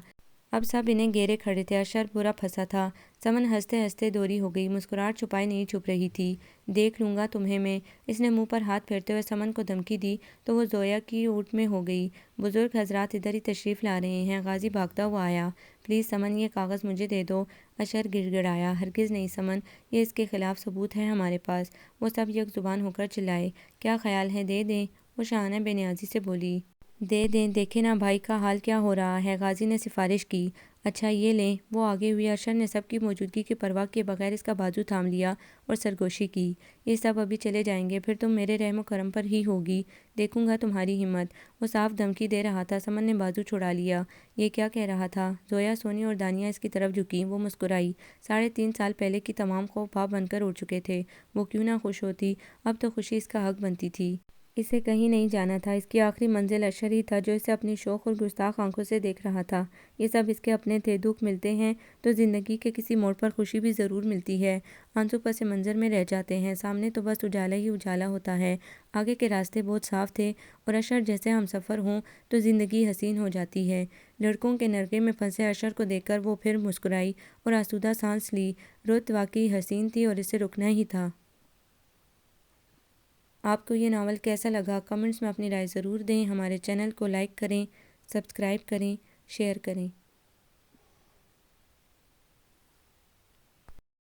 اب سب انہیں گھیرے کھڑے تھے۔ اشر برا پھنسا تھا۔ سمن ہنستے ہنستے دوری ہو گئی، مسکراہٹ چھپائے نہیں چھپ رہی تھی۔ دیکھ لوں گا تمہیں میں، اس نے منہ پر ہاتھ پھیرتے ہوئے سمن کو دھمکی دی تو وہ زویا کی اوٹ میں ہو گئی۔ بزرگ حضرات ادھر ہی تشریف لا رہے ہیں۔ غازی بھاگتا ہوا آیا۔ پلیز سمن، یہ کاغذ مجھے دے دو۔ اشر گڑ گڑایا۔ ہرگز نہیں سمن، یہ اس کے خلاف ثبوت ہے ہمارے پاس۔ وہ سب یک زبان ہو کر چلائے۔ کیا خیال ہے دے دیں؟ وہ شاہانہ بے نیازی سے بولی۔ دے دیں، دیکھیں نا بھائی کا حال کیا ہو رہا ہے، غازی نے سفارش کی۔ اچھا یہ لیں۔ وہ آگے ہوئی۔ اشر نے سب کی موجودگی کی پرواہ کیے بغیر اس کا بازو تھام لیا اور سرگوشی کی۔ یہ سب ابھی چلے جائیں گے، پھر تم میرے رحم و کرم پر ہی ہوگی، دیکھوں گا تمہاری ہمت۔ وہ صاف دھمکی دے رہا تھا۔ سمن نے بازو چھڑا لیا۔ یہ کیا کہہ رہا تھا؟ زویا، سونی اور دانیہ اس کی طرف جھکیں۔ وہ مسکرائی۔ 3.5 سال پہلے کی تمام خوف بھاپ بن کر اڑ چکے تھے۔ وہ کیوں نہ خوش ہوتی، اب تو خوشی اس کا حق بنتی تھی۔ اسے کہیں نہیں جانا تھا۔ اس کی آخری منزل اشر ہی تھا، جو اسے اپنی شوخ اور گستاخ آنکھوں سے دیکھ رہا تھا۔ یہ سب اس کے اپنے تھے۔ دکھ ملتے ہیں تو زندگی کے کسی موڑ پر خوشی بھی ضرور ملتی ہے۔ آنسو پس منظر میں رہ جاتے ہیں، سامنے تو بس اجالا ہی اجالا ہوتا ہے۔ آگے کے راستے بہت صاف تھے اور اشر جیسے ہمسفر ہوں تو زندگی حسین ہو جاتی ہے۔ لڑکوں کے نرغے میں پھنسے اشر کو دیکھ کر وہ پھر مسکرائی اور آسودہ سانس لی۔ رت واقعی حسین تھی اور اسے رکنا ہی تھا۔ آپ کو یہ ناول کیسا لگا؟ کمنٹس میں اپنی رائے ضرور دیں۔ ہمارے چینل کو لائک کریں، سبسکرائب کریں، شیئر کریں۔